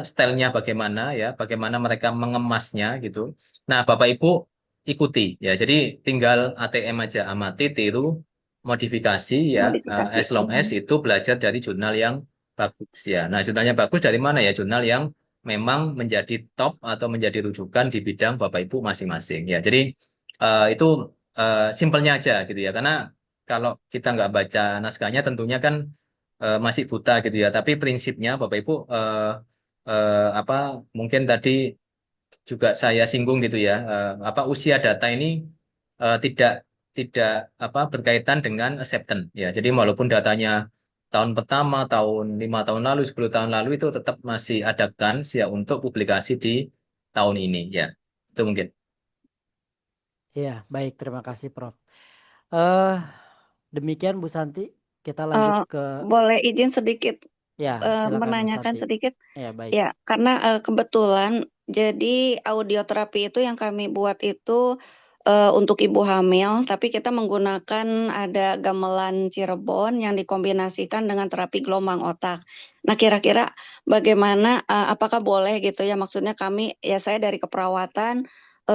Stylenya bagaimana ya, bagaimana mereka mengemasnya gitu. Nah, Bapak Ibu ikuti ya. Jadi tinggal ATM aja, amati, tiru, modifikasi ya, Modifikasi. as long as itu belajar dari jurnal yang bagus ya. Nah, jurnalnya bagus dari mana ya? Jurnal yang memang menjadi top atau menjadi rujukan di bidang Bapak Ibu masing-masing ya. Jadi itu simpelnya aja gitu ya. Karena kalau kita nggak baca naskahnya tentunya kan masih buta gitu ya. Tapi prinsipnya Bapak Ibu apa mungkin tadi juga saya singgung gitu ya, apa usia data ini tidak tidak apa berkaitan dengan acceptance ya. Jadi walaupun datanya tahun pertama, tahun 5 tahun lalu, 10 tahun lalu itu tetap masih ada kans ya untuk publikasi di tahun ini ya. Itu mungkin. Iya, baik, terima kasih Prof. Eh, Demikian Bu Santi, kita lanjut Eh, ke boleh izin sedikit ya, silakan Bu menanyakan Santi. sedikit? Ya, baik. Ya, karena kebetulan jadi audioterapi itu yang kami buat itu untuk ibu hamil, tapi kita menggunakan ada gamelan Cirebon yang dikombinasikan dengan terapi gelombang otak. Nah, kira-kira bagaimana, apakah boleh gitu ya? Maksudnya kami, ya saya dari keperawatan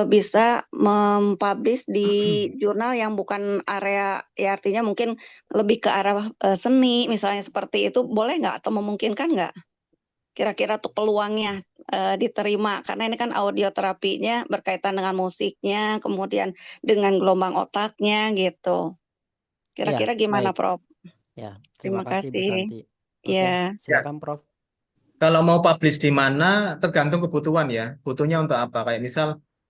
bisa mempublish di jurnal yang bukan area, ya artinya mungkin lebih ke arah seni, misalnya seperti itu, boleh nggak atau memungkinkan nggak? Kira-kira tuh peluangnya diterima karena ini kan audioterapinya berkaitan dengan musiknya, kemudian dengan gelombang otaknya gitu. Iya, Kira-kira gimana, baik. Prof? Ya, terima Terima kasih Bu kasih. Santi. Oke, Ya, Ya, silakan Prof. kalau mau publish di mana tergantung kebutuhan ya. Butuhnya untuk apa? Kayak misal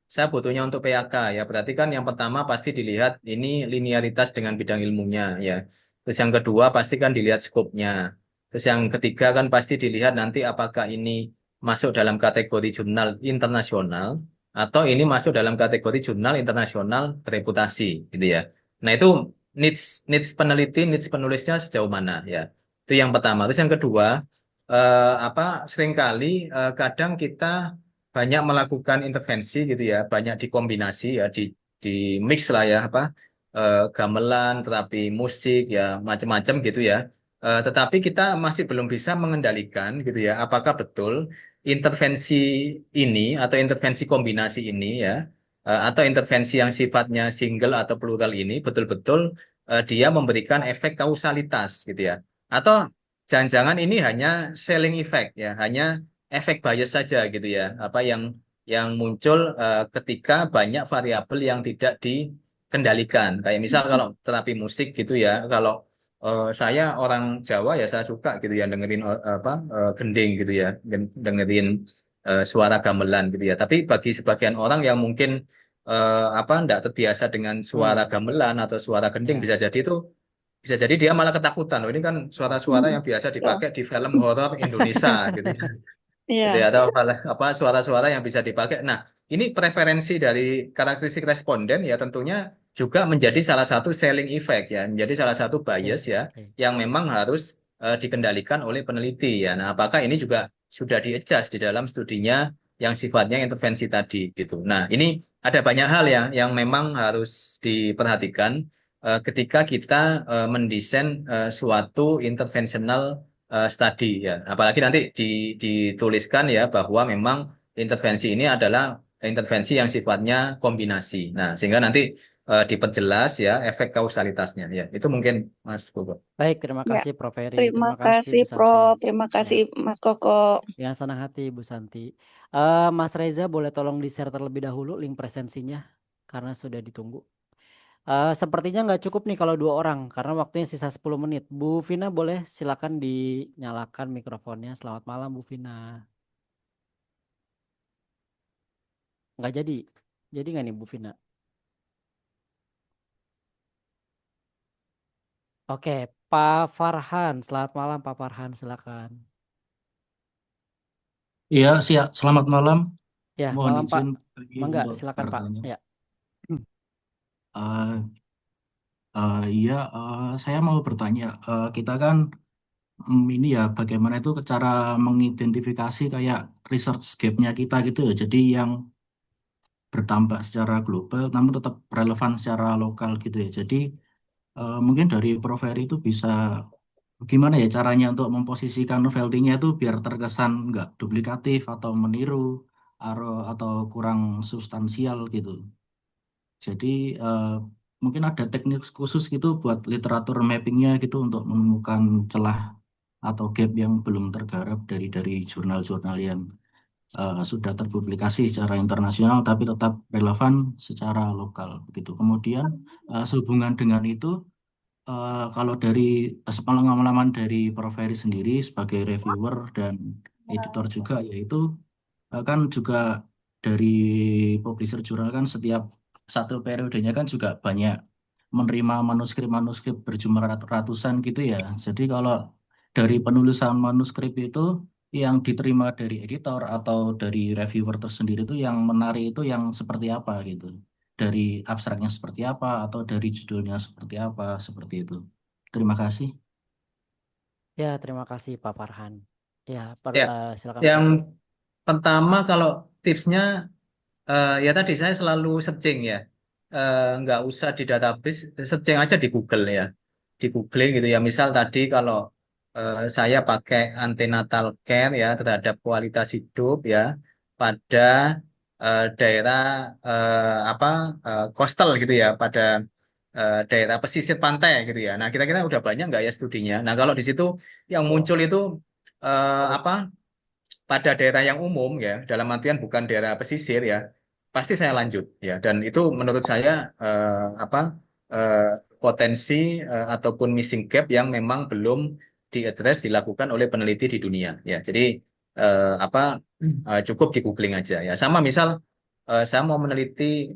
saya butuhnya untuk PAK ya. Berarti kan yang pertama pasti dilihat ini linearitas dengan bidang ilmunya ya. Terus yang kedua pasti kan dilihat skopnya. Terus yang ketiga kan pasti dilihat nanti apakah ini masuk dalam kategori jurnal internasional atau ini masuk dalam kategori jurnal internasional bereputasi gitu ya. Nah, itu needs needs peneliti, needs penulisnya sejauh mana ya. Itu yang pertama. Terus yang kedua, apa seringkali kadang kita banyak melakukan intervensi gitu ya, banyak dikombinasi ya, di mix lah ya, apa gamelan, terapi musik ya, macam-macam gitu ya. Tetapi kita masih belum bisa mengendalikan gitu ya, apakah betul intervensi ini atau intervensi kombinasi ini ya, atau intervensi yang sifatnya single atau plural ini betul-betul dia memberikan efek kausalitas gitu ya. Atau jangan-jangan ini hanya selling effect ya, hanya efek bias saja gitu ya, apa yang muncul ketika banyak variabel yang tidak dikendalikan. Kayak misal kalau terapi musik gitu ya, kalau saya orang Jawa ya saya suka gitu ya dengerin apa gending gitu ya, dengerin suara gamelan gitu ya. Tapi bagi sebagian orang yang mungkin apa enggak terbiasa dengan suara Hmm, gamelan atau suara gending ya. bisa jadi dia malah ketakutan. Oh, ini kan suara-suara yang biasa betul. dipakai di film horor Indonesia gitu ya. Gitu ya, Iya, atau apa suara-suara yang bisa dipakai. Nah, ini preferensi dari karakteristik responden ya tentunya juga menjadi salah satu selling effect ya, menjadi salah satu Oke, bias ya oke. yang memang harus dikendalikan oleh peneliti ya. Nah, apakah ini juga sudah di-adjust di dalam studinya yang sifatnya intervensi tadi gitu. Nah, ini ada banyak hal ya yang memang harus diperhatikan ketika kita mendesain suatu interventional study ya. Apalagi nanti dituliskan ya bahwa memang intervensi ini adalah intervensi yang sifatnya kombinasi. Nah, sehingga nanti diperjelas ya efek kausalitasnya ya. Itu mungkin Mas Bobo. Baik, terima ya. kasih Prof Heri. Terima Terima kasih kasih, Bu Santi. Prof. Terima Ya, kasih, Mas Koko. dengan senang hati Bu Santi. Mas Reza boleh tolong di-share terlebih dahulu link presensinya karena sudah ditunggu. Sepertinya nggak cukup nih kalau 2 orang karena waktunya sisa 10 menit. Bu Vina boleh silakan dinyalakan mikrofonnya. Selamat malam Bu Vina. Nggak jadi. Jadi nggak nih Bu Vina? Oke, Pak Farhan. Selamat malam Pak Farhan. Silakan. Iya, siap. Selamat malam. Ya, Mohon malam Pak. izin lagi Mangga, untuk silakan Pak. bertanya. Ya. Eh iya, saya mau bertanya. Kita kan ini ya, bagaimana itu cara mengidentifikasi kayak research gap-nya kita gitu ya. Jadi yang bertambah secara global, namun tetap relevan secara lokal gitu ya. Jadi mungkin dari Prof. Heri itu bisa gimana ya caranya untuk memposisikan novelty-nya itu biar terkesan nggak duplikatif atau meniru atau kurang substansial gitu. Jadi eh, mungkin ada teknik khusus gitu buat literatur mappingnya gitu untuk menemukan celah atau gap yang belum tergarap dari jurnal-jurnal yang sudah terpublikasi secara internasional tapi tetap relevan secara lokal begitu. Kemudian sehubungan dengan itu kalau dari sepengalaman dari Prof. Heri sendiri sebagai reviewer dan editor juga, yaitu kan juga dari publisher jurnal kan setiap satu periodenya kan juga banyak menerima manuskrip-manuskrip berjumlah ratusan gitu ya. Jadi kalau dari penulisan manuskrip itu yang diterima dari editor atau dari reviewer tersendiri itu yang menarik itu yang seperti apa gitu. Dari abstraknya seperti apa atau dari judulnya seperti apa, seperti itu. Terima kasih. Ya, terima kasih Pak Farhan. Ya, Ya, silakan yang Pak. pertama kalau tipsnya ya tadi saya selalu searching ya. Nggak usah di database, searching aja di Google ya. Di googling gitu ya. Misal tadi kalau saya pakai antenatal care ya terhadap kualitas hidup ya pada daerah apa coastal gitu ya, pada daerah pesisir pantai gitu ya. Nah, kira-kira udah banyak nggak ya studinya? Nah, kalau di situ yang muncul itu apa pada daerah yang umum ya, dalam artian bukan daerah pesisir ya, pasti saya lanjut ya. Dan itu menurut saya apa eh, potensi ataupun missing gap yang memang belum diadres dilakukan oleh peneliti di dunia ya. Jadi apa cukup di googling aja ya. Sama misal saya mau meneliti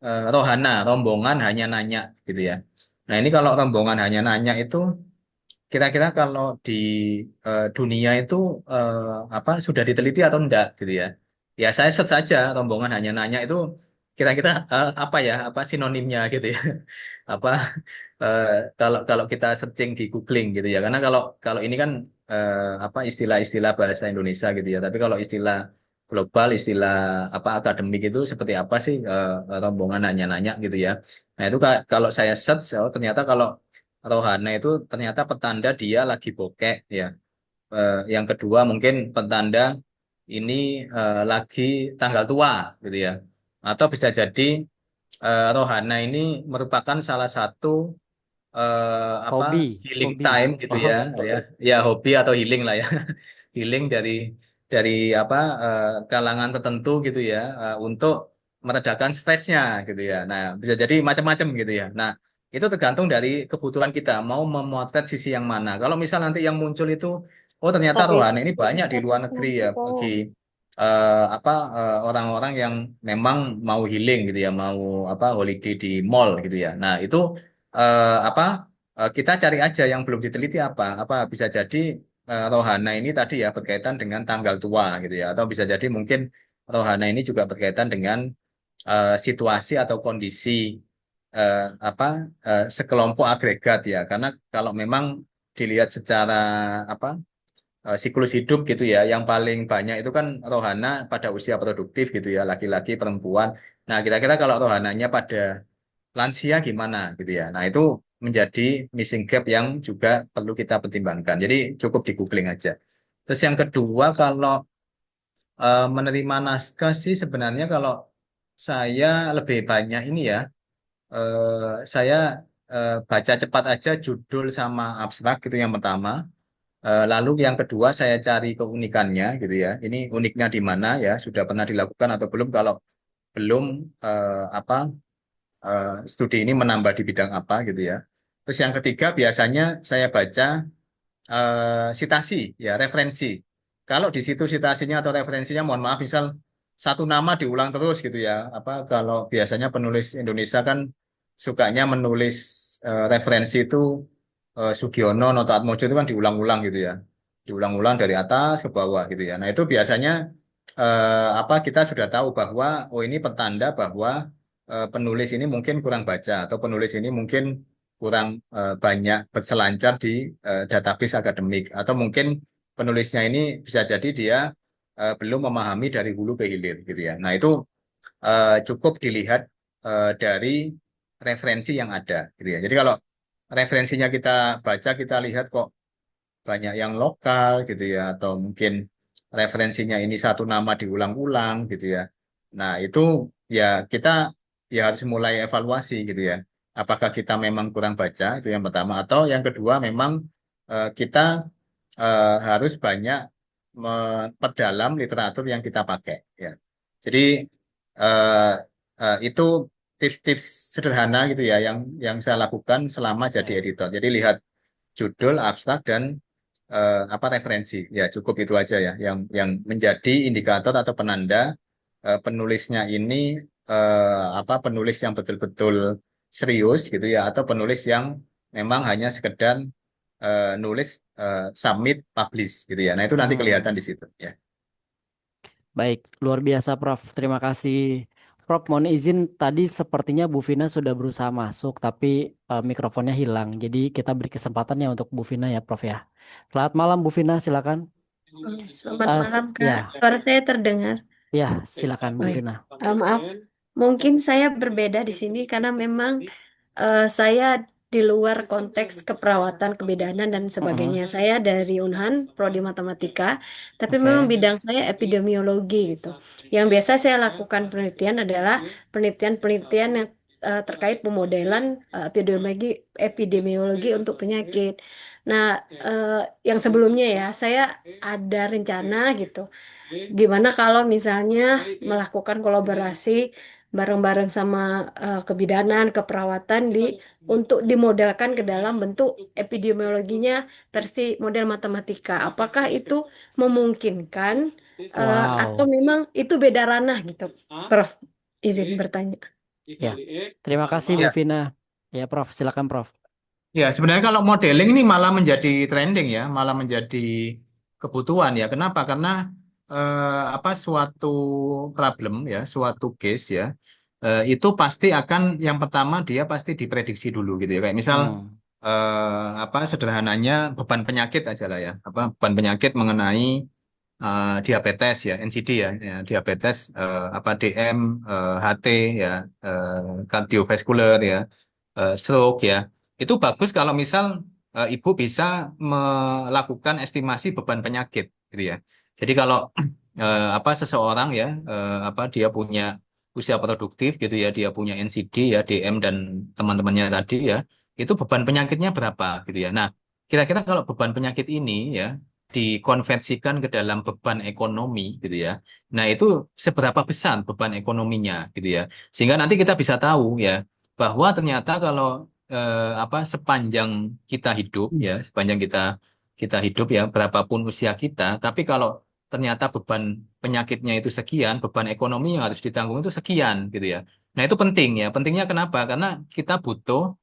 rohana, rombongan hanya nanya gitu ya. Nah, ini kalau rombongan hanya nanya itu kira-kira kalau di dunia itu apa sudah diteliti atau enggak gitu ya. Ya saya search saja rombongan hanya nanya itu kira-kira apa ya apa sinonimnya gitu ya. Apa eh, kalau kalau kita searching di googling gitu ya. Karena kalau kalau ini kan apa istilah-istilah bahasa Indonesia gitu ya. Tapi kalau istilah global, istilah apa akademik itu seperti apa sih rombongan hanya nanya gitu ya. Nah, itu kalau saya search oh, ternyata kalau rohana itu ternyata petanda dia lagi bokek ya. Yang kedua mungkin petanda ini lagi tanggal tua gitu ya. Atau bisa jadi rohana ini merupakan salah satu apa Hobi, healing hobi. time gitu Oh, ya, ya, ya hobi atau healing lah ya, healing dari apa kalangan tertentu gitu ya, untuk meredakan stresnya gitu ya. Nah, bisa jadi macam-macam gitu ya. Nah, itu tergantung dari kebutuhan kita mau memotret sisi yang mana. Kalau misal nanti yang muncul itu, oh ternyata Tapi rohani ini banyak di luar negeri ya bagi apa orang-orang yang memang mau healing gitu ya, mau apa holiday di mall gitu ya. Nah, itu apa kita cari aja yang belum diteliti apa bisa jadi rohana ini tadi ya berkaitan dengan tanggal tua gitu ya, atau bisa jadi mungkin rohana ini juga berkaitan dengan situasi atau kondisi apa sekelompok agregat ya, karena kalau memang dilihat secara apa siklus hidup gitu ya, yang paling banyak itu kan rohana pada usia produktif gitu ya, laki-laki perempuan. Nah, kira-kira kalau rohananya pada lansia gimana gitu ya. Nah, itu menjadi missing gap yang juga perlu kita pertimbangkan. Jadi cukup di googling aja. Terus yang kedua, kalau menerima naskah sih sebenarnya kalau saya lebih banyak ini ya, saya baca cepat aja judul sama abstrak itu yang pertama. Lalu yang kedua saya cari keunikannya gitu ya. Ini uniknya di mana ya? Sudah pernah dilakukan atau belum? Kalau belum apa studi ini menambah di bidang apa gitu ya. Terus yang ketiga biasanya saya baca sitasi ya referensi. Kalau di situ sitasinya atau referensinya mohon maaf misal satu nama diulang terus gitu ya. Apa kalau biasanya penulis Indonesia kan sukanya menulis referensi itu Sugiono, Noto Atmojo itu kan diulang-ulang gitu ya. Diulang-ulang dari atas ke bawah gitu ya. Nah, itu biasanya apa kita sudah tahu bahwa oh ini petanda bahwa penulis ini mungkin kurang baca atau penulis ini mungkin kurang banyak berselancar di database akademik atau mungkin penulisnya ini bisa jadi dia belum memahami dari hulu ke hilir gitu ya. Nah, itu cukup dilihat dari referensi yang ada gitu ya. Jadi kalau referensinya kita baca kita lihat kok banyak yang lokal gitu ya atau mungkin referensinya ini satu nama diulang-ulang gitu ya. Nah, itu ya kita ya harus mulai evaluasi gitu ya. Apakah kita memang kurang baca itu yang pertama atau yang kedua memang kita harus banyak memperdalam literatur yang kita pakai ya. Jadi eh, itu tips-tips sederhana gitu ya yang saya lakukan selama jadi baik. editor. Jadi lihat judul, abstrak dan referensi. Ya, cukup itu aja ya yang menjadi indikator atau penanda penulisnya ini penulis yang betul-betul serius gitu ya, atau penulis yang memang hanya sekedar nulis submit publish gitu ya. Nah, itu nanti kelihatan di Hmm. situ ya. Baik, luar biasa Prof. Terima kasih. Prof, mohon izin tadi sepertinya Bu Vina sudah berusaha masuk, tapi mikrofonnya hilang. Jadi kita beri kesempatannya untuk Bu Vina ya Prof ya. Selamat malam Bu Vina, silakan. Selamat Eh, malam, ya, Kak. Suara saya terdengar. ya silakan Bu Baik. Vina. Maaf, mungkin saya berbeda di sini karena memang saya di luar konteks keperawatan, kebidanan, dan sebagainya. Mm-mm. Saya dari Unhan, Prodi Matematika, tapi Oke. memang bidang saya epidemiologi gitu. Yang biasa saya lakukan penelitian adalah penelitian-penelitian yang terkait pemodelan epidemiologi untuk penyakit. Nah, yang sebelumnya ya, saya ada rencana gitu. Gimana kalau misalnya melakukan kolaborasi bareng-bareng sama kebidanan, keperawatan untuk dimodelkan ke dalam bentuk epidemiologinya versi model matematika. Apakah itu memungkinkan atau Wow. memang itu beda ranah gitu, Prof? Izin bertanya. Ya. Terima kasih Bu Ya, Vina. Ya Prof, silakan Prof. ya, sebenarnya kalau modeling ini malah menjadi trending ya, malah menjadi kebutuhan ya. Kenapa? Karena suatu problem ya, suatu case ya, itu pasti akan yang pertama dia pasti diprediksi dulu gitu ya. Kayak misal Hmm. sederhananya beban penyakit aja lah ya, beban penyakit mengenai diabetes ya, NCD ya, diabetes DM, HT ya, kardiovaskular ya, stroke ya. Itu bagus kalau misal ibu bisa melakukan estimasi beban penyakit gitu ya. Jadi kalau seseorang ya dia punya usia produktif gitu ya, dia punya NCD ya, DM dan teman-temannya tadi ya, itu beban penyakitnya berapa gitu ya. Nah, kira-kira kalau beban penyakit ini ya dikonversikan ke dalam beban ekonomi gitu ya. Nah, itu seberapa besar beban ekonominya gitu ya. Sehingga nanti kita bisa tahu ya bahwa ternyata kalau sepanjang kita hidup ya, sepanjang kita kita hidup ya, berapapun usia kita, tapi kalau ternyata beban penyakitnya itu sekian, beban ekonomi yang harus ditanggung itu sekian gitu ya. Nah, itu penting ya. Pentingnya kenapa? Karena kita butuh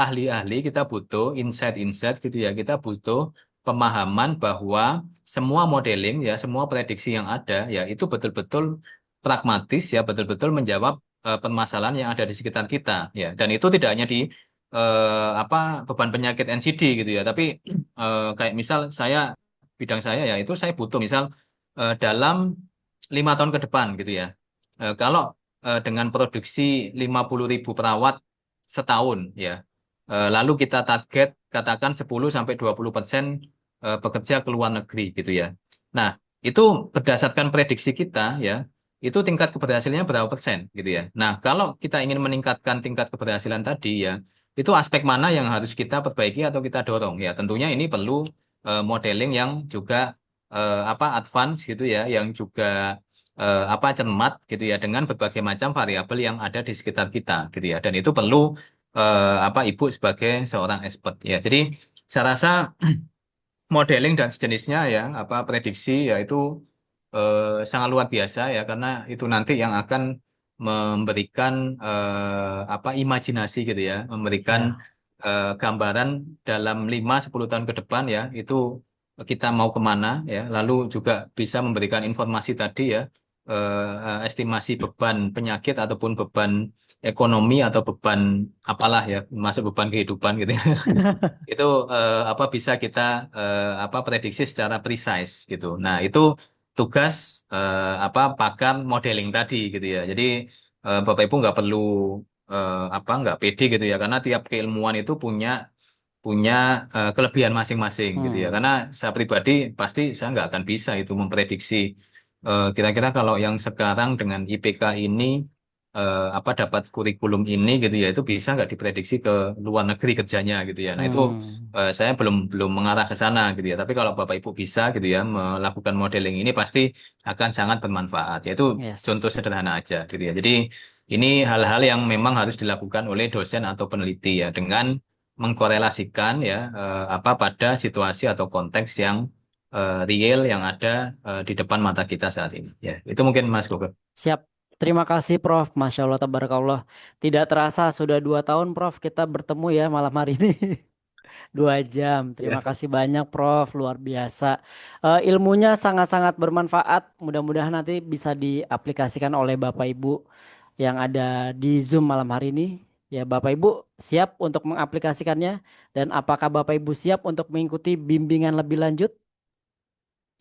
ahli-ahli, kita butuh insight-insight gitu ya. Kita butuh pemahaman bahwa semua modeling ya, semua prediksi yang ada ya itu betul-betul pragmatis ya, betul-betul menjawab permasalahan yang ada di sekitar kita ya. Dan itu tidak hanya di beban penyakit NCD gitu ya, tapi kayak misal bidang saya ya itu saya butuh misal dalam 5 tahun ke depan gitu ya. Kalau dengan produksi 50.000 perawat setahun ya, lalu kita target katakan 10-20% bekerja ke luar negeri gitu ya. Nah, itu berdasarkan prediksi kita ya, itu tingkat keberhasilannya berapa persen gitu ya. Nah, kalau kita ingin meningkatkan tingkat keberhasilan tadi ya, itu aspek mana yang harus kita perbaiki atau kita dorong ya. Tentunya ini perlu modeling yang juga advance gitu ya, yang juga cermat gitu ya dengan berbagai macam variabel yang ada di sekitar kita gitu ya. Dan itu perlu ibu sebagai seorang expert ya. Jadi saya rasa modeling dan sejenisnya ya prediksi ya itu sangat luar biasa ya, karena itu nanti yang akan memberikan imajinasi gitu ya, memberikan Ya. gambaran dalam 5-10 tahun ke depan ya, itu kita mau kemana ya, lalu juga bisa memberikan informasi tadi ya, estimasi beban penyakit ataupun beban ekonomi atau beban apalah ya, masuk beban kehidupan gitu ya. Itu bisa kita prediksi secara precise gitu. Nah, itu tugas pakar modeling tadi gitu ya. Jadi Bapak Ibu nggak perlu nggak pede gitu ya, karena tiap keilmuan itu punya punya kelebihan masing-masing gitu ya. Hmm. Karena saya pribadi pasti saya nggak akan bisa itu memprediksi kira-kira kalau yang sekarang dengan IPK ini dapat kurikulum ini gitu ya, itu bisa nggak diprediksi ke luar negeri kerjanya gitu ya. Nah, itu Hmm. saya belum mengarah ke sana gitu ya. Tapi kalau Bapak Ibu bisa gitu ya melakukan modeling ini pasti akan sangat bermanfaat. Yaitu contoh Yes. sederhana aja gitu ya. Jadi ini hal-hal yang memang harus dilakukan oleh dosen atau peneliti ya, dengan mengkorelasikan ya apa pada situasi atau konteks yang real yang ada di depan mata kita saat ini. Ya, itu mungkin Mas Gogo. Siap. Terima kasih Prof. Masya Allah, tabarakallah. Tidak terasa sudah 2 tahun Prof kita bertemu ya malam hari ini. 2 jam. Terima Ya. kasih banyak Prof. Luar biasa. Ilmunya sangat-sangat bermanfaat. Mudah-mudahan nanti bisa diaplikasikan oleh Bapak Ibu yang ada di Zoom malam hari ini. Ya Bapak Ibu siap untuk mengaplikasikannya. Dan apakah Bapak Ibu siap untuk mengikuti bimbingan lebih lanjut?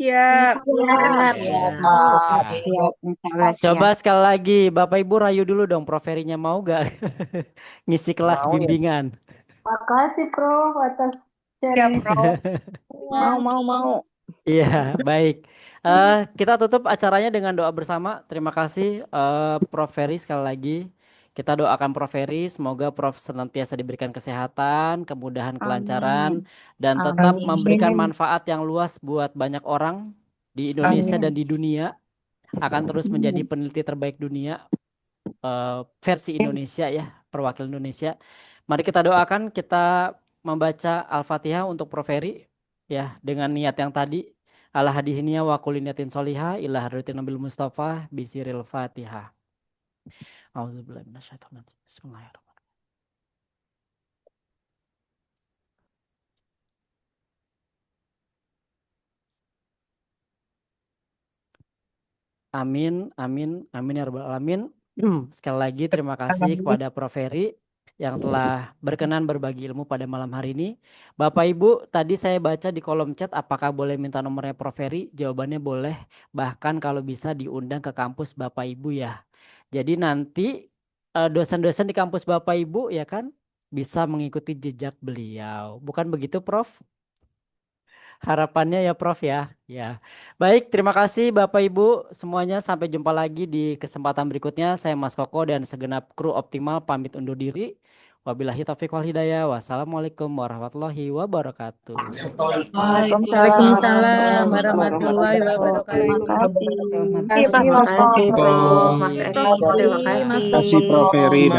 Siap. Siap. Ya. Siap. Insya Allah Coba siap. sekali lagi, Bapak Ibu rayu dulu dong, Prof Ferinya mau gak ngisi kelas Mau ya. bimbingan? Makasih Prof atas Siap, sharing. Prof. Mau. Iya, baik. Kita tutup acaranya dengan doa bersama. Terima kasih Prof Feri sekali lagi. Kita doakan Prof Feri, semoga Prof senantiasa diberikan kesehatan, kemudahan, kelancaran, dan tetap Amin. memberikan manfaat yang luas buat banyak orang di Indonesia dan Amin. di dunia. Akan terus menjadi peneliti terbaik dunia versi Indonesia ya, perwakil Indonesia. Mari kita doakan, kita membaca Al-Fatihah untuk Prof Feri ya dengan niat yang tadi. Ala hadihiniya wa kulli niyatin sholiha ila hadratin Nabil Mustafa bisiril Fatihah. Auzubillahi minasyaitonir rajim. Bismillahirrahmanirrahim. Amin, amin, amin ya rabbal alamin. Sekali lagi terima kasih kepada Prof Feri yang telah berkenan berbagi ilmu pada malam hari ini. Bapak Ibu, tadi saya baca di kolom chat apakah boleh minta nomornya Prof Feri? Jawabannya boleh, bahkan kalau bisa diundang ke kampus Bapak Ibu ya. Jadi nanti dosen-dosen di kampus Bapak Ibu ya kan bisa mengikuti jejak beliau. Bukan begitu Prof? Harapannya ya Prof ya. Ya. Baik, terima kasih Bapak Ibu semuanya. Sampai jumpa lagi di kesempatan berikutnya. Saya Mas Koko dan segenap kru Optimal pamit undur diri. Wabillahi taufiq wal hidayah. Wassalamualaikum warahmatullahi wabarakatuh. Waalaikumsalam warahmatullahi wabarakatuh. Terima kasih. Terima kasih, Prof. Mas Prof Eris, terima Mas kasih. Koko. Prof Feri.